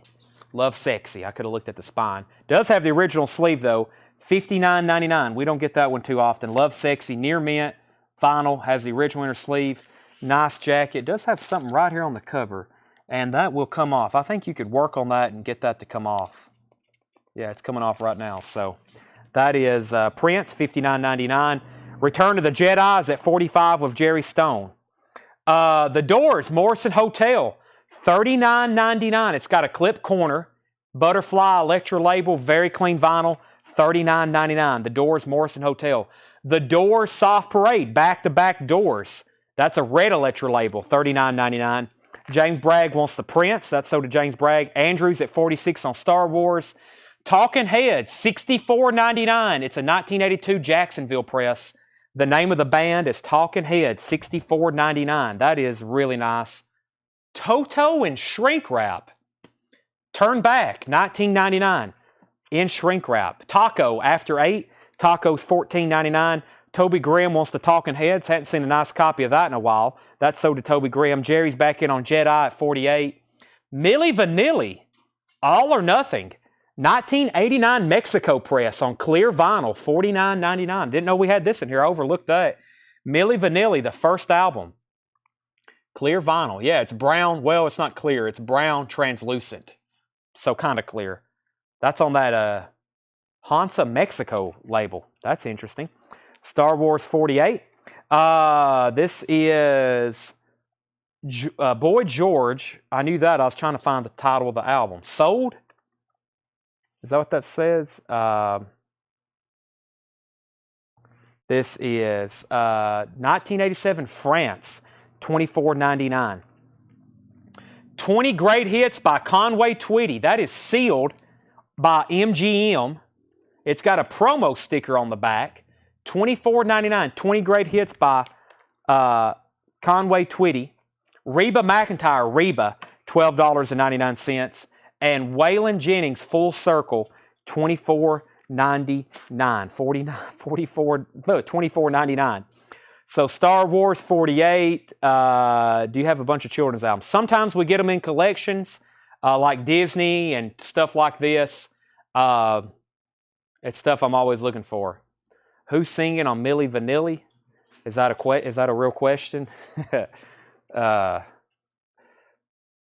Love Sexy. I could have looked at the spine. Does have the original sleeve, though. $59.99. We don't get that one too often. Love Sexy, near mint. Vinyl has the original inner sleeve. Nice jacket. It does have something right here on the cover, and that will come off. I think you could work on that and get that to come off. Yeah, it's coming off right now. So that is Prince, $59.99. Return to the Jedi is at $45 with Jerry Stone. The Doors, Morrison Hotel, $39.99. It's got a clip corner, butterfly, electro label, very clean vinyl, $39.99. The Doors, Morrison Hotel. The Doors, Soft Parade, back-to-back Doors. That's a red electro label, $39.99. James Bragg wants the Prince. That's so to James Bragg. Andrews at $46 on Star Wars. Talking Heads, $64.99. It's a 1982 Jacksonville press. The name of the band is Talking Heads, $64.99. That is really nice. Toto in shrink wrap. Turn Back, $19.99 in shrink wrap. Taco, After 8. Taco's $14.99. Toby Grimm wants the Talking Heads. Hadn't seen a nice copy of that in a while. That's sold to Toby Grimm. Jerry's back in on Jedi at $48. Milli Vanilli, All or Nothing. 1989 Mexico press on clear vinyl, $49.99. Didn't know we had this in here. I overlooked that. Milli Vanilli, the first album. Clear vinyl. Yeah, it's brown. Well, it's not clear. It's brown translucent. So kind of clear. That's on that Hansa Mexico label. That's interesting. Star Wars 48. This is Boy George. I knew that. I was trying to find the title of the album. Sold? Is that what that says? This is 1987 France, $24.99. 20 Great Hits by Conway Twitty. That is sealed by MGM. It's got a promo sticker on the back. $24.99. 20 Great Hits by Conway Twitty. Reba McEntire, Reba, $12.99. And Waylon Jennings, Full Circle, $24.99. $24.99. So Star Wars 48. Do you have a bunch of children's albums? Sometimes we get them in collections, like Disney and stuff like this. It's stuff I'm always looking for. Who's singing on Milli Vanilli? Is that a real question?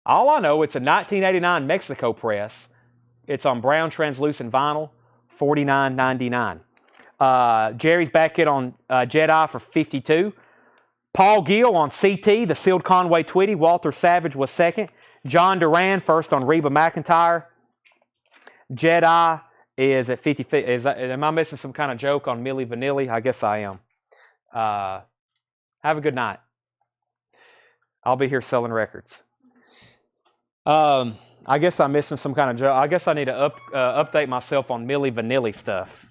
All I know, it's a 1989 Mexico press. It's on brown translucent vinyl, $49.99. Jerry's back in on Jedi for $52. Paul Gill on CT, the sealed Conway Twitty. Walter Savage was second. John Duran first on Reba McEntire. Jedi is at 50. Am I missing some kind of joke on Milli Vanilli? I guess I am. Have a good night. I'll be here selling records. I guess I'm missing some kind of joke. I guess I need to update myself on Milli Vanilli stuff.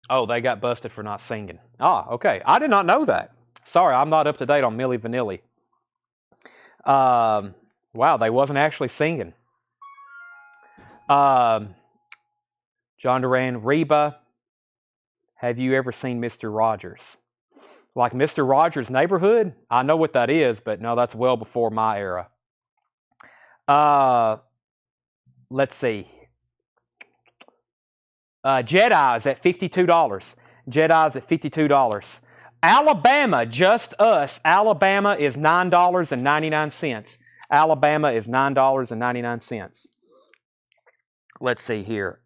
Oh, they got busted for not singing. Ah, okay. I did not know that. Sorry, I'm not up to date on Milli Vanilli. Wow, they wasn't actually singing. John Duran, Reba. Have you ever seen Mr. Rogers? Like Mr. Rogers' Neighborhood? I know what that is, but no, that's well before my era. Let's see. Jedi's at $52. Jedi's at $52. Alabama, Just Us. Alabama is $9.99. Alabama is $9.99. Let's see here.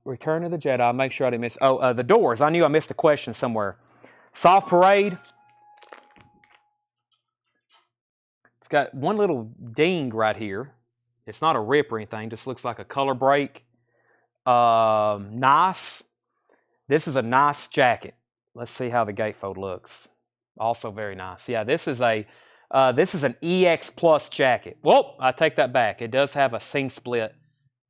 Return of the Jedi. Make sure I didn't miss. Oh, The Doors. I knew I missed a question somewhere. Soft Parade. It's got one little ding right here. It's not a rip or anything. Just looks like a color break. Nice. This is a nice jacket. Let's see how the gatefold looks. Also very nice. Yeah, this is an EX Plus jacket. Whoa, I take that back. It does have a seam split.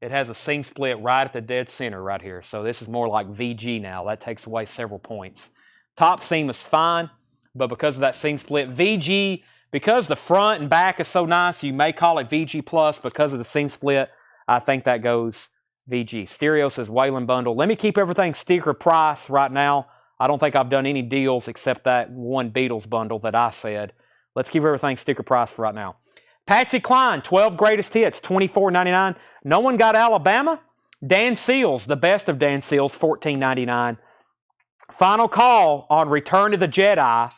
It has a seam split right at the dead center right here. So this is more like VG now. That takes away several points. Top seam is fine, but because of that seam split, VG, because the front and back is so nice, you may call it VG Plus. Because of the seam split, I think that goes VG. Stereo says Wayland bundle. Let me keep everything sticker price right now. I don't think I've done any deals except that one Beatles bundle that I said. Let's keep everything sticker price for right now. Patsy Cline, 12 Greatest Hits, $24.99. No one got Alabama. Dan Seals, the best of Dan Seals, $14.99. Final call on Return of the Jedi.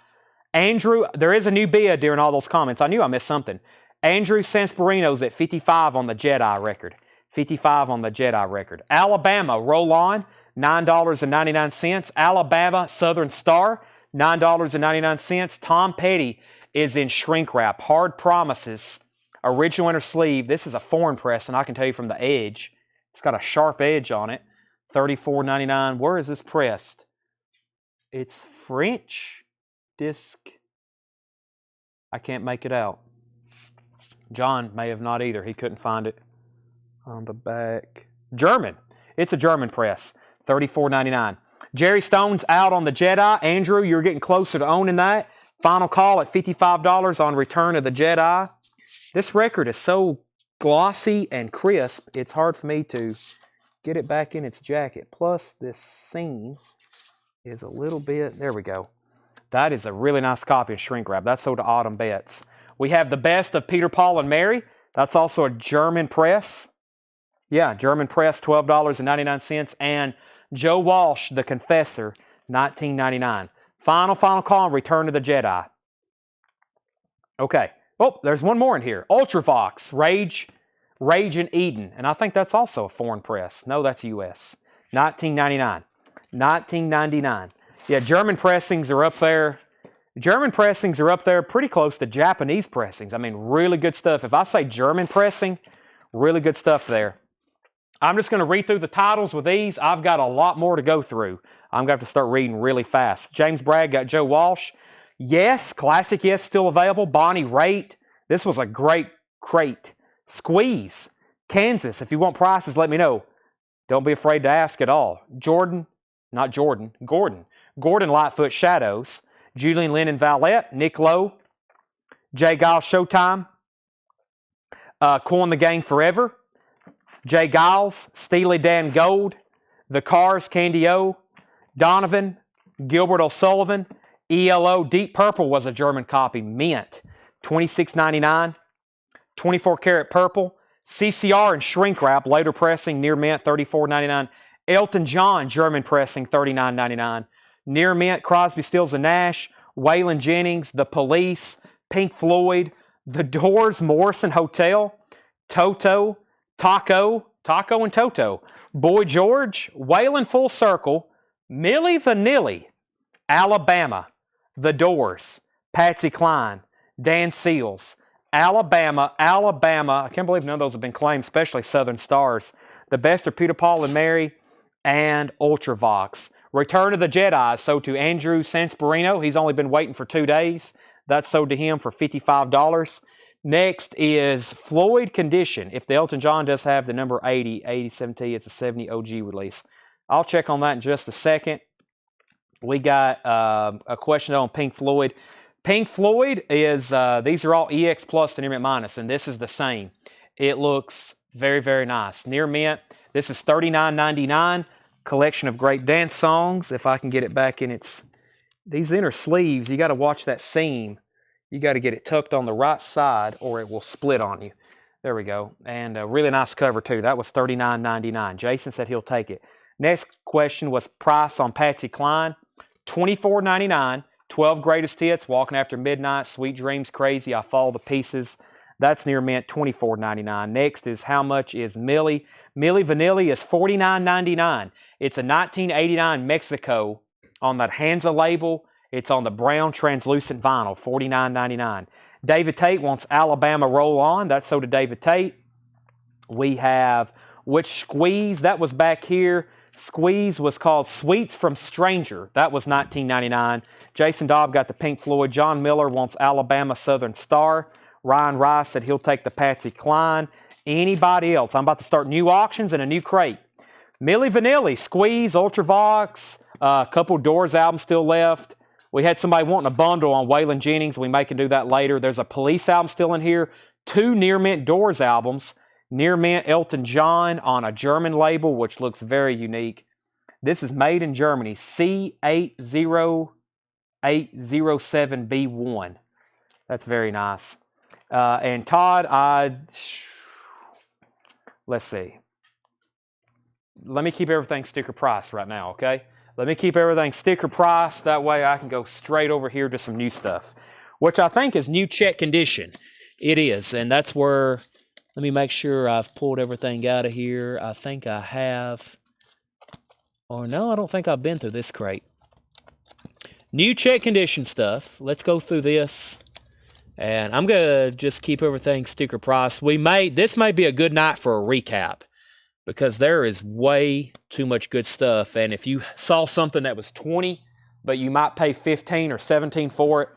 Andrew, there is a new bid during all those comments. I knew I missed something. Andrew Sansparino's at 55 on the Jedi record. 55 on the Jedi record. Alabama, roll on, $9.99. Alabama, Southern Star, $9.99. Tom Petty is in shrink wrap. Hard Promises, original inner sleeve. This is a foreign press, and I can tell you from the edge, it's got a sharp edge on it. $34.99. Where is this pressed? It's French disc. I can't make it out. John may have not either. He couldn't find it on the back. German. It's a German press. $34.99. Jerry Stone's out on the Jedi. Andrew, you're getting closer to owning that. Final call at $55 on Return of the Jedi. This record is so glossy and crisp, it's hard for me to get it back in its jacket. Plus, this seam is a little bit... There we go. That is a really nice copy of shrink wrap. That's sold to Autumn Betts. We have the best of Peter, Paul, and Mary. That's also a German press. Yeah, German press, $12.99. And Joe Walsh, The Confessor, $19.99. Final call on Return of the Jedi. Okay. Oh, there's one more in here. Ultravox, Rage in Eden. And I think that's also a foreign press. No, that's U.S. $19.99. $19.99. Yeah, German pressings are up there. German pressings are up there pretty close to Japanese pressings. I mean, really good stuff. If I say German pressing, really good stuff there. I'm just going to read through the titles with these. I've got a lot more to go through. I'm going to have to start reading really fast. James Bragg got Joe Walsh. Yes, Classic Yes, still available. Bonnie Raitt. This was a great crate. Squeeze. Kansas. If you want prices, let me know. Don't be afraid to ask at all. Gordon. Gordon Lightfoot Shadows. Julian Lennon Valette. Nick Lowe. Jay Giles Showtime. Coin the Gang Forever. Jay Giles. Steely Dan Gold. The Cars Candy O. Donovan. Gilbert O'Sullivan. ELO Deep Purple was a German copy. Mint. $26.99. 24 karat purple. CCR and shrink wrap. Later pressing. Near mint. $34.99. Elton John German pressing. $39.99. Near mint. Crosby, Stills and Nash. Waylon Jennings. The Police. Pink Floyd. The Doors. Morrison Hotel. Toto. Taco and Toto. Boy George. Waylon Full Circle. Milli Vanilli. Alabama. The Doors. Patsy Cline. Dan Seals. Alabama. I can't believe none of those have been claimed, especially Southern Stars. The best are Peter, Paul, and Mary, and Ultravox. Return of the Jedi sold to Andrew Sansparino. He's only been waiting for 2 days. That's sold to him for $55. Next is Floyd Condition. If the Elton John does have the number 87T, it's a 70 OG release. I'll check on that in just a second. We got a question on Pink Floyd. Pink Floyd is, these are all EX Plus to Near Mint Minus, and this is the same. It looks very, very nice. Near Mint, this is $39.99. Collection of great dance songs. If I can get it back in its, these inner sleeves, you got to watch that seam. You got to get it tucked on the right side or it will split on you. There we go. And a really nice cover too. That was $39.99. Jason said he'll take it. Next question was price on Patsy Cline. $24.99. 12 Greatest Hits, Walking After Midnight, Sweet Dreams, Crazy, I Fall to Pieces. That's near mint, $24.99. Next is how much is Milli? Milli Vanilli is $49.99. It's a 1989 Mexico on that Hansa label. It's on the brown translucent vinyl, $49.99. David Tate wants Alabama Roll On. That's sold to David Tate. We have which Squeeze? That was back here. Squeeze was called Sweets from Stranger. That was $19.99. Jason Dobb got the Pink Floyd. John Miller wants Alabama Southern Star. Ryan Rice said he'll take the Patsy Cline. Anybody else? I'm about to start new auctions and a new crate. Milli Vanilli, Squeeze, Ultravox, a couple Doors albums still left. We had somebody wanting a bundle on Waylon Jennings. We may can do that later. There's a Police album still in here. 2 Near Mint Doors albums. Near Mint Elton John on a German label, which looks very unique. This is made in Germany. C80807B1. That's very nice. And Todd, let's see. let me keep everything sticker price right now, okay? Let me keep everything sticker price. That way I can go straight over here to some new stuff, which I think is new check condition. It is, and that's where, let me make sure I've pulled everything out of here. I think I have, or no, I don't think I've been through this crate. New check condition stuff. Let's go through this. And I'm going to just keep everything sticker price. This may be a good night for a recap, because there is way too much good stuff. And if you saw something that was 20, but you might pay 15 or 17 for it,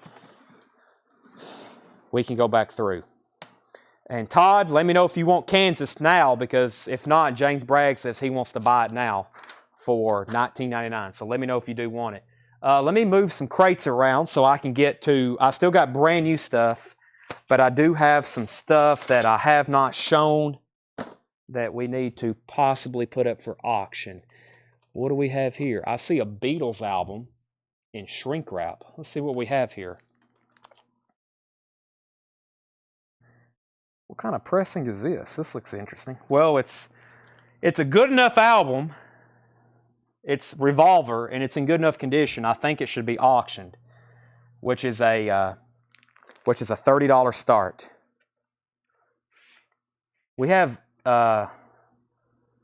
we can go back through. And Todd, let me know if you want Kansas now, because if not, James Bragg says he wants to buy it now for $19.99. So let me know if you do want it. Let me move some crates around so I can get to, I still got brand new stuff, but I do have some stuff that I have not shown that we need to possibly put up for auction. What do we have here? I see a Beatles album in shrink wrap. Let's see what we have here. What kind of pressing is this? This looks interesting. Well, it's a good enough album. It's Revolver, and it's in good enough condition. I think it should be auctioned, which is a $30 start. We have,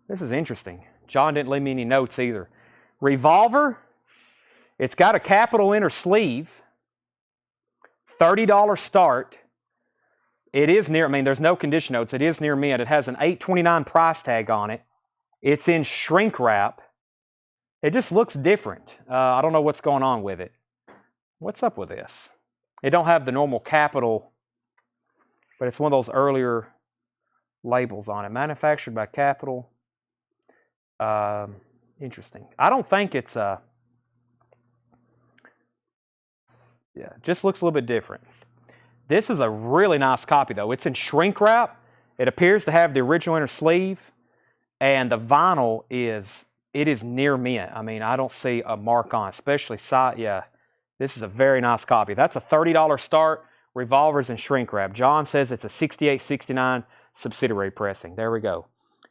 this is interesting. John didn't leave me any notes either. Revolver, it's got a capital inner sleeve, $30 start. It is near, I mean, there's no condition notes. It is near mint. It has an $8.29 price tag on it. It's in shrink wrap. It just looks different. I don't know what's going on with it. What's up with this? It don't have the normal capital, but it's one of those earlier labels on it. Manufactured by Capital. Interesting. I don't think it's yeah, it just looks a little bit different. This is a really nice copy though. It's in shrink wrap. It appears to have the original inner sleeve, and the vinyl is near mint. I mean, I don't see a mark on it, especially side. Yeah, this is a very nice copy. That's a $30 start. Revolvers in shrink wrap. John says it's a 6869 subsidiary pressing. There we go.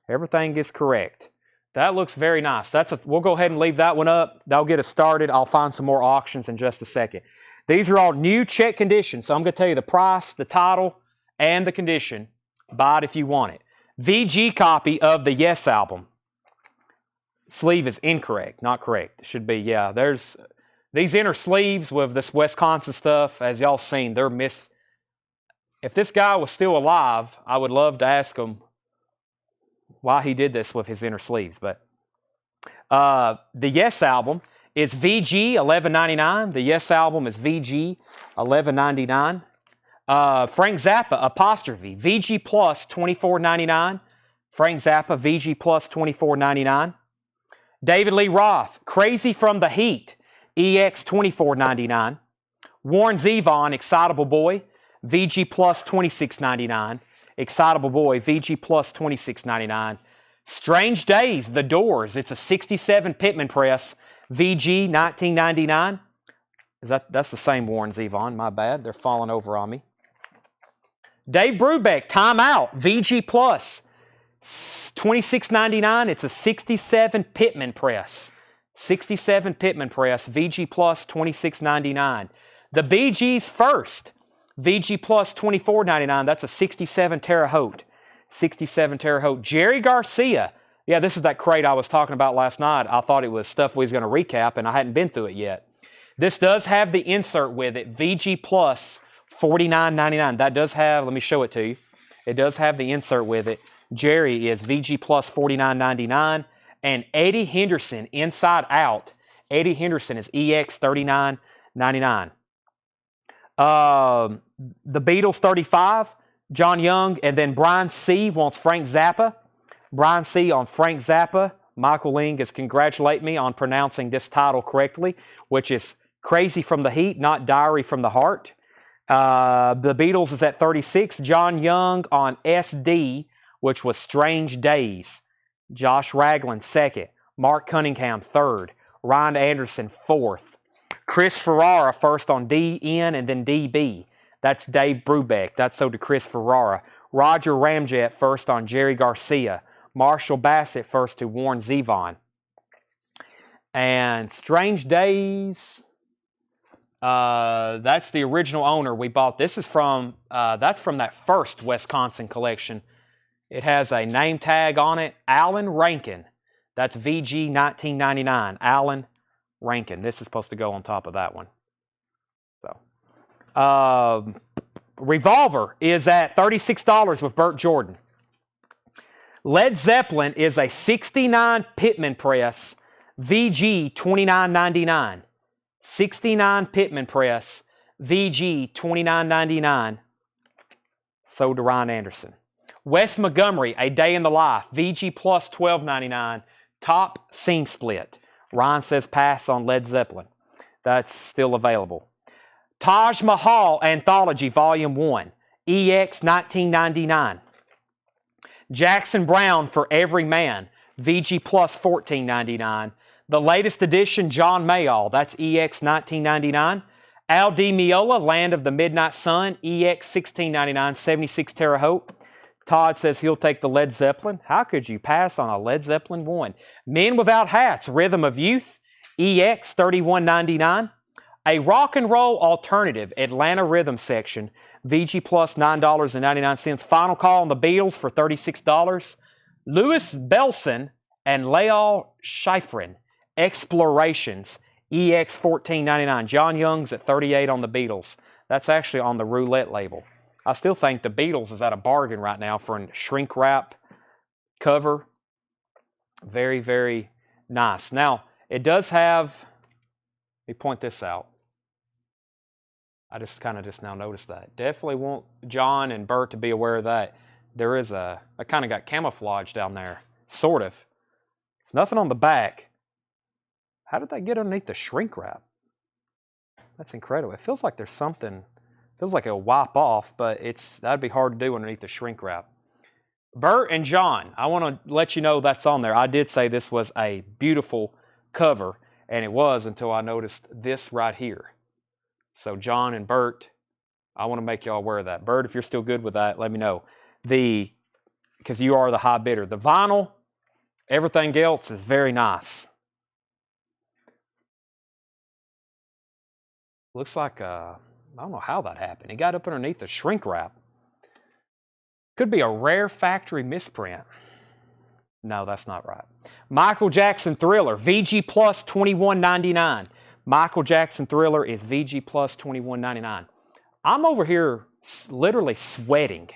Everything is correct. That looks very nice. We'll go ahead and leave that one up. That'll get us started. I'll find some more auctions in just a second. These are all new check conditions. So I'm going to tell you the price, the title, and the condition. Buy it if you want it. VG copy of the Yes album. Sleeve is incorrect, not correct. It should be, yeah. There's these inner sleeves with this Wisconsin stuff, as y'all seen, they're If this guy was still alive, I would love to ask him why he did this with his inner sleeves. But the Yes album is VG $11.99. The Yes album is VG $11.99. Frank Zappa apostrophe VG plus $24.99. Frank Zappa VG plus $24.99. David Lee Roth, Crazy from the Heat, EX $24.99. Warren Zevon, Excitable Boy, VG plus $26.99. Excitable Boy, VG plus $26.99. Strange Days, The Doors, it's a 67 Pittman press, VG $19.99. That's the same Warren Zevon, my bad. They're falling over on me. Dave Brubeck, Time Out, VG plus $26.99. It's a 67 Pittman press. 67 Pittman press, VG plus $26.99. The Bee Gees First, VG plus $24.99. That's a 67 Terre Haute. 67 Terre Haute. Jerry Garcia. Yeah, this is that crate I was talking about last night. I thought it was stuff we was going to recap, and I hadn't been through it yet. This does have the insert with it, VG plus $49.99. That does have, let me show it to you. It does have the insert with it. Jerry is VG plus $49.99. And Eddie Henderson, Inside Out. Eddie Henderson is EX $39.99. The Beatles 35, John Young, and then Brian C. wants Frank Zappa. Brian C. on Frank Zappa. Michael Ling is congratulating me on pronouncing this title correctly, which is Crazy from the Heat, not Diary from the Heart. The Beatles is at 36. John Young on SD, which was Strange Days. Josh Ragland, second. Mark Cunningham, third. Ryan Anderson, fourth. Chris Ferrara, first on DN and then DB. That's Dave Brubeck. That's so to Chris Ferrara. Roger Ramjet, first on Jerry Garcia. Marshall Bassett first to Warren Zevon. And Strange Days, that's the original owner we bought. This is from, that's from that first Wisconsin collection. It has a name tag on it, Alan Rankin. That's VG 1999, Alan Rankin. This is supposed to go on top of that one. So, Revolver is at $36 with Burt Jordan. Led Zeppelin is a 69 Pittman press, VG 29.99. 69 Pittman press, VG 29.99. Sold to Ryan Anderson. Wes Montgomery, A Day in the Life, VG plus $12.99. Top seam split. Ryan says pass on Led Zeppelin. That's still available. Taj Mahal Anthology Volume 1, EX 1999. Jackson Browne For Every Man, VG plus $14.99. The latest edition, John Mayall, that's EX 1999. Al Di Meola, Land of the Midnight Sun, EX 1699, 76 Terre Haute. Todd says he'll take the Led Zeppelin. How could you pass on a Led Zeppelin 1? Men Without Hats, Rhythm of Youth, EX 3199. A Rock and Roll Alternative, Atlanta Rhythm Section, VG plus $9.99. Final Call on the Beatles for $36. Louis Belson and Lael Schifrin, Explorations, EX 14.99. John Young's at $38 on the Beatles. That's actually on the Roulette label. I still think the Beatles is at a bargain right now for a shrink wrap cover. Very, very nice. Now, it does have, let me point this out. I just kind of just now noticed that. Definitely want John and Bert to be aware of that. There is I kind of got camouflage down there, sort of. Nothing on the back. How did that get underneath the shrink wrap? That's incredible. It feels like there's something, feels like it'll wipe off, but that'd be hard to do underneath the shrink wrap. Bert and John, I want to let you know that's on there. I did say this was a beautiful cover, and it was until I noticed this right here. So John and Bert, I want to make y'all aware of that. Bert, if you're still good with that, let me know. Because you are the high bidder. The vinyl, everything else is very nice. Looks like, I don't know how that happened. It got up underneath the shrink wrap. Could be a rare factory misprint. No, that's not right. Michael Jackson Thriller, VG plus $21.99. Michael Jackson Thriller is VG plus $21.99. I'm over here literally sweating.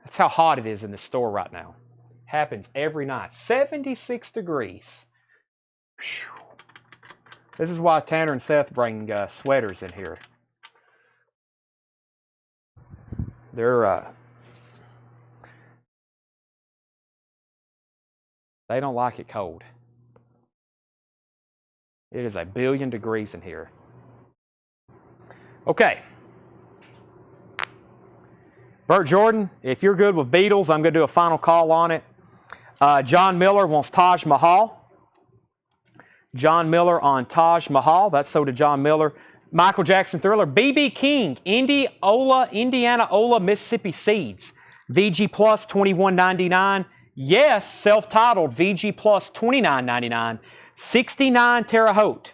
That's how hot it is in the store right now. Happens every night. 76 degrees. Whew. This is why Tanner and Seth bring sweaters in here. They don't like it cold. It is 1 billion degrees in here. Okay. Burt Jordan, if you're good with Beatles, I'm going to do a final call on it. John Miller wants Taj Mahal. John Miller on Taj Mahal. That's so to John Miller. Michael Jackson Thriller. B.B. King, Indiana Ola, Mississippi Seeds. VG plus $21.99. Yes, self-titled VG plus $29.99. 69 Terre Haute.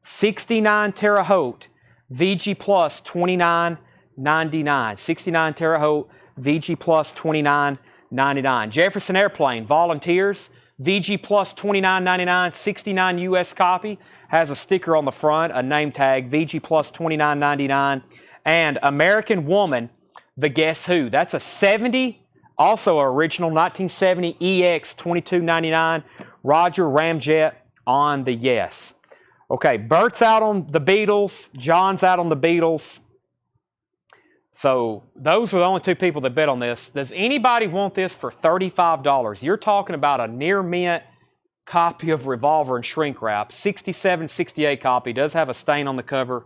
69 Terre Haute. VG plus $29.99. 69 Terre Haute. VG plus $29.99. Jefferson Airplane Volunteers. VG plus $29.99. 69 US copy. Has a sticker on the front, a name tag. VG plus $29.99. And American Woman, The Guess Who. That's a 70. Also original 1970 EX 22.99. Roger Ramjet on the yes. Okay, Bert's out on the Beatles. John's out on the Beatles. So those were the only two people that bet on this. Does anybody want this for $35? You're talking about a near mint copy of Revolver and shrink wrap. 67, 68 copy. Does have a stain on the cover.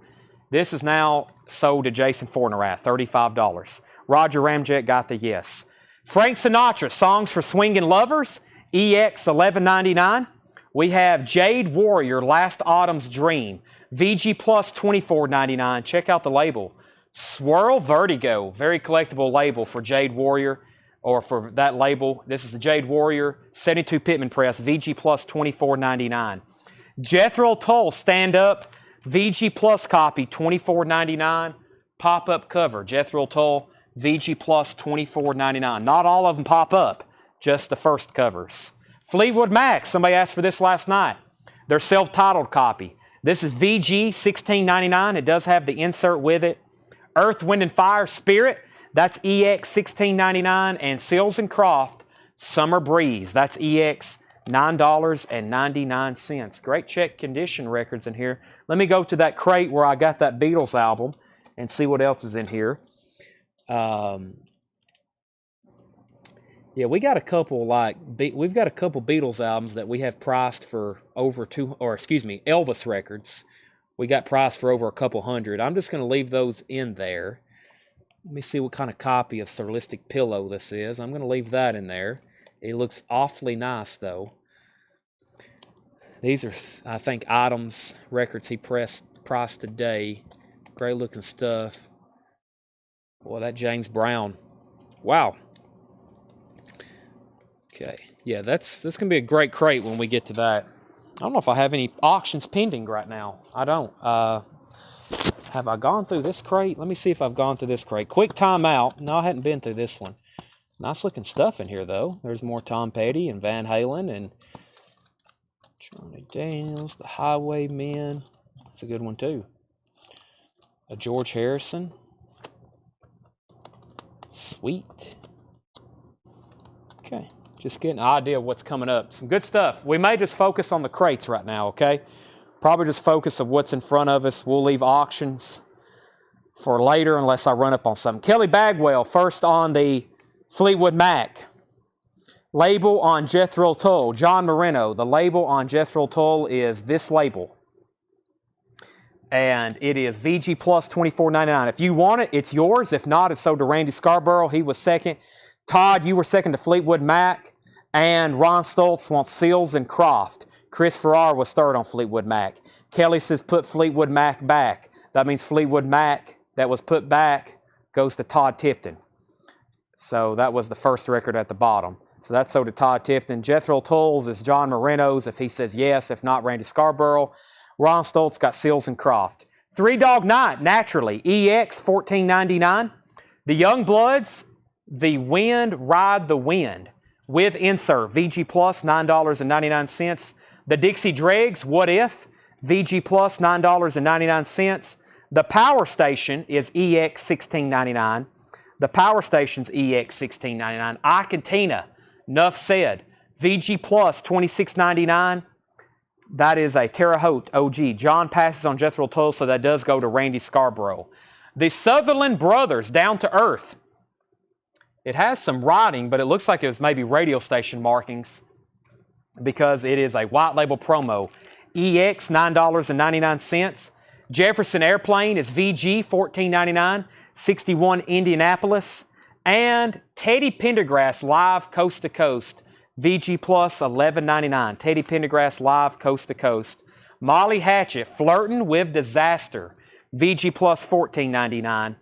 This is now sold to Jason Fornerath. $35. Roger Ramjet got the yes. Frank Sinatra, Songs for Swingin' Lovers, EX $11.99. We have Jade Warrior, Last Autumn's Dream, VG plus $24.99. Check out the label. Swirl Vertigo, very collectible label for Jade Warrior. or for that label. This is the Jade Warrior 72 Pitman press, VG Plus $24.99. Jethro Tull stand up VG Plus copy $24.99. Pop up cover Jethro Tull VG Plus $24.99. Not all of them pop up, just the first covers. Fleetwood Mac, somebody asked for this last night. Their self-titled copy. This is VG $16.99. It does have the insert with it. Earth, Wind, and Fire Spirit, that's EX $16.99. And Seals and Croft Summer Breeze, that's EX $9.99. Great check condition records in here. Let me go to that crate where I got that Beatles album and see what else is in here. Yeah, we got a couple we've got a couple Beatles albums that we have priced for over Elvis records. We got priced for over a couple hundred. I'm just going to leave those in there. Let me see what kind of copy of Surlistic Pillow this is. I'm going to leave that in there. It looks awfully nice, though. These are, I think, items, records he priced today. Great looking stuff. Boy, that James Brown. Wow. Okay. Yeah, that's going to be a great crate when we get to that. I don't know if I have any auctions pending right now. I don't. Have I gone through this crate? Let me see if I've gone through this crate. Quick timeout. No, I hadn't been through this one. Nice looking stuff in here, though. There's more Tom Petty and Van Halen and Johnny Daniels, the Highwaymen. That's a good one, too. A George Harrison. Sweet. Okay. Just getting an idea of what's coming up. Some good stuff. We may just focus on the crates right now, okay? Probably just focus on what's in front of us. We'll leave auctions for later unless I run up on something. Kelly Bagwell, first on the Fleetwood Mac. Label on Jethro Tull. John Marino, the label on Jethro Tull is this label. And it is VG Plus $24.99. If you want it, it's yours. If not, it's sold to Randy Scarborough. He was second. Todd, you were second to Fleetwood Mac. And Ron Stoltz wants Seals and Croft. Chris Farrar was third on Fleetwood Mac. Kelly says put Fleetwood Mac back. That means Fleetwood Mac that was put back goes to Todd Tipton. So that was the first record at the bottom. So that's sold to Todd Tipton. Jethro Tull's is John Marino's if he says yes. If not, Randy Scarborough. Ron Stoltz got Seals and Croft. Three Dog Night, naturally. EX $14.99. The Young Bloods, The Wind Ride the Wind. With insert, VG Plus $9.99. The Dixie Dregs, What If? VG Plus $9.99. The Power Station is EX $16.99. The Power Station's EX $16.99. Ike and Tina, Nuff Said. VG Plus $26.99. That is a Terre Haute OG. John passes on Jethro Tull, so that does go to Randy Scarborough. The Sutherland Brothers, Down to Earth. It has some writing, but it looks like it was maybe radio station markings because it is a white label promo. EX $9.99. Jefferson Airplane is VG $14.99. 61 Indianapolis. And Teddy Pendergrass Live Coast to Coast. VG Plus $11.99. Teddy Pendergrass Live Coast to Coast. Molly Hatchet Flirtin' with Disaster. VG Plus $14.99.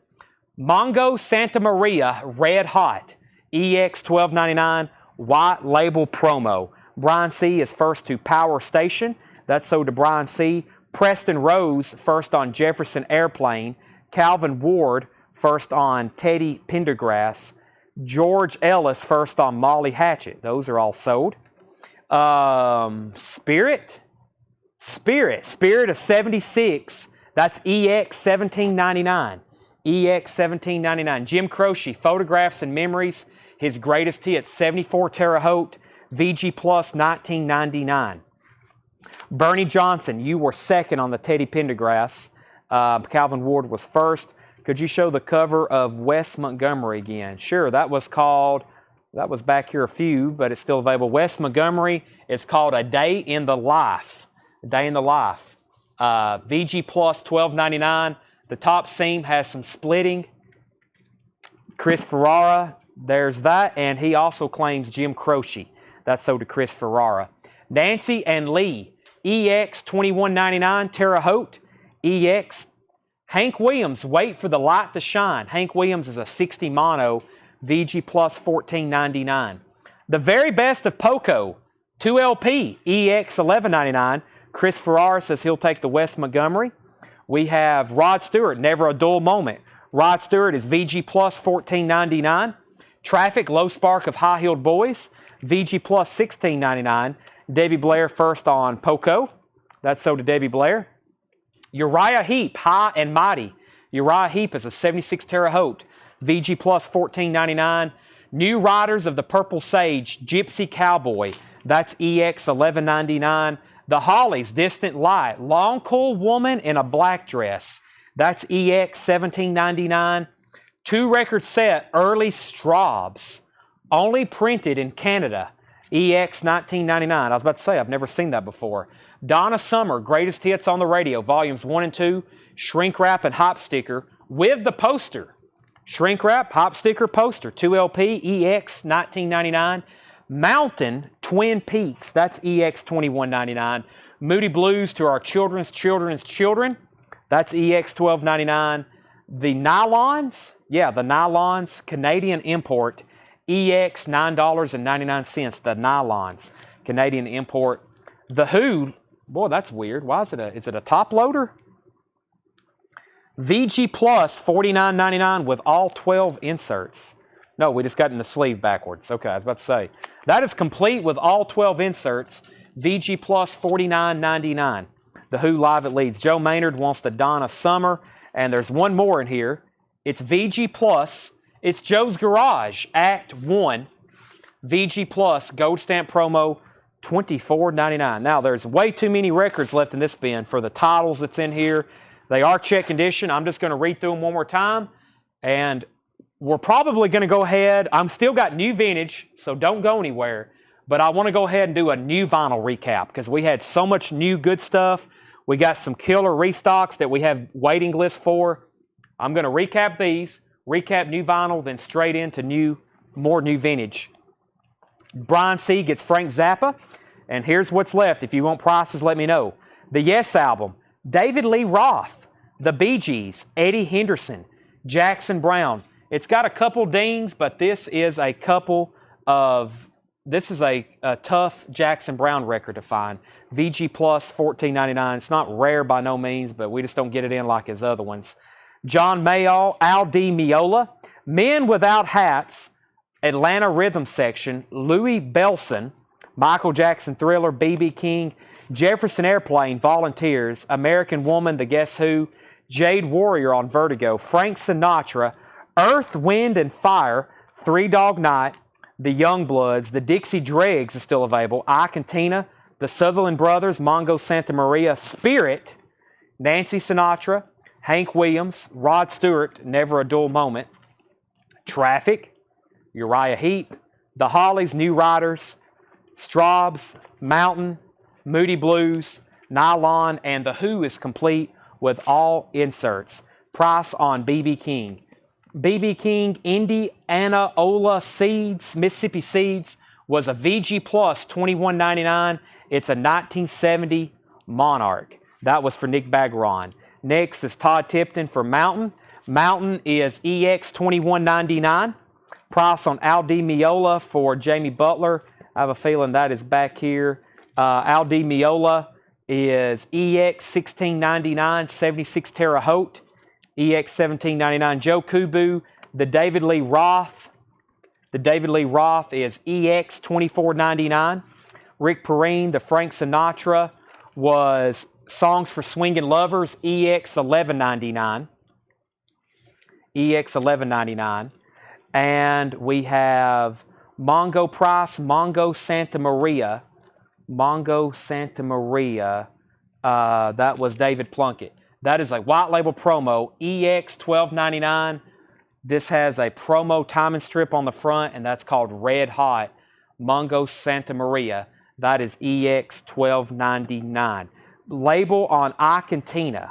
Mongo Santa Maria Red Hot. EX $12.99. White label promo. Brian C. is first to Power Station. That's sold to Brian C. Preston Rose first on Jefferson Airplane. Calvin Ward first on Teddy Pendergrass. George Ellis first on Molly Hatchet. Those are all sold. Spirit of 76. That's EX $17.99. EX $17.99. Jim Croce, Photographs and Memories. His greatest hit, 74 Terre Haute. VG Plus $19.99. Bernie Johnson, you were second on the Teddy Pendergrass. Calvin Ward was first. Could you show the cover of Wes Montgomery again? Sure, that was back here a few, but it's still available. Wes Montgomery is called A Day in the Life. A Day in the Life. VG Plus $12.99. The top seam has some splitting. Chris Ferrara, there's that, and he also claims Jim Croce. That's sold to Chris Ferrara. Nancy and Lee, EX $21.99, Terre Haute. EX. Hank Williams, Wait for the Light to Shine. Hank Williams is a 60 mono. VG Plus $14.99. The very best of Poco, 2LP, EX $11.99. Chris Farrar says he'll take the West Montgomery. We have Rod Stewart, Never a Dull Moment. Rod Stewart is VG Plus $14.99. Traffic, Low Spark of High Heeled Boys, VG Plus $16.99. Debbie Blair first on Poco. That's sold to Debbie Blair. Uriah Heep, High and Mighty. Uriah Heep is a 76 Terre Haute, VG Plus $14.99. New Riders of the Purple Sage, Gypsy Cowboy. That's EX $11.99. The Hollies, Distant Light. Long Cool Woman in a Black Dress. That's EX $17.99. 2-record set, Early Straubs. Only printed in Canada. EX $19.99. I was about to say, I've never seen that before. Donna Summer, Greatest Hits on the Radio, Volumes 1 and 2. Shrink Wrap and Hop Sticker with the poster. Shrink Wrap, Hop Sticker, Poster. 2LP, EX $19.99. Mountain, Twin Peaks. That's EX $21.99. Moody Blues to our children's children. That's EX $12.99. The Nylons, the Nylons, Canadian import. EX $9.99. The Nylons, Canadian import. The Who, boy, that's weird. Why is it a top loader? VG Plus $49.99 with all 12 inserts. No, we just got in the sleeve backwards. Okay, I was about to say. That is complete with all 12 inserts. VG Plus $49.99. The Who Live at Leeds. Joe Maynard wants the Donna Summer. And there's one more in here. It's VG Plus. It's Joe's Garage, Act 1. VG Plus, Gold Stamp Promo, $24.99. Now, there's way too many records left in this bin for the titles that's in here. They are check condition. I'm just going to read through them one more time. And we're probably going to go ahead. I'm still got new vintage, so don't go anywhere. But I want to go ahead and do a new vinyl recap because we had so much new good stuff. We got some killer restocks that we have waiting lists for. I'm going to recap these, recap new vinyl, then straight into more new vintage. Brian C. gets Frank Zappa. And here's what's left. If you want prices, let me know. The Yes album, David Lee Roth, The Bee Gees, Eddie Henderson, Jackson Brown. It's got a couple dings, but this is a tough Jackson Brown record to find. VG Plus $14.99. It's not rare by no means, but we just don't get it in like his other ones. John Mayall, Al Di Meola, Men Without Hats, Atlanta Rhythm Section, Louis Belson, Michael Jackson Thriller, B.B. King, Jefferson Airplane, Volunteers, American Woman, The Guess Who, Jade Warrior on Vertigo, Frank Sinatra, Earth, Wind, and Fire, Three Dog Night, The Youngbloods, The Dixie Dregs is still available, I Cantina, The Sutherland Brothers, Mongo Santa Maria, Spirit, Nancy Sinatra, Hank Williams, Rod Stewart, Never a Dull Moment, Traffic, Uriah Heep, The Hollies, New Riders, Straubs, Mountain, Moody Blues, Nylon, and The Who is complete with all inserts. Price on B.B. King. B.B. King, Indianola Seeds, Mississippi Seeds, was a VG Plus $21.99. It's a 1970 Monarch. That was for Nick Bagron. Next is Todd Tipton for Mountain. Mountain is EX $21.99. Price on Al Di Meola for Jamie Butler. I have a feeling that is back here. Al Di Meola is EX $16.99, 76 Terre Haute. EX $17.99. Joe Kubu, the David Lee Roth. The David Lee Roth is EX $24.99. Rick Perrine, the Frank Sinatra was Songs for Swingin' Lovers, EX $11.99. EX $11.99. And we have Mongo Price, Mongo Santa Maria. Mongo Santa Maria. That was David Plunkett. That is a white label promo, EX $12.99. This has a promo timing strip on the front, and that's called Red Hot. Mongo Santa Maria. That is EX $12.99. Label on I Cantina.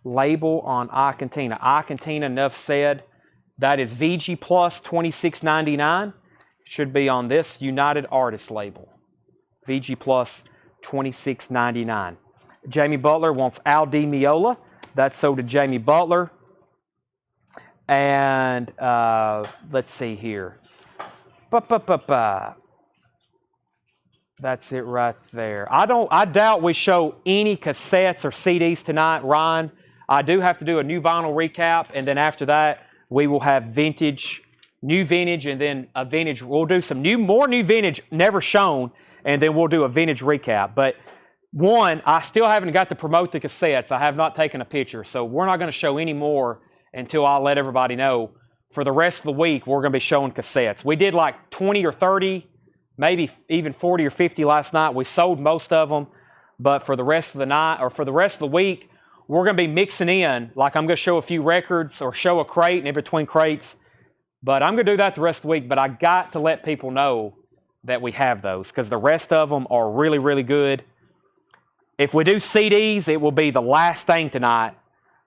Label on I Cantina. I Cantina, enough said. That is VG Plus $26.99. Should be on this United Artists label. VG Plus $26.99. Jamie Butler wants Al Di Meola. That's sold to Jamie Butler. And let's see here. That's it right there. I doubt we show any cassettes or CDs tonight, Ryan. I do have to do a new vinyl recap, and then after that, we will have vintage, new vintage, and then a vintage. We'll do some more new vintage never shown, and then we'll do a vintage recap. But one, I still haven't got to promote the cassettes. I have not taken a picture, so we're not going to show any more until I let everybody know. For the rest of the week, we're going to be showing cassettes. We did like 20 or 30, maybe even 40 or 50 last night. We sold most of them, but for the rest of the night, or for the rest of the week, we're going to be mixing in. Like I'm going to show a few records or show a crate and in between crates. But I'm going to do that the rest of the week. But I got to let people know that we have those because the rest of them are really, really good. If we do CDs, it will be the last thing tonight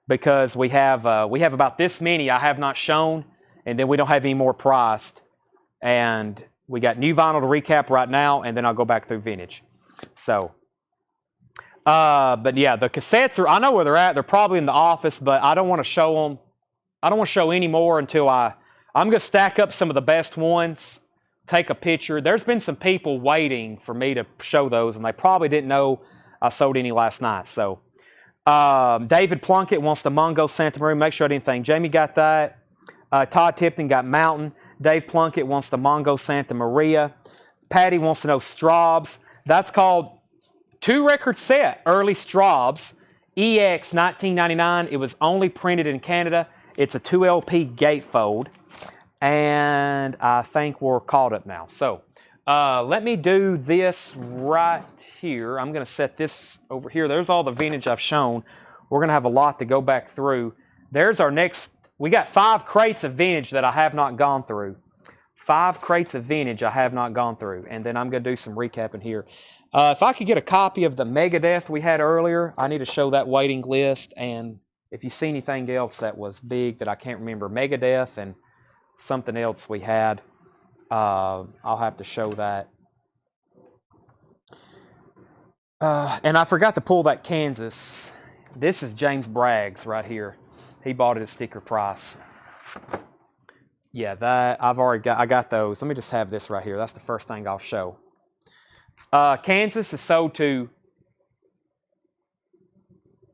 because we have about this many I have not shown, and then we don't have any more priced. And we got new vinyl to recap right now, and then I'll go back through vintage. So, but yeah, the cassettes are, I know where they're at. They're probably in the office, but I don't want to show them. I don't want to show any more until I'm going to stack up some of the best ones, take a picture. There's been some people waiting for me to show those, and they probably didn't know I sold any last night. So, David Plunkett wants the Mungo Santa Maria. Make sure I didn't think. Jamie got that. Todd Tipton got Mountain. Dave Plunkett wants the Mungo Santa Maria. Patty wants to know Straubs. That's called 2-record set, early Straubs, EX 1999. It was only printed in Canada. It's a 2LP gatefold. And I think we're caught up now. So let me do this right here. I'm going to set this over here. There's all the vintage I've shown. We're going to have a lot to go back through. There's our next. We got 5 crates of vintage that I have not gone through. 5 crates of vintage I have not gone through. And then I'm going to do some recapping here. If I could get a copy of the Megadeth we had earlier, I need to show that waiting list. And if you see anything else that was big that I can't remember, Megadeth and something else we had, I'll have to show that. And I forgot to pull that Kansas. This is James Bragg's right here. He bought it at sticker price. Yeah, that I got those. Let me just have this right here. That's the first thing I'll show. Kansas is sold to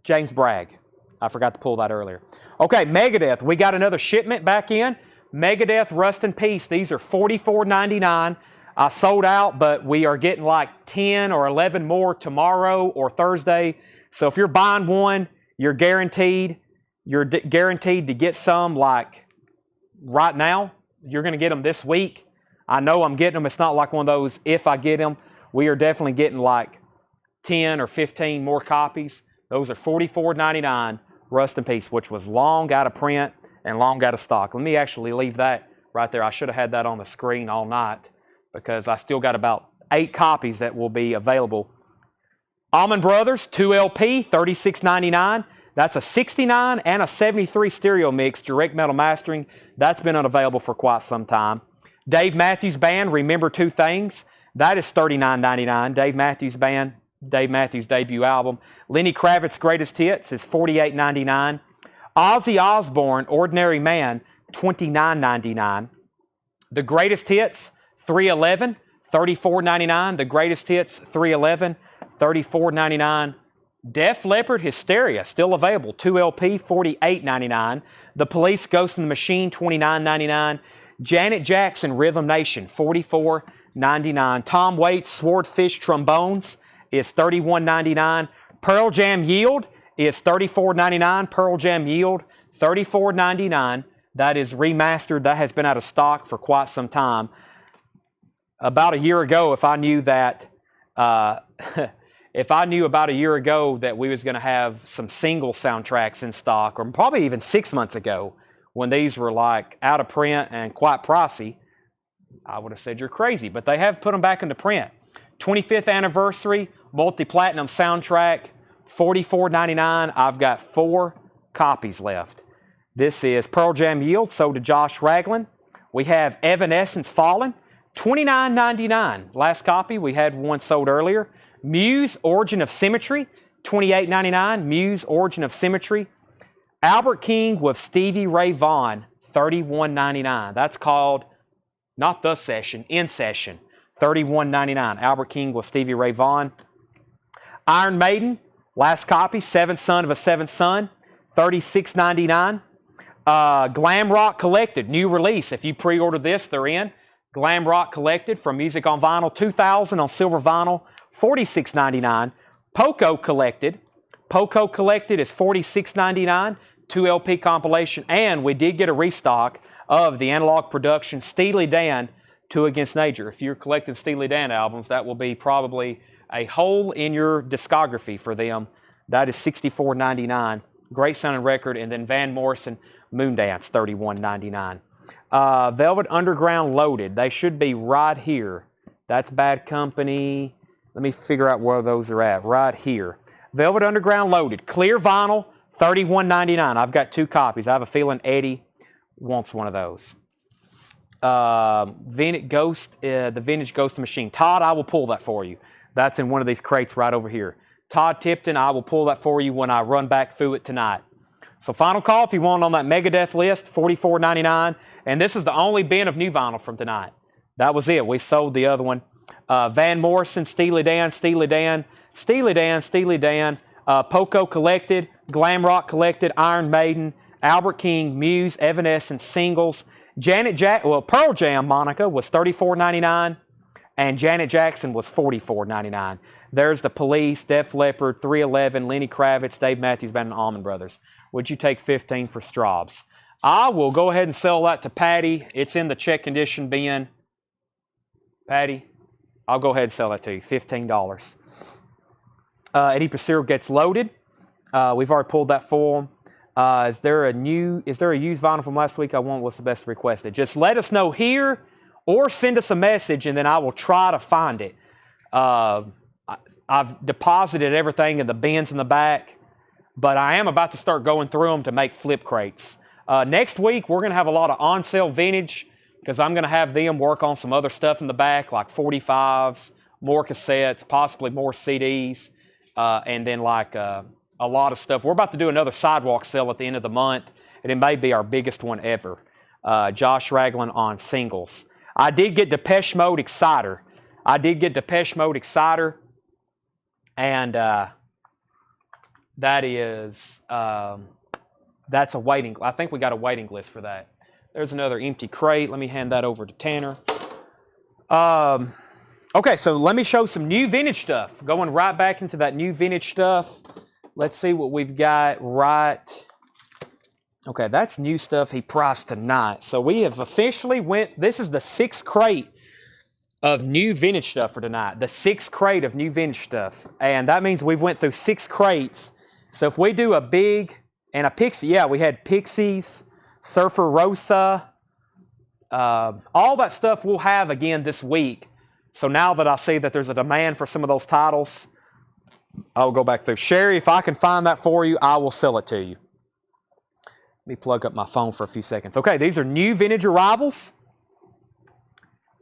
James Bragg. I forgot to pull that earlier. Okay, Megadeth. We got another shipment back in. Megadeth Rust in Peace. These are $44.99. I sold out, but we are getting like 10 or 11 more tomorrow or Thursday. So if you're buying one, you're guaranteed. You're guaranteed to get some like right now. You're going to get them this week. I know I'm getting them. It's not like one of those if I get them. We are definitely getting like 10 or 15 more copies. Those are $44.99 Rust in Peace, which was long out of print and long out of stock. Let me actually leave that right there. I should have had that on the screen all night because I still got about 8 copies that will be available. Allman Brothers 2LP, $36.99. That's a 69 and a 73 stereo mix, direct metal mastering. That's been unavailable for quite some time. Dave Matthews Band, Remember Two Things. That is $39.99. Dave Matthews Band, Dave Matthews' debut album. Lenny Kravitz's Greatest Hits is $48.99. Ozzy Osbourne, Ordinary Man, $29.99. The Greatest Hits, 311, $34.99. The Greatest Hits, 311, $34.99. Def Leppard, Hysteria, still available, 2LP, $48.99. The Police, Ghost in the Machine, $29.99. Janet Jackson, Rhythm Nation, $44.99. Tom Waits, Swordfish Trombones is $31.99. Pearl Jam Yield is $34.99. Pearl Jam Yield, $34.99. That is remastered. That has been out of stock for quite some time. About a year ago, if I knew that... If I knew about a year ago that we was going to have some single soundtracks in stock, or probably even 6 months ago, when these were like out of print and quite pricey, I would have said you're crazy. But they have put them back into print. 25th anniversary, multi-platinum soundtrack, $44.99. I've got 4 copies left. This is Pearl Jam Yield, sold to Josh Ragland. We have Evanescence Fallen, $29.99. Last copy, we had one sold earlier. Muse, Origin of Symmetry, $28.99. Muse, Origin of Symmetry. Albert King with Stevie Ray Vaughan, $31.99. That's called, not The Session, In Session. $31.99. Albert King with Stevie Ray Vaughan. Iron Maiden, last copy, Seventh Son of a Seventh Son, $36.99. Glam Rock Collected, new release. If you pre-ordered this, they're in. Glam Rock Collected from Music on Vinyl, $2,000 on silver vinyl, $46.99. Poco Collected. Poco Collected is $46.99, 2 LP compilation, and we did get a restock of the Analog Production Steely Dan 2 Against Nature. If you're collecting Steely Dan albums, that will be probably a hole in your discography for them. That is $64.99. Great sounding record. And then Van Morrison, Moondance, $31.99. Velvet Underground Loaded. They should be right here. That's Bad Company. Let me figure out where those are at. Right here. Velvet Underground Loaded. Clear vinyl, $31.99. I've got 2 copies. I have a feeling Eddie wants one of those. Vintage Ghost, the Vintage Ghost Machine. Todd, I will pull that for you. That's in one of these crates right over here. Todd Tipton, I will pull that for you when I run back through it tonight. So final call if you want on that Megadeth list, $44.99. And this is the only bin of new vinyl from tonight. That was it. We sold the other one. Van Morrison, Steely Dan, Steely Dan, Steely Dan, Steely Dan, Poco Collected, Glam Rock Collected, Iron Maiden, Albert King, Muse, Evanescence, Singles. Pearl Jam, Monica, was $34.99. And Janet Jackson was $44.99. There's the Police, Def Leppard, 311, Lenny Kravitz, Dave Matthews Band, and Allman Brothers. Would you take 15 for Straubs? I will go ahead and sell that to Patty. It's in the check condition bin. Patty, I'll go ahead and sell that to you. $15. Eddie Pacero Gets Loaded. We've already pulled that for him. Is there a used vinyl from last week? I want what's the best requested. Just let us know here or send us a message and then I will try to find it. I've deposited everything in the bins in the back, but I am about to start going through them to make flip crates. Next week, we're going to have a lot of on-sale vintage because I'm going to have them work on some other stuff in the back, like 45s, more cassettes, possibly more CDs, and then like a lot of stuff. We're about to do another sidewalk sale at the end of the month, and it may be our biggest one ever. Josh Ragland on singles. I did get Depeche Mode Exciter. And that is, that's a waiting, I think we got a waiting list for that. There's another empty crate. Let me hand that over to Tanner. Okay, so let me show some new vintage stuff. Going right back into that new vintage stuff. Let's see what we've got right. Okay, that's new stuff he priced tonight. So we have officially this is the 6th crate of new vintage stuff for tonight. The 6th crate of new vintage stuff. And that means we've went through 6 crates. So if we do a big and a Pixie, yeah, we had Pixies, Surfer Rosa, all that stuff we'll have again this week. So now that I see that there's a demand for some of those titles, I'll go back through. Sherry, if I can find that for you, I will sell it to you. Let me plug up my phone for a few seconds. Okay, these are new vintage arrivals.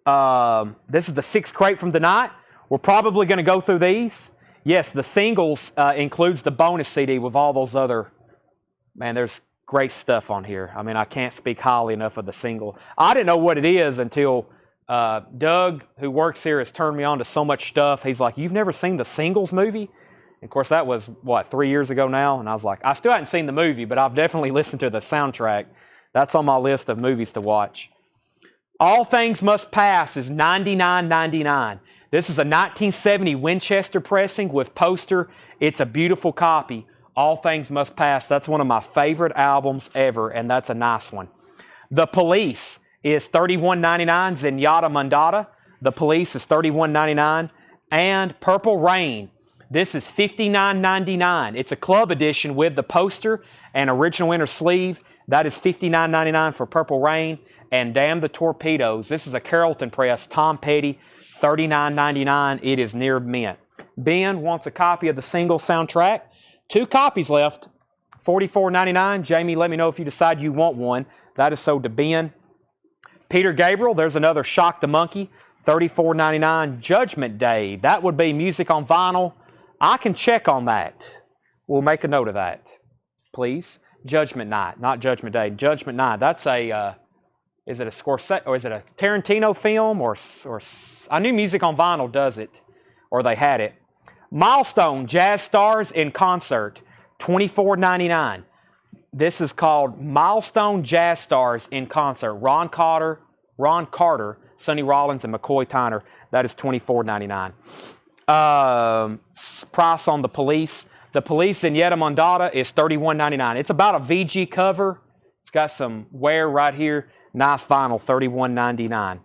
This is the 6th crate from tonight. We're probably going to go through these. Yes, the singles includes the bonus CD with all those other... Man, there's great stuff on here. I mean, I can't speak highly enough of the single. I didn't know what it is until Doug, who works here, has turned me on to so much stuff. He's like, you've never seen the Singles movie? And of course, that was, 3 years ago now? And I was like, I still hadn't seen the movie, but I've definitely listened to the soundtrack. That's on my list of movies to watch. All Things Must Pass is $99.99. This is a 1970 Winchester pressing with poster. It's a beautiful copy. All Things Must Pass. That's one of my favorite albums ever, and that's a nice one. The Police is $31.99. Zenyatta Mondatta. The Police is $31.99. And Purple Rain. This is $59.99. It's a club edition with the poster and original inner sleeve. That is $59.99 for Purple Rain. And Damn the Torpedoes. This is a Carrollton press. Tom Petty, $39.99. It is near mint. Ben wants a copy of the single soundtrack. 2 copies left. $44.99. Jamie, let me know if you decide you want one. That is sold to Ben. Peter Gabriel, there's another Shock the Monkey. $34.99. Judgment Day. That would be music on vinyl. I can check on that. We'll make a note of that, please. Judgment Night, not Judgment Day. Judgment Night. That's a, is it a Scorsese, or is it a Tarantino film? Or I knew Music on Vinyl does it, or they had it. Milestone Jazz Stars in Concert, $24.99. This is called Milestone Jazz Stars in Concert. Ron Carter, Sonny Rollins, and McCoy Tyner. That is $24.99. Price on The Police. The Police in Yetta Mondada is $31.99. It's about a VG cover. It's got some wear right here. Nice vinyl, $31.99.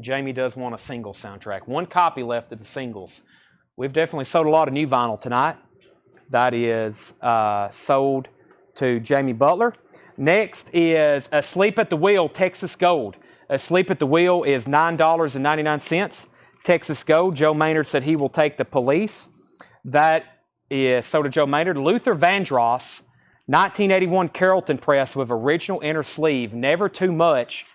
Jamie does want a single soundtrack. One copy left of the singles. We've definitely sold a lot of new vinyl tonight. That is sold to Jamie Butler. Next is Asleep at the Wheel, Texas Gold. Asleep at the Wheel is $9.99. Texas Gold. Joe Maynard said he will take The Police. That is sold to Joe Maynard. Luther Vandross, 1981 Carrollton press with original inner sleeve. Never Too Much,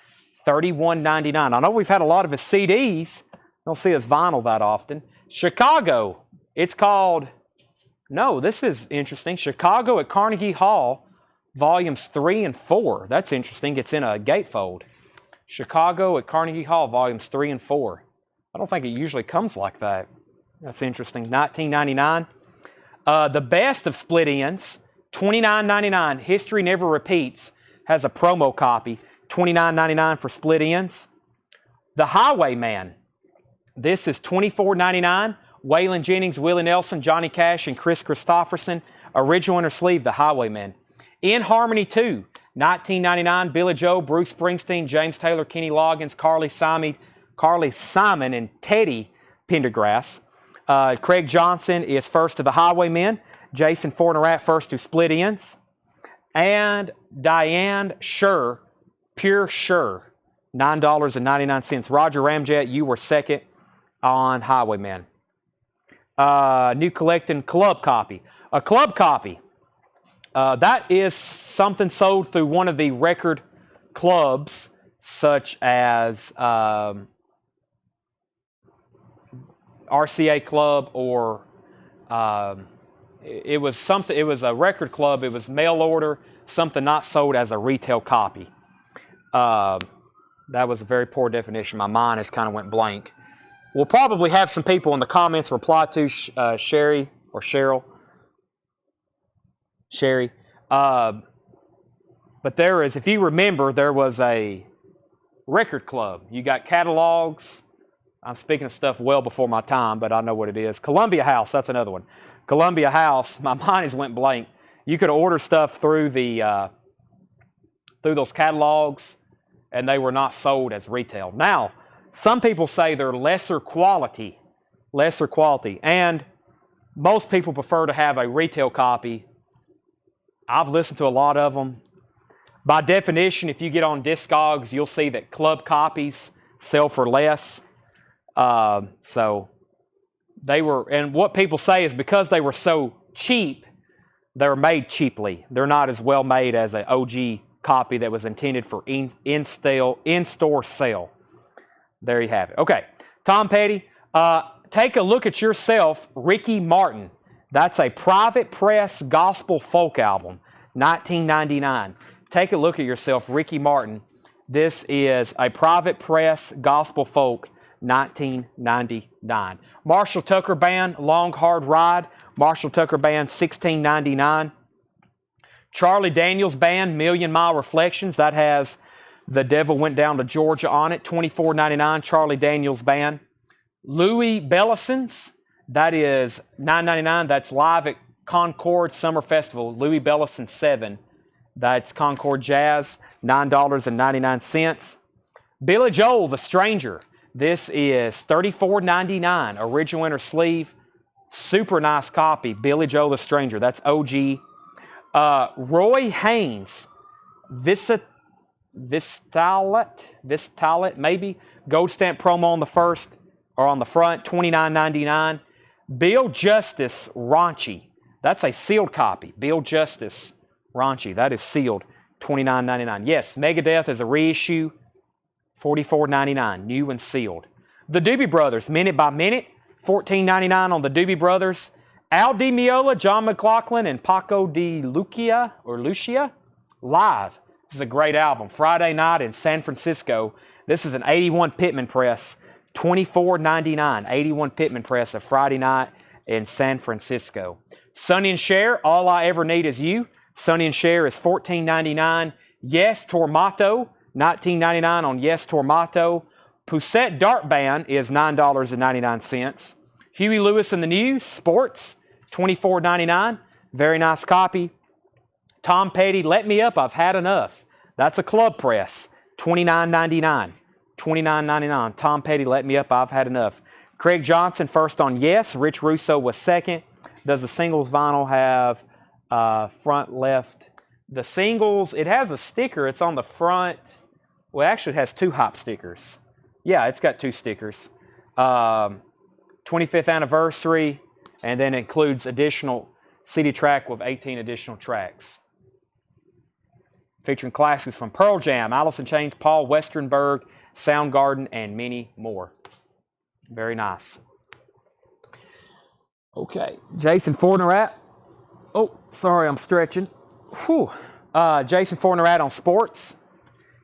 $31.99. I know we've had a lot of his CDs. Don't see his vinyl that often. Chicago. It's called, no, this is interesting. Chicago at Carnegie Hall, volumes 3 and 4. That's interesting. It's in a gatefold. Chicago at Carnegie Hall, volumes 3 and 4. I don't think it usually comes like that. That's interesting. $19.99. The Best of Split Ends, $29.99. History Never Repeats has a promo copy. $29.99 for Split Ends. The Highwayman. This is $24.99. Waylon Jennings, Willie Nelson, Johnny Cash, and Chris Christopherson. Original inner sleeve, The Highwayman. In Harmony 2, $19.99. Billy Joe, Bruce Springsteen, James Taylor, Kenny Loggins, Carly Simon, and Teddy Pendergrass. Craig Johnson is first to The Highwaymen. Jason Fornerat first to Split Ends. And Diane Sure, Pure Sure, $9.99. Roger Ramjet, you were second on Highwayman. New Collecting Club Copy. A club copy. That is something sold through one of the record clubs, such as RCA Club, or it was something. It was a record club. It was mail order, something not sold as a retail copy. That was a very poor definition. My mind has kind of went blank. We'll probably have some people in the comments reply to Sherry or Cheryl. Sherry. But there is, if you remember, there was a record club. You got catalogs. I'm speaking of stuff well before my time, but I know what it is. Columbia House, that's another one. Columbia House, my mind has went blank. You could order stuff through the through those catalogs, and they were not sold as retail. Now, some people say they're lesser quality, and most people prefer to have a retail copy. I've listened to a lot of them. By definition, if you get on Discogs, you'll see that club copies sell for less. So they were, and what people say is because they were so cheap, they were made cheaply. They're not as well made as an OG copy that was intended for in-store sale. There you have it. Okay, Tom Petty, take a look at yourself, Ricky Martin. That's a private press gospel folk album, $19.99. Take a look at yourself, Ricky Martin. This is a private press gospel folk, $19.99. Marshall Tucker Band, Long Hard Ride. Marshall Tucker Band, $16.99. Charlie Daniels Band, Million Mile Reflections. That has The Devil Went Down to Georgia on it, $24.99. Charlie Daniels Band. Louis Bellison's. That is $9.99. That's live at Concord Summer Festival. Louis Bellison 7. That's Concord Jazz, $9.99. Billy Joel, The Stranger. This is $34.99. Original inner sleeve. Super nice copy. Billy Joel, The Stranger. That's OG. Roy Haynes, Vistalet, maybe. Gold stamp promo on the first or on the front, $29.99. Bill Justice, Raunchy. That's a sealed copy. Bill Justice, Raunchy. That is sealed, $29.99. Yes, Megadeth is a reissue, $44.99, new and sealed. The Doobie Brothers, Minute by Minute, $14.99 on the Doobie Brothers. Al Di Meola, John McLaughlin, and Paco de Lucia, live. This is a great album. Friday night in San Francisco. This is an 81 Pittman press, $24.99. 81 Pittman press, a Friday night in San Francisco. Sonny and Cher, All I Ever Need Is You. Sonny and Cher is $14.99. Yes Tormato, $19.99 on Yes Tormato. Poussette Dart Band is $9.99. Huey Lewis and the News, Sports, $24.99. Very nice copy. Tom Petty, Let Me Up, I've Had Enough. That's a club press, $29.99. $29.99. Tom Petty, Let Me Up, I've Had Enough. Craig Johnson, first on Yes. Rich Russo was second. Does the singles vinyl have front left? The singles, it has a sticker. It's on the front. Well, actually, it has 2 hop stickers. Yeah, it's got 2 stickers. 25th anniversary, and then includes additional CD track with 18 additional tracks. Featuring classics from Pearl Jam, Alice in Chains, Paul Westernberg, Soundgarden, and many more. Very nice. Okay, Jason Fornerat. Oh, sorry, I'm stretching. Whew. Jason Fornerat on Sports.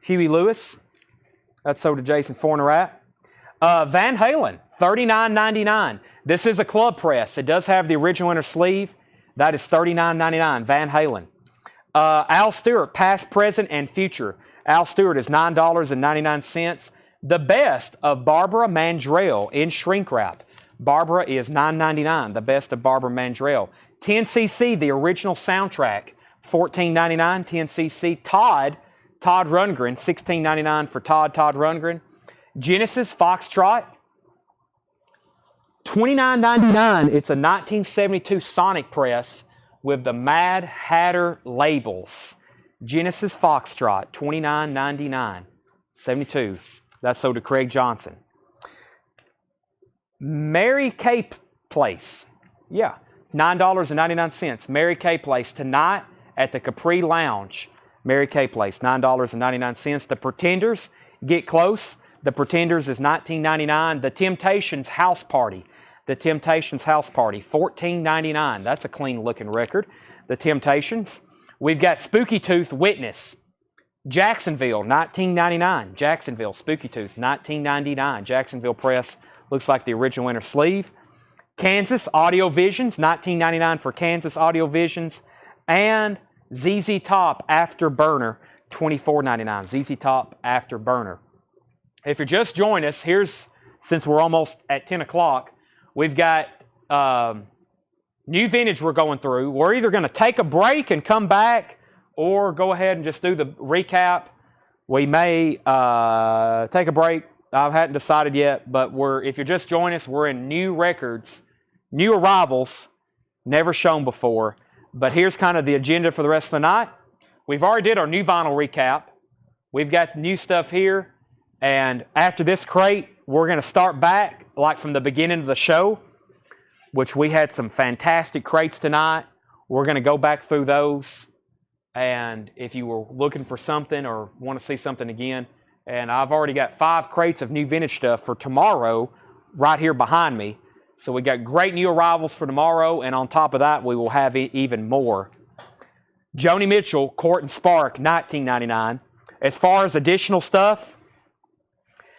Huey Lewis. That's sold to Jason Fornerat. Van Halen, $39.99. This is a club press. It does have the original inner sleeve. That is $39.99. Van Halen. Al Stewart, Past, Present, and Future. Al Stewart is $9.99. The Best of Barbara Mandrell in shrink wrap. Barbara is $9.99. The Best of Barbara Mandrell. 10cc, the original soundtrack, $14.99. 10cc. Todd Rundgren, $16.99 for Todd Rundgren. Genesis Foxtrot, $29.99. It's a 1972 Sonic press with the Mad Hatter labels. Genesis Foxtrot, $29.99. 72. That's sold to Craig Johnson. Mary Kay Place. Yeah, $9.99. Mary Kay Place tonight at the Capri Lounge. Mary Kay Place, $9.99. The Pretenders, Get Close. The Pretenders is $19.99. The Temptations House Party. The Temptations House Party, $14.99. That's a clean looking record. The Temptations. We've got Spooky Tooth Witness. Jacksonville, $19.99. Jacksonville, Spooky Tooth, $19.99. Jacksonville Press. Looks like the original inner sleeve. Kansas Audio Visions, $19.99 for Kansas Audio Visions. And ZZ Top Afterburner, $24.99. ZZ Top Afterburner. If you're just joining us, since we're almost at 10 o'clock, we've got new vintage we're going through. We're either going to take a break and come back or go ahead and just do the recap. We may take a break. I hadn't decided yet, but if you're just joining us, we're in new records, new arrivals, never shown before. But here's kind of the agenda for the rest of the night. We've already did our new vinyl recap. We've got new stuff here. And after this crate, we're going to start back like from the beginning of the show, which we had some fantastic crates tonight. We're going to go back through those. And if you were looking for something or want to see something again, and I've already got 5 crates of new vintage stuff for tomorrow right here behind me. So we got great new arrivals for tomorrow, and on top of that, we will have even more. Joni Mitchell, Court and Spark, $19.99. As far as additional stuff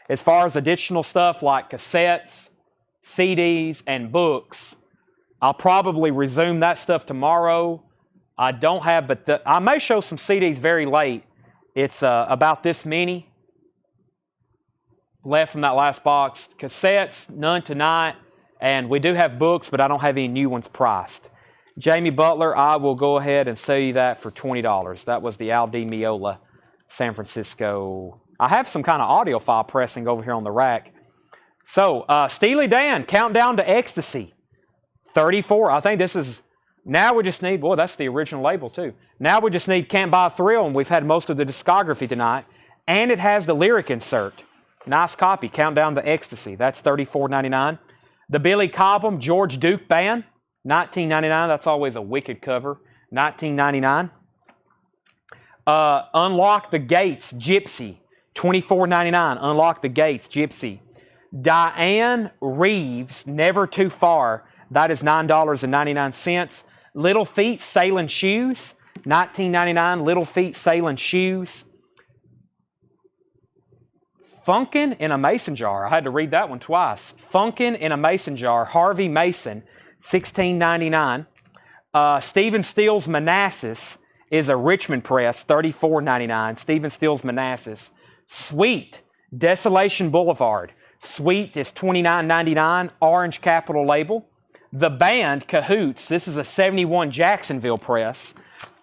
like cassettes, CDs, and books, I'll probably resume that stuff tomorrow. I don't have, but I may show some CDs very late. It's about this many left from that last box. Cassettes, none tonight. And we do have books, but I don't have any new ones priced. Jamie Butler, I will go ahead and sell you that for $20. That was the Al Di Meola San Francisco. I have some kind of audiophile pressing over here on the rack. So, Steely Dan, Countdown to Ecstasy, 34. I think this is, now we just need, boy, that's the original label too. Now we just need Can't Buy a Thrill, and we've had most of the discography tonight. And it has the lyric insert. Nice copy, Countdown to Ecstasy. That's $34.99. The Billy Cobham George Duke Band, $19.99. That's always a wicked cover. $19.99. Unlock the Gates Gypsy, $24.99. Unlock the Gates Gypsy. Diane Reeves, Never Too Far. That is $9.99. Little Feet Sailing Shoes, $19.99. Little Feet Sailing Shoes. Funkin' in a Mason Jar. I had to read that one twice. Funkin' in a Mason Jar. Harvey Mason, $16.99. Stephen Steele's Manassas is a Richmond press, $34.99. Stephen Steele's Manassas. Sweet, Desolation Boulevard. Sweet is $29.99. Orange capital label. The Band, Cahoots. This is a 71 Jacksonville press,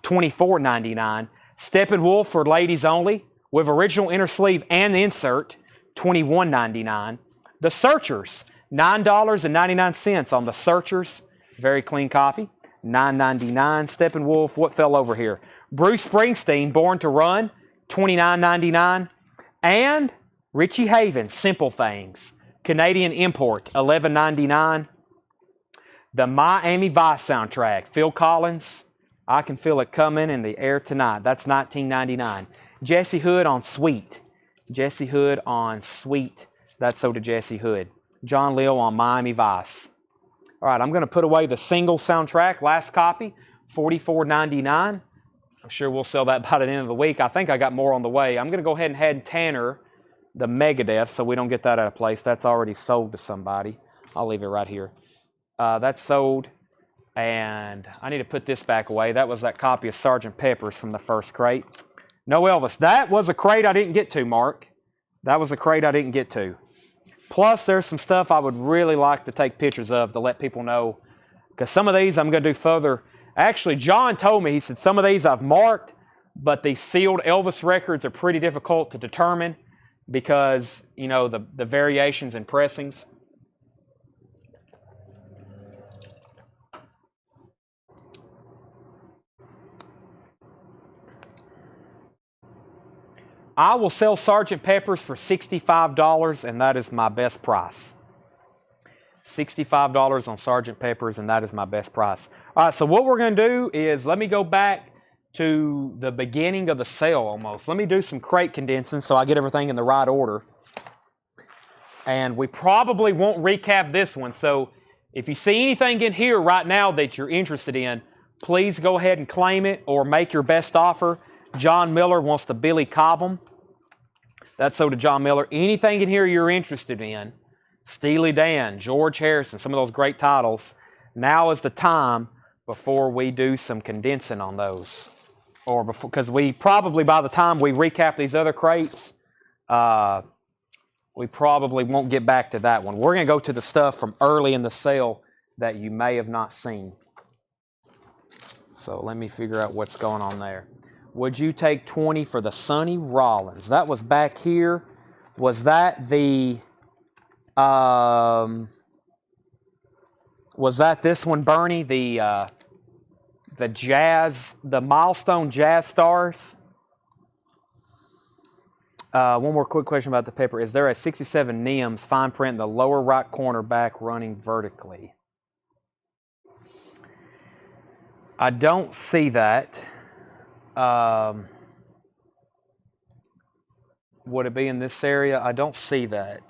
$24.99. Steppenwolf for ladies only, with original inner sleeve and insert, $21.99. The Searchers, $9.99 on the Searchers. Very clean copy. $9.99. Steppenwolf, what fell over here? Bruce Springsteen, Born to Run, $29.99. And Richie Havens, Simple Things. Canadian import, $11.99. The Miami Vice soundtrack, Phil Collins, I Can Feel It Coming in the Air Tonight. That's $19.99. Jesse Hood on Sweet. Jesse Hood on Sweet. That's sold to Jesse Hood. John Lill on Miami Vice. All right, I'm going to put away the single soundtrack, last copy, $44.99. I'm sure we'll sell that by the end of the week. I think I got more on the way. I'm going to go ahead and hand Tanner the Megadeth so we don't get that out of place. That's already sold to somebody. I'll leave it right here. That's sold. And I need to put this back away. That was that copy of Sgt. Pepper's from the first crate. No Elvis. That was a crate I didn't get to, Mark. That was a crate I didn't get to. Plus, there's some stuff I would really like to take pictures of to let people know. Because some of these I'm going to do further. Actually, John told me, he said, some of these I've marked, but these sealed Elvis records are pretty difficult to determine because, you know, the variations in pressings. I will sell Sgt. Pepper's for $65, and that is my best price. $65 on Sgt. Pepper's, and that is my best price. All right, so what we're going to do is, let me go back to the beginning of the sale almost. Let me do some crate condensing so I get everything in the right order. And we probably won't recap this one, so if you see anything in here right now that you're interested in, please go ahead and claim it or make your best offer. John Miller wants the Billy Cobham. That's so to John Miller. Anything in here you're interested in, Steely Dan, George Harrison, some of those great titles, now is the time before we do some condensing on those. Or before, because we probably, by the time we recap these other crates, we probably won't get back to that one. We're going to go to the stuff from early in the sale that you may have not seen. So let me figure out what's going on there. Would you take 20 for the Sonny Rollins? That was back here. Was that the... was that this one, Bernie? The Jazz... The Milestone Jazz Stars? One more quick question about the paper. Is there a 67 NIMS fine print in the lower right corner back running vertically? I don't see that. Would it be in this area? I don't see that.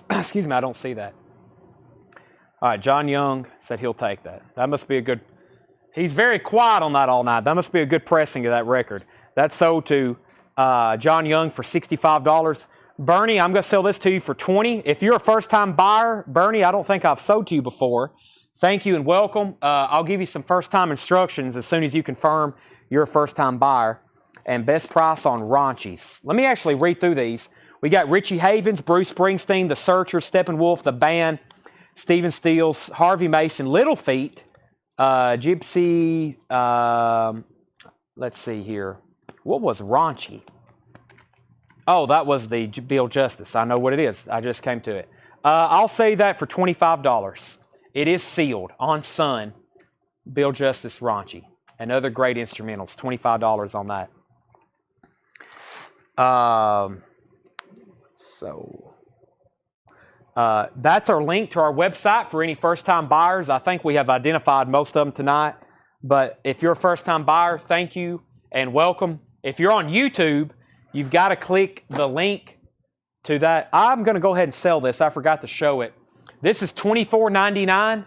Excuse me, I don't see that. All right, John Young said he'll take that. That must be a good... He's very quiet on that all night. That must be a good pressing of that record. That's sold to John Young for $65. Bernie, I'm going to sell this to you for $20. If you're a first-time buyer, Bernie, I don't think I've sold to you before. Thank you and welcome. I'll give you some first-time instructions as soon as you confirm you're a first-time buyer. And best price on Raunchies. Let me actually read through these. We got Richie Havens, Bruce Springsteen, The Searchers, Steppenwolf, The Band, Stephen Stills, Harvey Mason, Little Feat, Gypsy, let's see here. What was Raunchy? Oh, that was the Bill Justice. I know what it is. I just came to it. I'll say that for $25. It is sealed on Sun. Bill Justice Raunchy. And other great instrumentals. $25 on that. That's our link to our website for any first-time buyers. I think we have identified most of them tonight. But if you're a first-time buyer, thank you. and welcome. If you're on YouTube, you've got to click the link to that. I'm going to go ahead and sell this. I forgot to show it. This is $24.99.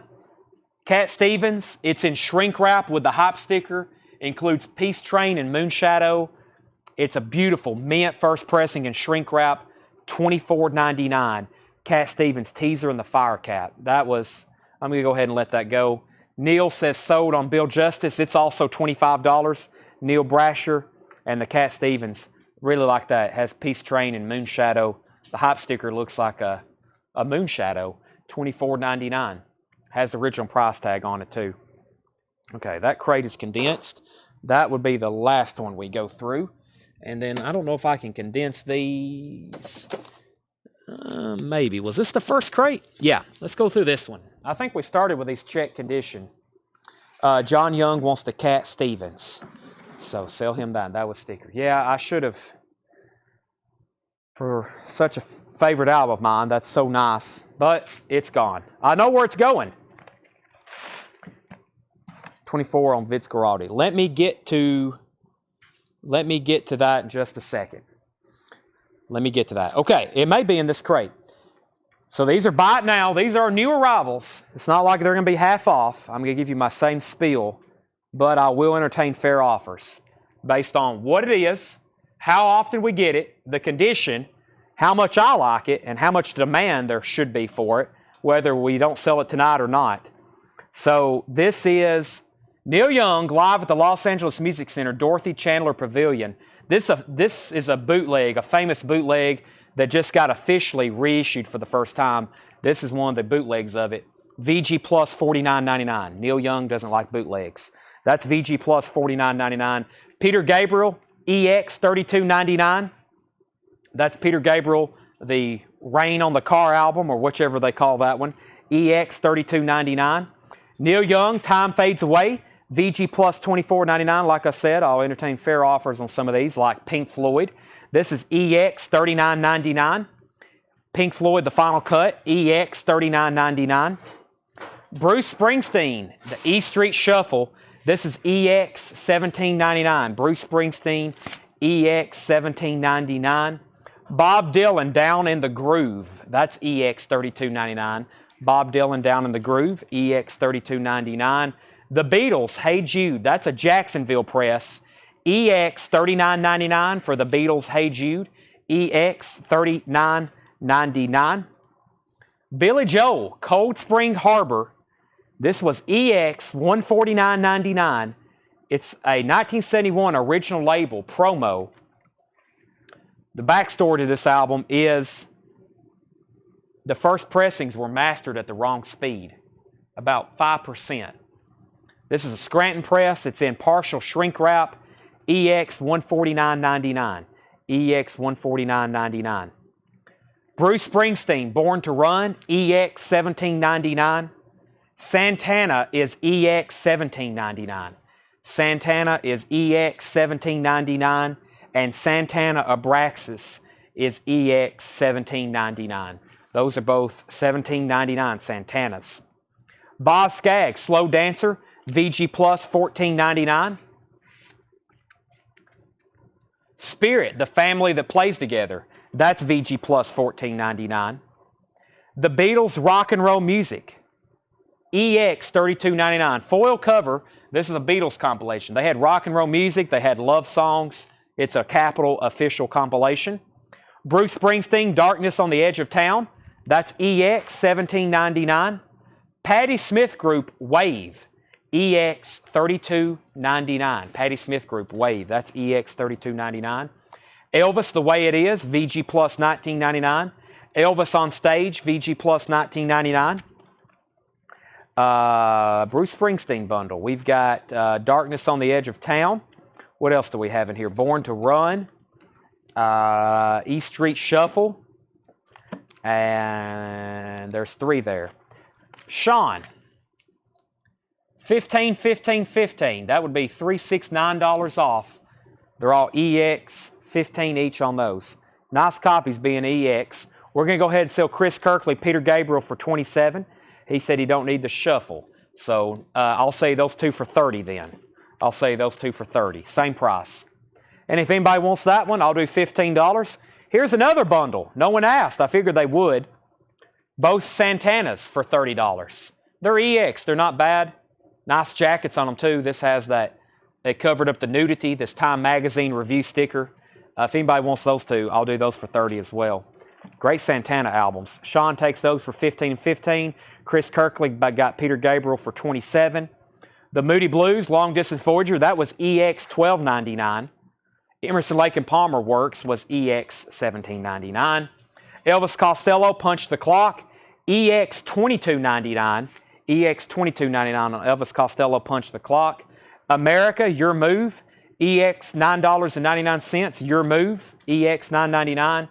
Cat Stevens. It's in shrink wrap with the hop sticker. Includes Peace Train and Moonshadow. It's a beautiful mint first pressing and shrink wrap. $24.99. Cat Stevens teaser and the fire cap. That was, I'm going to go ahead and let that go. Neil says sold on Bill Justice. It's also $25. Neil Brasher and the Cat Stevens. Really like that. It has Peace Train and Moonshadow. The hop sticker looks like a Moonshadow. $24.99. Has the original price tag on it too. Okay, that crate is condensed. That would be the last one we go through. And then I don't know if I can condense these. Maybe. Was this the first crate? Yeah, let's go through this one. I think we started with these check condition. John Young wants the Cat Stevens. So sell him that. That was sticker. Yeah, I should have. For such a favorite album of mine, that's so nice. But it's gone. I know where it's going. 24 on Vince Guaraldi. Let me get to that in just a second. Let me get to that. Okay, it may be in this crate. So these are buy it now. These are new arrivals. It's not like they're going to be half off. I'm going to give you my same spiel, but I will entertain fair offers based on what it is, how often we get it, the condition, how much I like it, and how much demand there should be for it, whether we don't sell it tonight or not. So this is Neil Young live at the Los Angeles Music Center, Dorothy Chandler Pavilion. This is a bootleg, a famous bootleg that just got officially reissued for the first time. This is one of the bootlegs of it. VG Plus $49.99. Neil Young doesn't like bootlegs. That's VG Plus $49.99. Peter Gabriel, EX $32.99. That's Peter Gabriel, the Rain on the Car album, or whichever they call that one. EX $32.99. Neil Young, Time Fades Away. VG Plus $24.99. Like I said, I'll entertain fair offers on some of these, like Pink Floyd. This is EX $39.99. Pink Floyd, The Final Cut, EX $39.99. Bruce Springsteen, the E Street Shuffle. This is EX $17.99. Bruce Springsteen, EX $17.99. Bob Dylan, Down in the Groove. That's EX $32.99. Bob Dylan, Down in the Groove, EX $32.99. The Beatles, Hey Jude. That's a Jacksonville press. EX $39.99 for the Beatles, Hey Jude. EX $39.99. Billy Joel, Cold Spring Harbor. This was EX $149.99. It's a 1971 original label promo. The backstory to this album is the first pressings were mastered at the wrong speed, about 5%. This is a Scranton press. It's in partial shrink wrap. EX $149.99. EX $149.99. Bruce Springsteen, Born to Run. EX $17.99. Santana is EX $17.99. Santana is EX $17.99. And Santana Abraxas is EX $17.99. Those are both $17.99 Santanas. Boz Scaggs, Slow Dancer. VG Plus $14.99. Spirit, The Family That Plays Together. That's VG Plus $14.99. The Beatles, Rock and Roll Music. EX $32.99. Foil cover. This is a Beatles compilation. They had rock and roll music. They had love songs. It's a Capitol official compilation. Bruce Springsteen, Darkness on the Edge of Town. That's EX $17.99. Patti Smith Group, Wave. EX $32.99. Patti Smith Group, Wave. That's EX $32.99. Elvis, The Way It Is, VG Plus $19.99. Elvis on Stage, VG Plus $19.99. Bruce Springsteen bundle. We've got Darkness on the Edge of Town. What else do we have in here? Born to Run. E Street Shuffle. And there's 3 there. Sean. 15, 15, 15. That would be $369 off. They're all EX, 15 each on those. Nice copies being EX. We're going to go ahead and sell Chris Kirkley, Peter Gabriel for $27. He said he don't need the shuffle. So I'll say those 2 for $30 then. I'll say those two for $30. Same price. And if anybody wants that one, I'll do $15. Here's another bundle. No one asked. I figured they would. Both Santanas for $30. They're EX. They're not bad. Nice jackets on them, too. This has that. They covered up the nudity, this Time Magazine review sticker. If anybody wants those two, I'll do those for $30 as well. Great Santana albums. Sean takes those for $15 and $15. Chris Kirkley got Peter Gabriel for $27. The Moody Blues, Long Distance Voyager, that was EX $12.99. Emerson, Lake and Palmer Works was EX $17.99. Elvis Costello, Punch the Clock, EX $22.99. EX $22.99 on Elvis Costello, Punch the Clock. America, Your Move, EX $9.99. Your Move, EX $9.99.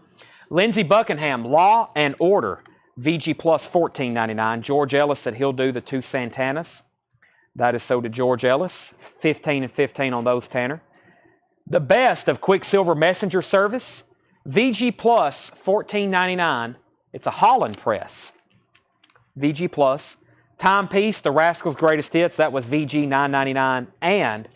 Lindsey Buckingham, Law and Order, VG Plus $14.99. George Ellis said he'll do the two Santanas. That is so to George Ellis. $15 and $15 on those, Tanner. The Best of Quicksilver Messenger Service, VG Plus $14.99. It's a Holland press. VG Plus. Timepiece, The Rascals' Greatest Hits, that was VG $9.99. And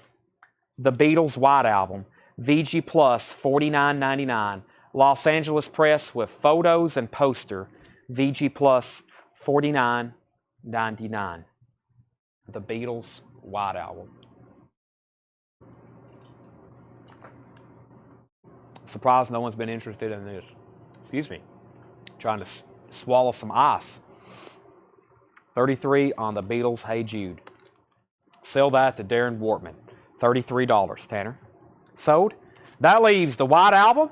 the Beatles' White Album, VG Plus $49.99. Los Angeles Press with photos and poster, VG Plus $49.99. The Beatles' White Album. Surprised no one's been interested in this. Excuse me. Trying to swallow some ice. $33 on the Beatles' Hey Jude. Sell that to Darren Wortman. $33, Tanner. Sold. That leaves the White Album,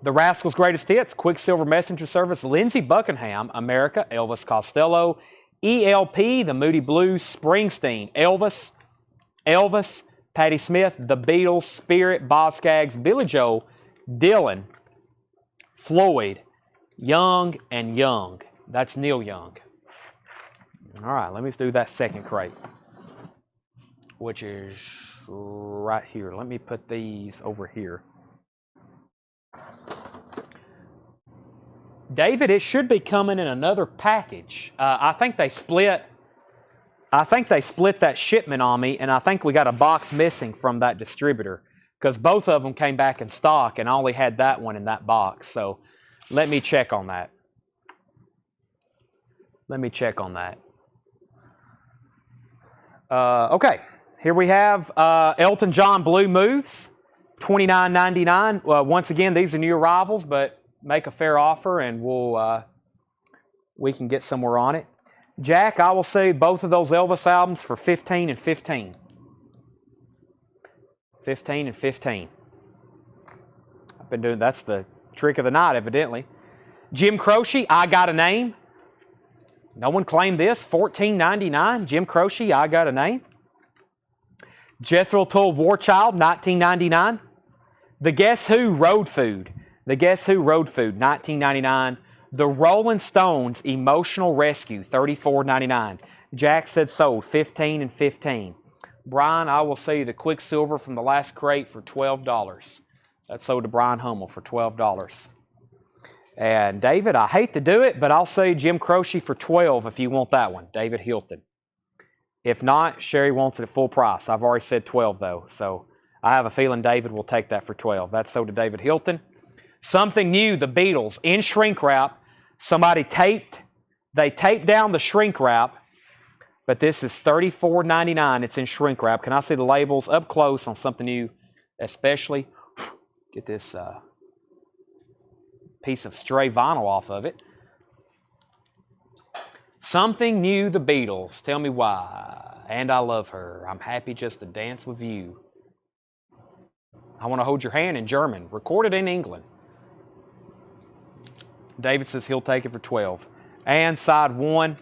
The Rascals' Greatest Hits, Quicksilver Messenger Service, Lindsey Buckingham, America, Elvis Costello, ELP, The Moody Blues, Springsteen, Elvis, Patti Smith, The Beatles, Spirit, Boz Scaggs, Billy Joel, Dylan, Floyd, Young, and Young. That's Neil Young. All right, let me do that second crate, which is right here. Let me put these over here. David, it should be coming in another package. I think they split that shipment on me, and I think we got a box missing from that distributor because both of them came back in stock and I only had that one in that box. So let me check on that. Okay, here we have Elton John Blue Moves, $29.99. Once again, these are new arrivals, but make a fair offer and we can get somewhere on it. Jack, I will say both of those Elvis albums for $15 and $15. $15 and $15. I've been doing, that's the trick of the night, evidently. Jim Croce, I Got a Name. No one claimed this. $14.99. Jim Croce, I Got a Name. Jethro Tull, War Child, $19.99. The Guess Who, Road Food. $19.99. The Rolling Stones, Emotional Rescue, $34.99. Jack said sold, $15 and $15. Brian, I will say the Quicksilver from the last crate for $12. That's sold to Brian Hummel for $12. And David, I hate to do it, but I'll say Jim Croce for $12 if you want that one. David Hilton. If not, Sherry wants it at full price. I've already said $12 though, so I have a feeling David will take that for $12. That's sold to David Hilton. Something new, the Beatles in shrink wrap. Somebody taped down the shrink wrap, but this is $34.99. It's in shrink wrap. Can I see the labels up close on something new, especially? Get this piece of stray vinyl off of it. Something new, the Beatles. Tell me why. And I love her. I'm happy just to dance with you. I want to hold your hand in German. Recorded in England. David says he'll take it for $12. And side one.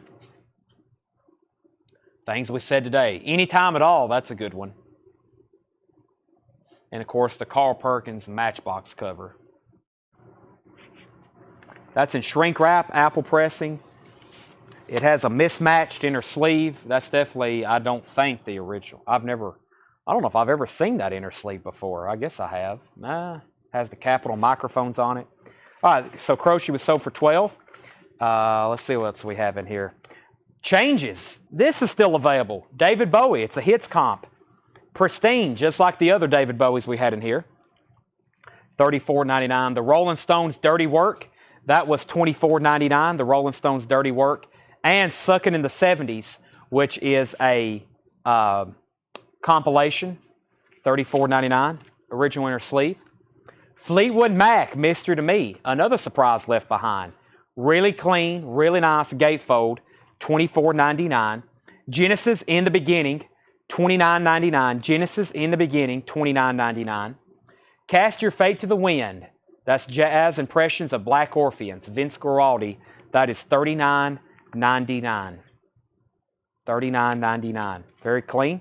Things we said today. Anytime at all, that's a good one. And of course, the Carl Perkins Matchbox cover. That's in shrink wrap, apple pressing. It has a mismatched inner sleeve. That's definitely, I don't think, the original. I don't know if I've ever seen that inner sleeve before. I guess I have. Has the Capitol microphones on it. All right, so Croce was sold for $12. Let's see what else we have in here. Changes. This is still available. David Bowie. It's a hits comp. Pristine, just like the other David Bowies we had in here. $34.99. The Rolling Stones Dirty Work, that was $24.99. The Rolling Stones Dirty Work. And Suckin' in the 70s, which is a compilation, $34.99. Original inner sleeve. Fleetwood Mac, Mystery to Me, another surprise left behind. Really clean, really nice gatefold, $24.99. Genesis in the Beginning, $29.99. Genesis in the Beginning, $29.99. Cast Your Fate to the Wind. That's Jazz Impressions of Black Orpheans. Vince Guaraldi. That is $39.99. $39.99. Very clean.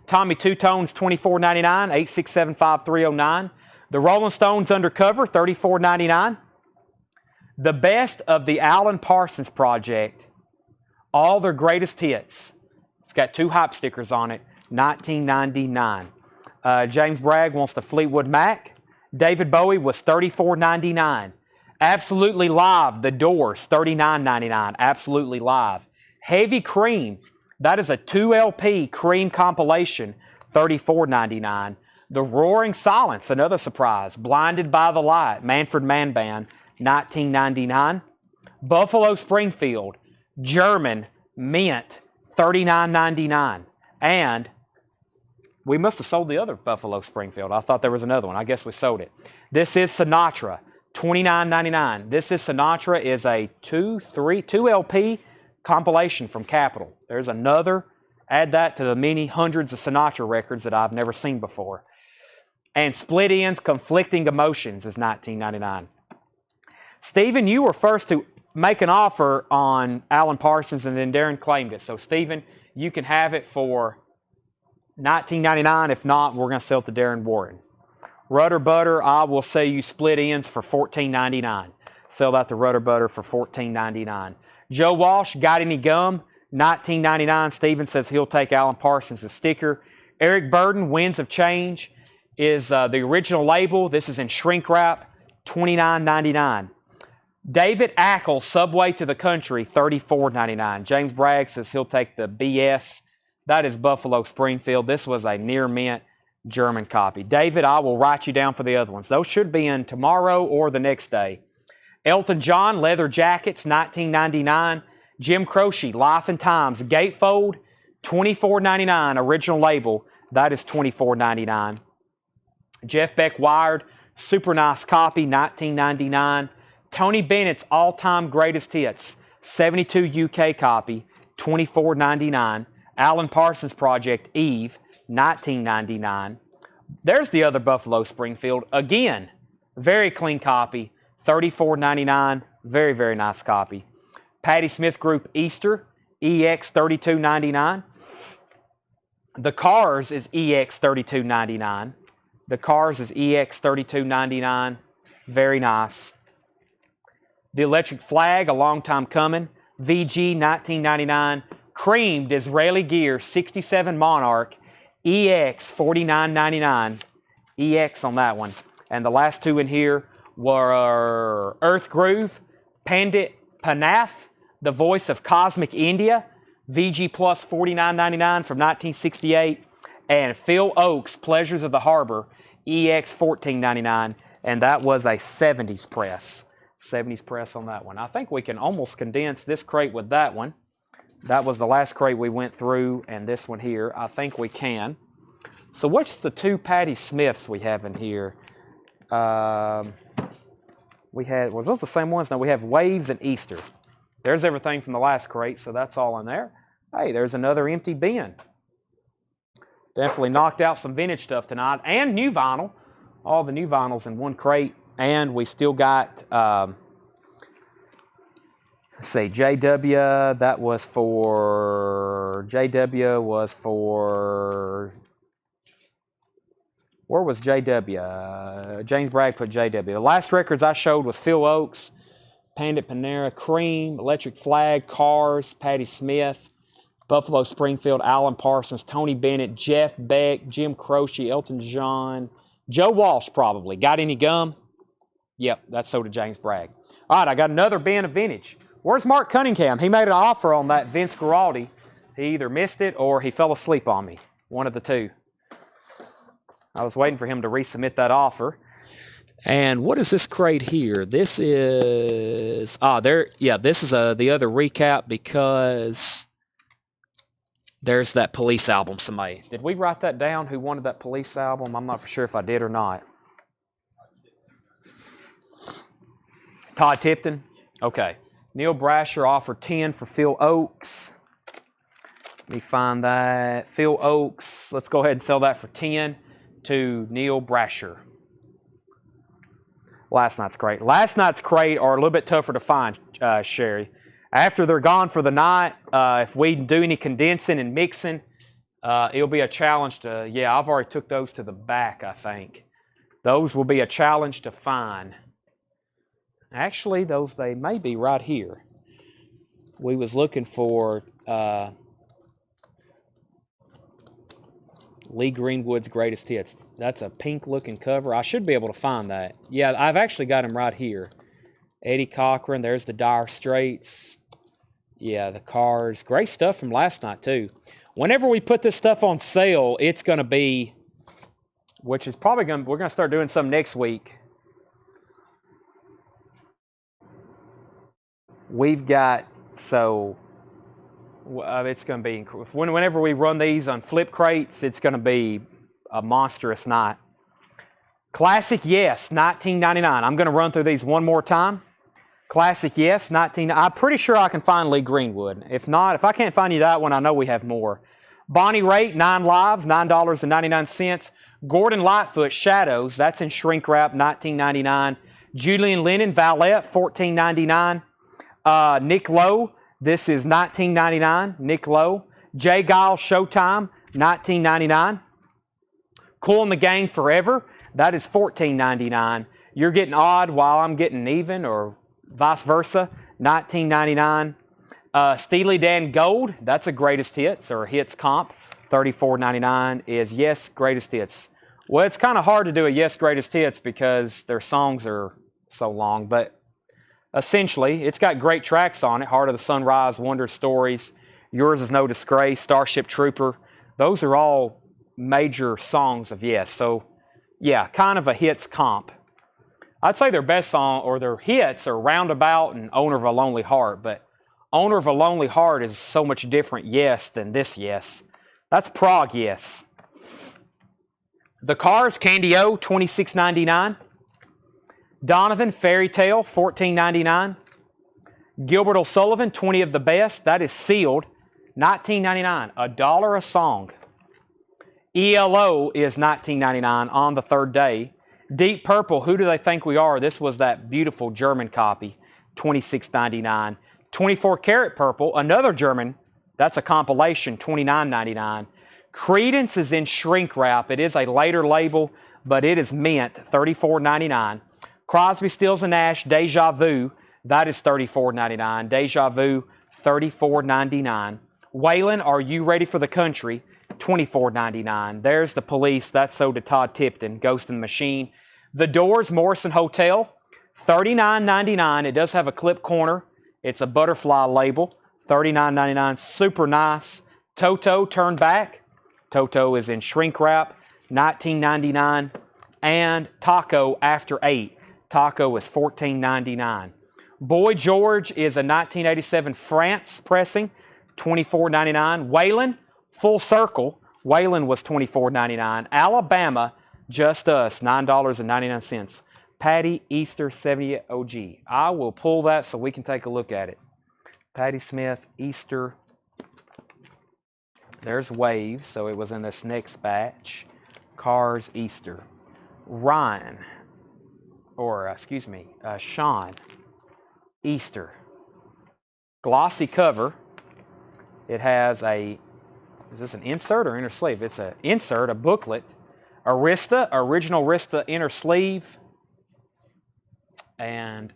Tommy Two Tones, $24.99. 8675309. The Rolling Stones Undercover, $34.99. The Best of the Alan Parsons Project. All their greatest hits. It's got 2 hype stickers on it. $19.99. James Bragg wants the Fleetwood Mac. David Bowie was $34.99. Absolutely Live, The Doors, $39.99. Absolutely Live. Heavy Cream, that is a 2 LP Cream compilation, $34.99. The Roaring Silence, another surprise. Blinded by the Light, Manfred Mann Band, $19.99. Buffalo Springfield, German, Mint, $39.99. And we must have sold the other Buffalo Springfield. I thought there was another one. I guess we sold it. This is Sinatra, $29.99. This is Sinatra is a 2 LP compilation from Capitol. There's another. Add that to the many hundreds of Sinatra records that I've never seen before. And Split Ends, Conflicting Emotions is $19.99. Stephen, you were first to make an offer on Alan Parsons, and then Darren claimed it. So, Stephen, you can have it for $19.99. If not, we're going to sell it to Darren Warren. Rudder Butter, I will sell you Split Ends for $14.99. Sell that to Rudder Butter for $14.99. Joe Walsh, Got Any Gum? $19.99. Stephen says he'll take Alan Parsons' sticker. Eric Burden, Winds of Change, is the original label. This is in shrink wrap, $29.99. David Ackle, Subway to the Country, $34.99. James Bragg says he'll take the BS. That is Buffalo Springfield. This was a near mint German copy. David, I will write you down for the other ones. Those should be in tomorrow or the next day. Elton John, Leather Jackets, $19.99. Jim Croce, Life and Times, Gatefold, $24.99. Original label, that is $24.99. Jeff Beck Wired, super nice copy, $19.99. Tony Bennett's All-Time Greatest Hits, 72 UK copy, $24.99. Alan Parsons Project, Eve, $19.99. There's the other Buffalo Springfield. Again, very clean copy, $34.99. Very, very nice copy. Patti Smith Group, Easter, EX, $32.99. The Cars is EX, $32.99. The Cars is EX, $32.99. Very nice. The Electric Flag, a long time coming, VG, $19.99. Cream, Disraeli Gear, 67 Monarch, EX, $49.99. EX on that one. And the last 2 in here were Earth Groove, Pandit Panath, The Voice of Cosmic India, VG Plus, $49.99 from 1968. And Phil Oakes, Pleasures of the Harbor, EX, $14.99. And that was a 70s press. 70s press on that one. I think we can almost condense this crate with that one. That was the last crate we went through, and this one here, I think we can. So what's the 2 Patti Smiths we have in here? We had, were those the same ones? No, we have Waves and Easter. There's everything from the last crate, so that's all in there. Hey, there's another empty bin. Definitely knocked out some vintage stuff tonight, and new vinyl. All the new vinyls in one crate. And we still got, let's see, JW, that was for, JW was for, where was JW? James Bragg put JW. The last records I showed was Phil Oakes, Pandit Panera, Cream, Electric Flag, Cars, Patti Smith, Buffalo Springfield, Alan Parsons, Tony Bennett, Jeff Beck, Jim Croce, Elton John, Joe Walsh probably. Got Any Gum? Yep, that's so did James Bragg. All right, I got another bin of vintage. Where's Mark Cunningham? He made an offer on that Vince Guaraldi. He either missed it or he fell asleep on me. One of the two. I was waiting for him to resubmit that offer. And what is this crate here? This is this is the other recap because there's that Police album. Somebody, did we write that down? Who wanted that Police album? I'm not for sure if I did or not. Todd Tipton? Okay. Neil Brasher offered 10 for Phil Oakes. Let me find that. Phil Oakes. Let's go ahead and sell that for 10 to Neil Brasher. Last night's crate. Last night's crate are a little bit tougher to find, Sherry. After they're gone for the night, if we do any condensing and mixing, it'll be a challenge to, I've already took those to the back, I think. Those will be a challenge to find. Actually, they may be right here. We was looking for Lee Greenwood's Greatest Hits. That's a pink-looking cover. I should be able to find that. Yeah, I've actually got him right here. Eddie Cochran. There's the Dire Straits. Yeah, the Cars. Great stuff from last night, too. Whenever we put this stuff on sale, it's going to be, which is probably going to, we're going to start doing some next week. We've got, it's going to be, whenever we run these on flip crates, it's going to be a monstrous night. Classic Yes, $19.99. I'm going to run through these one more time. Classic Yes, $19. I'm pretty sure I can find Lee Greenwood. If not, if I can't find you that one, I know we have more. Bonnie Raitt, 9 Lives, $9.99. Gordon Lightfoot, Shadows, that's in shrink wrap, $19.99. Julian Lennon, Valette, $14.99. Nick Lowe, this is $19.99. Nick Lowe. Jay Giles, Showtime, $19.99. Kool and the Gang, Forever, that is $14.99. You're getting odd while I'm getting even, or vice versa, $19.99. Steely Dan Gold, that's a greatest hits or hits comp, $34.99 is Yes Greatest Hits. Well, it's kind of hard to do a Yes Greatest Hits because their songs are so long, but essentially, it's got great tracks on it. Heart of the Sunrise, Wonder Stories, Yours Is No Disgrace, Starship Trooper. Those are all major songs of Yes. So, yeah, kind of a hits comp. I'd say their best song or their hits are Roundabout and Owner of a Lonely Heart, but Owner of a Lonely Heart is so much different Yes than this Yes. That's prog Yes. The Cars, Candy O, $26.99. Donovan, Fairy Tale, $14.99. Gilbert O'Sullivan, 20 of the Best. That is sealed, $19.99. $1 a song. ELO is $19.99 on the third day. Deep Purple, Who Do They Think We Are? This was that beautiful German copy, $26.99. 24 Karat Purple, another German. That's a compilation, $29.99. Creedence is in shrink wrap. It is a later label, but it is mint, $34.99. Crosby, Stills & Nash, Deja Vu, that is $34.99. Deja Vu, $34.99. Waylon, Are You Ready for the Country? $24.99. There's the Police, that's sold to Todd Tipton, Ghost in the Machine. The Doors, Morrison Hotel, $39.99. It does have a clip corner. It's a butterfly label, $39.99. Super nice. Toto, Turn Back. Toto is in shrink wrap, $19.99. And Taco, After 8. Taco is $14.99. Boy George is a 1987 France pressing, $24.99. Waylon, Full Circle. Waylon was $24.99. Alabama, Just Us, $9.99. Patty Easter 78 OG. I will pull that so we can take a look at it. Patty Smith, Easter. There's Waves, so it was in this next batch. Cars, Easter. Ryan, Sean, Easter. Glossy cover. It has is this an insert or inner sleeve? It's an insert, a booklet. Arista, original Arista inner sleeve. And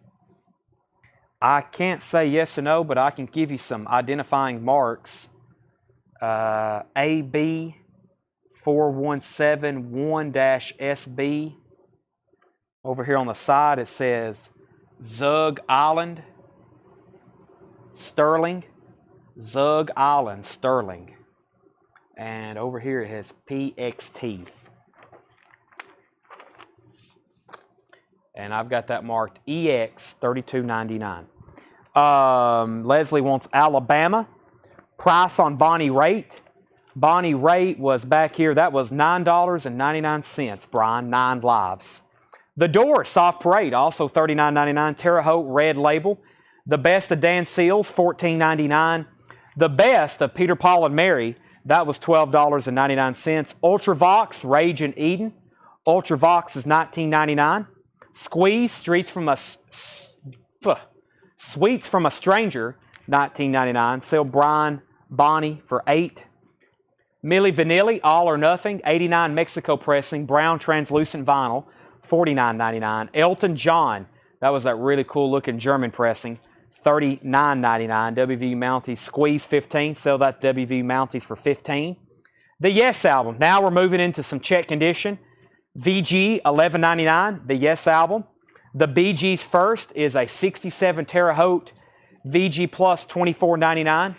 I can't say yes or no, but I can give you some identifying marks. AB 4171-SB. Over here on the side it says Zug Island, Sterling. Zug Island, Sterling. And over here it has PXT. And I've got that marked EX 32.99. Leslie wants Alabama. Price on Bonnie Raitt. Bonnie Raitt was back here. That was $9.99, Brian. 9 lives. The Door, Soft Parade, also $39.99. Terre Haute, Red Label. The Best of Dan Seals, $14.99. The Best of Peter, Paul, and Mary, that was $12.99. Ultravox, Rage and Eden. Ultravox is $19.99. Squeeze, Sweets from a Stranger, $19.99. Sell Brian Bonnie for $8. Milli Vanilli, All or Nothing, $89. Mexico Pressing, brown translucent vinyl, $49.99. Elton John, that was that really cool looking German pressing, $39.99. WV Mounties, Squeeze 15, sell that WV Mounties for $15. The Yes album, now we're moving into some check condition. VG, $11.99, the Yes album. The Bee Gees First is a 67 Terre Haute VG Plus, $24.99.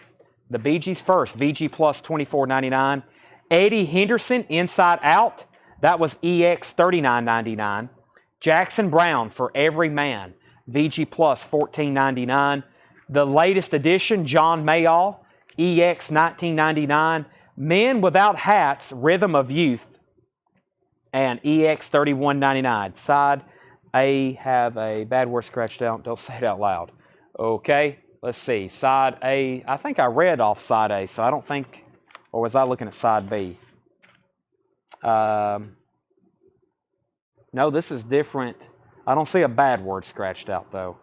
The Bee Gees First, VG Plus, $24.99. Eddie Henderson, Inside Out, that was EX, $39.99. Jackson Brown, For Every Man, VG Plus, $14.99. The latest edition, John Mayall, EX, $19.99. Men Without Hats, Rhythm of Youth, and EX, $31.99. Side A have a bad word scratched out. Don't say it out loud. Okay, let's see. Side A, I think I read off side A, so I don't think, or was I looking at side B? No, this is different. I don't see a bad word scratched out, though.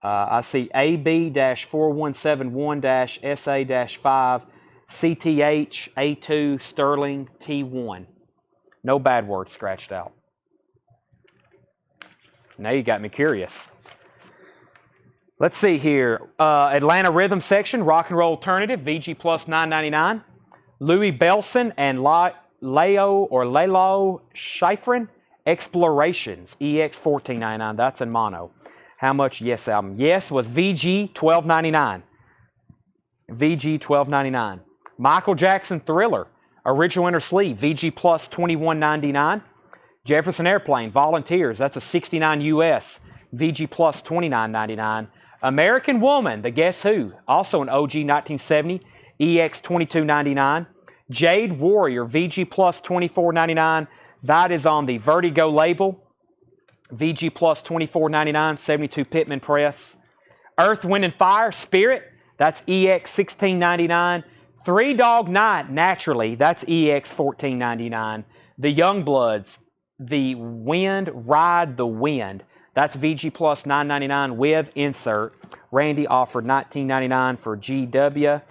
I see AB-4171-SA-5, CTH, A2, Sterling, T1. No bad word scratched out. Now you got me curious. Let's see here. Atlanta Rhythm Section, Rock and Roll Alternative, VG Plus, $9.99. Louis Belson and Lalo Schifrin, Explorations, EX, $14.99. That's in mono. How much Yes album? Yes was VG, $12.99. VG, $12.99. Michael Jackson Thriller, Original Inner Sleeve, VG Plus, $21.99. Jefferson Airplane, Volunteers, that's a 69 US, VG Plus, $29.99. American Woman, The Guess Who, also an OG 1970, EX, $22.99. Jade Warrior, VG Plus, $24.99. That is on the Vertigo label, VG Plus, $24.99, 72 Pittman Press. Earth, Wind, and Fire, Spirit, that's EX, $16.99. Three Dog Night, Naturally, that's EX, $14.99. The Youngbloods, The Wind, Ride the Wind, that's VG Plus, $9.99 with insert. Randy offered $19.99 for GW.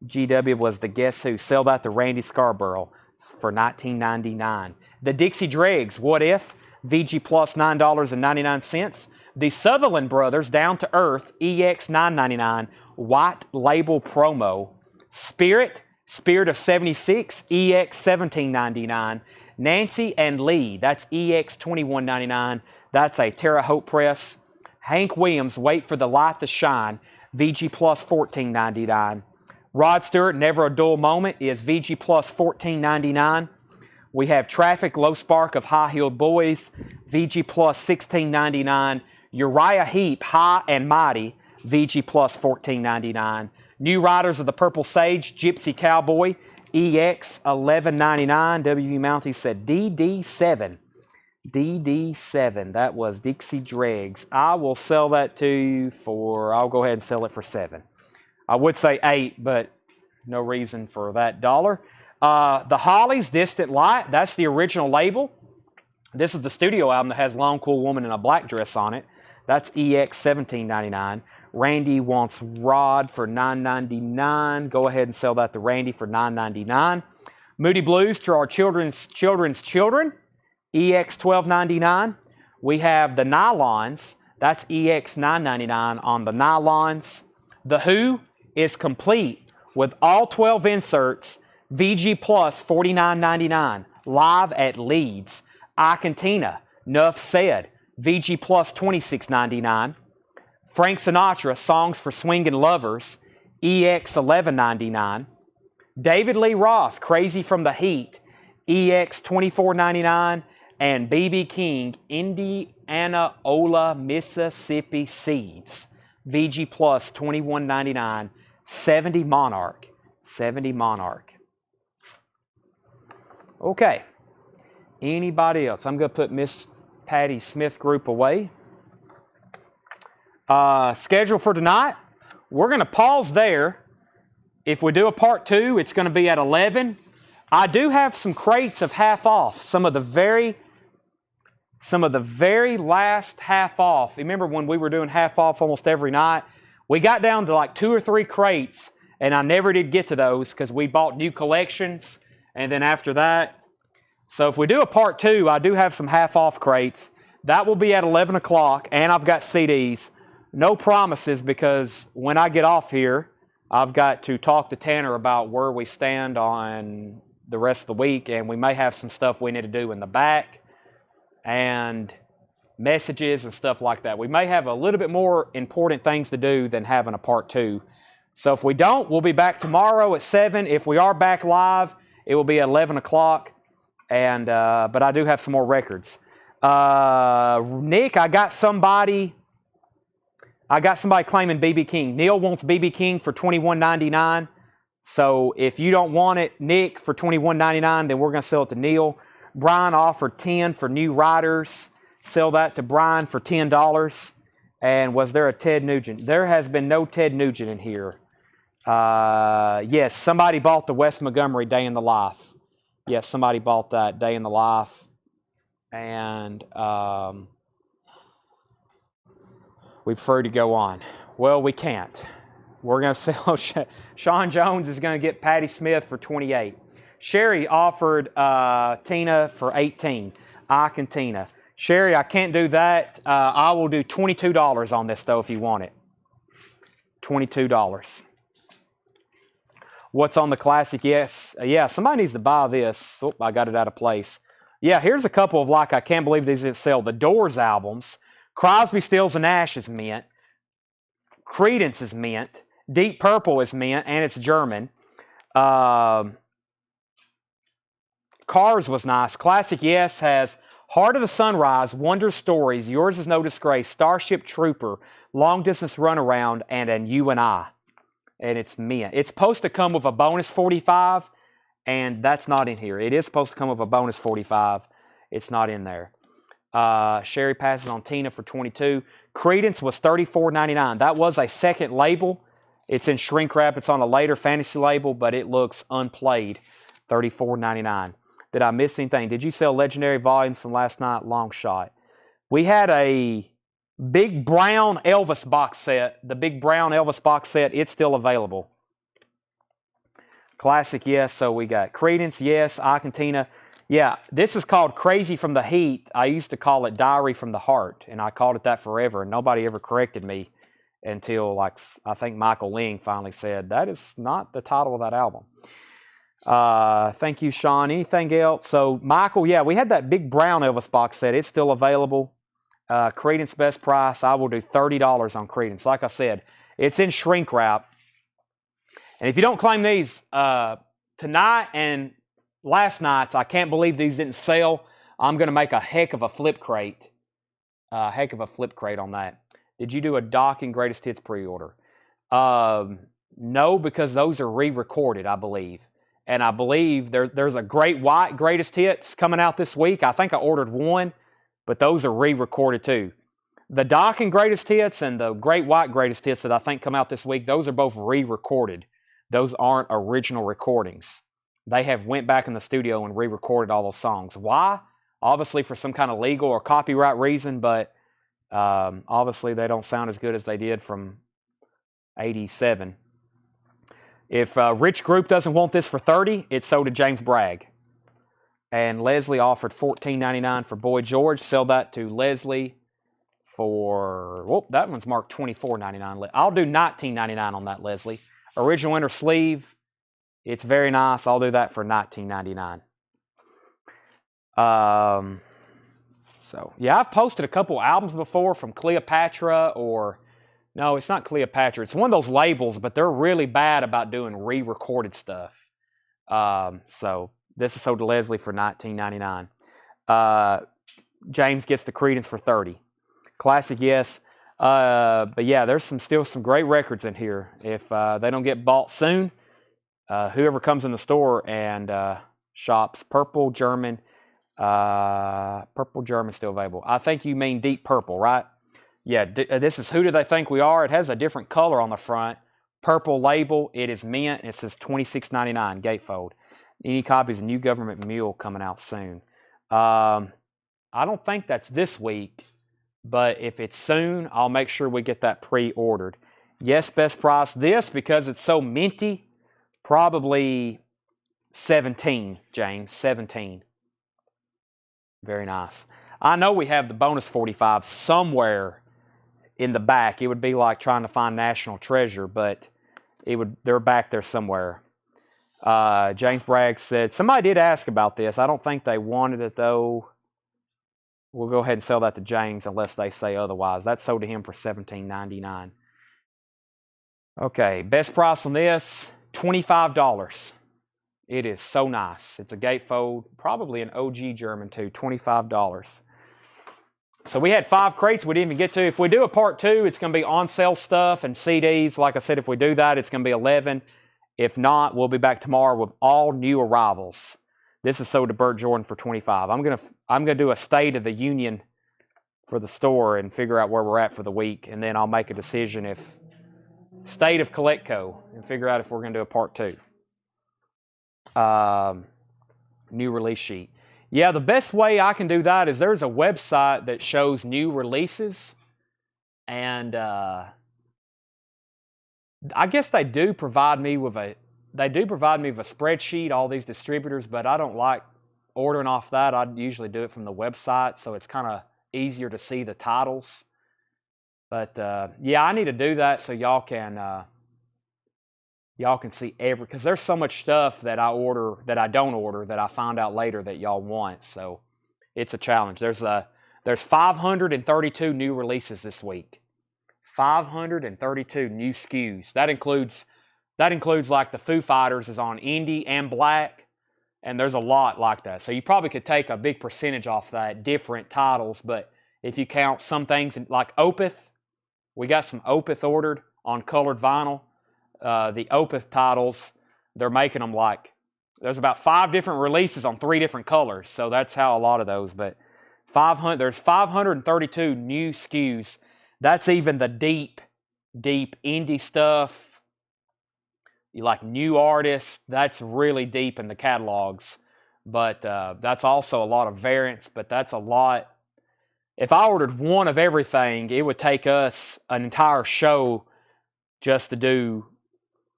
GW was the Guess Who. Sell that to Randy Scarborough for $19.99. The Dixie Dregs, What If, VG Plus, $9.99. The Sutherland Brothers, Down to Earth, EX, $9.99. White Label Promo. Spirit of 76, EX, $17.99. Nancy and Lee, that's EX, $21.99. That's a Terre Haute press. Hank Williams, Wait for the Light to Shine, VG Plus, $14.99. Rod Stewart, Never a Dull Moment, is VG Plus, $14.99. We have Traffic, Low Spark of High Heeled Boys, VG Plus, $16.99. Uriah Heep, High and Mighty, VG Plus, $14.99. New Riders of the Purple Sage, Gypsy Cowboy, EX, $11.99. WV Mounties said DD7. DD7. That was Dixie Dregs. I will sell that to you for, I'll go ahead and sell it for $7. I would say $8, but no reason for that dollar. The Hollies, Distant Light, that's the original label. This is the studio album that has Long Cool Woman in a Black Dress on it. That's EX, $17.99. Randy wants Rod for $9.99. Go ahead and sell that to Randy for $9.99. Moody Blues, To Our Children's Children, EX, $12.99. We have the Nylons. That's EX, $9.99 on the Nylons. The Who is complete with all 12 inserts, VG Plus, $49.99. Live at Leeds. Iketina, Nuff Said, VG Plus, $26.99. Frank Sinatra, Songs for Swingin' Lovers, EX, $11.99. David Lee Roth, Crazy from the Heat, EX $24.99, and BB King, Indiana Ola Mississippi Seeds, VG Plus $21.99, 70 Monarch. 70 Monarch. Okay. Anybody else? I'm going to put Miss Patty Smith group away. Schedule for tonight. We're going to pause there. If we do a part 2, it's going to be at 11. I do have some crates of half off. Some of the very last half off. Remember when we were doing half off almost every night? We got down to like 2 or 3 crates, and I never did get to those because we bought new collections, and then after that. So if we do a part 2, I do have some half off crates. That will be at 11 o'clock, and I've got CDs. No promises because when I get off here, I've got to talk to Tanner about where we stand on the rest of the week, and we may have some stuff we need to do in the back and messages and stuff like that. We may have a little bit more important things to do than having a part 2. So if we don't, we'll be back tomorrow at 7. If we are back live, it will be at 11 o'clock. And but I do have some more records. Nick, I got somebody claiming BB King. Neil wants BB King for $21.99. So if you don't want it, Nick, for $21.99, then we're going to sell it to Neil. Brian offered $10 for New Riders. Sell that to Brian for $10. And was there a Ted Nugent? There has been no Ted Nugent in here. Yes, somebody bought the Wes Montgomery Day in the Life. Yes, somebody bought that Day in the Life. And we prefer to go on. Well, we can't. We're going to sell. Sean Jones is going to get Patty Smith for $28. Sherry offered Tina for $18. Ike and Tina. Sherry, I can't do that. I will do $22 on this, though, if you want it. $22. What's on the classic? Yes. Yeah, somebody needs to buy this. Oh, I got it out of place. Yeah, here's a couple of, like, I can't believe these didn't sell. The Doors albums. Crosby, Stills, and Nash is mint. Creedence is mint. Deep Purple is mint, and it's German. Cars was nice. Classic Yes has Heart of the Sunrise, Wonder Stories, Yours is No Disgrace, Starship Trooper, Long Distance Runaround, and You and I. And it's mint. It's supposed to come with a bonus 45, and that's not in here. It is supposed to come with a bonus 45. It's not in there. Sherry passes on Tina for $22. Creedence was $34.99. That was a second label. It's in shrink wrap. It's on a later fantasy label, but it looks unplayed. $34.99. Did I miss anything? Did you sell Legendary Volumes from last night? Long shot. We had a Big Brown Elvis box set. The Big Brown Elvis box set, it's still available. Classic, yes. So we got Creedence, yes. Ike and Tina. Yeah, this is called Crazy from the Heat. I used to call it Diary from the Heart, and I called it that forever, and nobody ever corrected me until, like, I think Michael Ling finally said, that is not the title of that album. Thank you, Sean. Anything else? So, Michael, yeah, we had that Big Brown Elvis box set. It's still available. Creedence best price. I will do $30 on Creedence. Like I said, it's in shrink wrap. And if you don't claim these tonight and last night's, I can't believe these didn't sell. I'm going to make a heck of a flip crate. Heck of a flip crate on that. Did you do a Docking Greatest Hits pre-order? No, because those are re-recorded, I believe. And I believe there's a Great White Greatest Hits coming out this week. I think I ordered one, but those are re-recorded too. The Docking Greatest Hits and the Great White Greatest Hits that I think come out this week, those are both re-recorded. Those aren't original recordings. They have went back in the studio and re-recorded all those songs. Why? Obviously for some kind of legal or copyright reason, but obviously they don't sound as good as they did from 87. If Rich Group doesn't want this for $30, it's sold to James Bragg. And Leslie offered $14.99 for Boy George. Sell that to Leslie for, whoop, that one's marked $24.99. I'll do $19.99 on that, Leslie. Original inner sleeve. It's very nice. I'll do that for $19.99. So, yeah, I've posted a couple albums before from Cleopatra or... No, it's not Cleopatra. It's one of those labels, but they're really bad about doing re-recorded stuff. So this is sold to Leslie for $19.99. James gets the Credence for $30. Classic, yes. But yeah, there's still some great records in here. If they don't get bought soon, whoever comes in the store and shops Purple German still available. I think you mean Deep Purple, right? Yeah, this is Who Do They Think We Are? It has a different color on the front. Purple label. It is mint. It says $26.99 gatefold. Any copies of New Government Mule coming out soon? I don't think that's this week, but if it's soon, I'll make sure we get that pre-ordered. Yes, best price. This, because it's so minty, probably 17, James. 17. Very nice. I know we have the bonus 45 somewhere in the back. It would be like trying to find National Treasure, but they're back there somewhere. James Bragg said, somebody did ask about this. I don't think they wanted it, though. We'll go ahead and sell that to James unless they say otherwise. That's sold to him for $17.99. Okay, best price on this, $25. It is so nice. It's a gatefold, probably an OG German too, $25. So we had 5 crates we didn't even get to. If we do a part 2, it's going to be on sale stuff and CDs. Like I said, if we do that, it's going to be 11. If not, we'll be back tomorrow with all new arrivals. This is sold to Burt Jordan for $25. I'm gonna do a State of the Union for the store and figure out where we're at for the week, and then I'll make a decision if State of Colectco and figure out if we're gonna do a part 2. New release sheet. Yeah, the best way I can do that is there's a website that shows new releases, and I guess they do provide me with a spreadsheet, all these distributors, but I don't like ordering off that. I usually do it from the website, so it's kind of easier to see the titles. But yeah, I need to do that so y'all can see because there's so much stuff that I order that I don't order that I find out later that y'all want. So it's a challenge. There's 532 new releases this week. 532 new SKUs. That includes like the Foo Fighters is on indie and black, and there's a lot like that. So you probably could take a big percentage off that, different titles, but if you count some things like Opeth, we got some Opeth ordered on colored vinyl. The Opeth titles, they're making them like, there's about 5 different releases on 3 different colors, so that's how a lot of those, but there's 532 new SKUs. That's even the deep indie stuff. You like new artists, that's really deep in the catalogs. But that's also a lot of variants, but that's a lot. If I ordered one of everything, it would take us an entire show just to do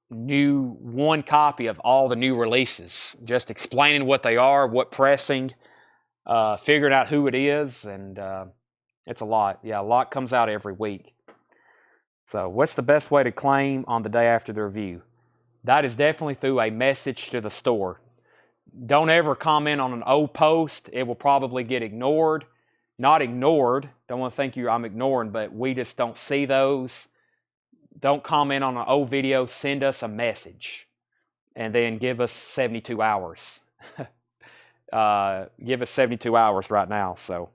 one copy of all the new releases. Just explaining what they are, what pressing, figuring out who it is, and it's a lot. Yeah, a lot comes out every week. So what's the best way to claim on the day after the review? That is definitely through a message to the store. Don't ever comment on an old post. It will probably get ignored. Not ignored. Don't want to think I'm ignoring, but we just don't see those. Don't comment on an old video. Send us a message. And then give us 72 hours. Give us 72 hours right now. So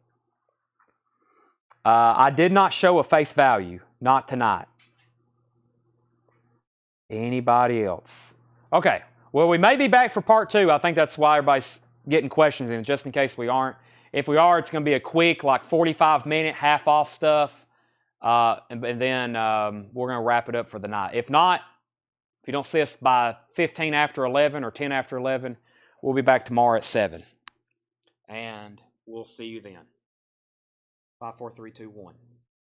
I did not show a face value. Not tonight. Anybody else? Okay. Well, we may be back for part 2. I think that's why everybody's getting questions in, just in case we aren't. If we are, it's going to be a quick, like 45-minute, half-off stuff. And then we're going to wrap it up for the night. If not, if you don't see us by 15 after 11 or 10 after 11, we'll be back tomorrow at 7. And we'll see you then. 5, 4, 3, 2, 1.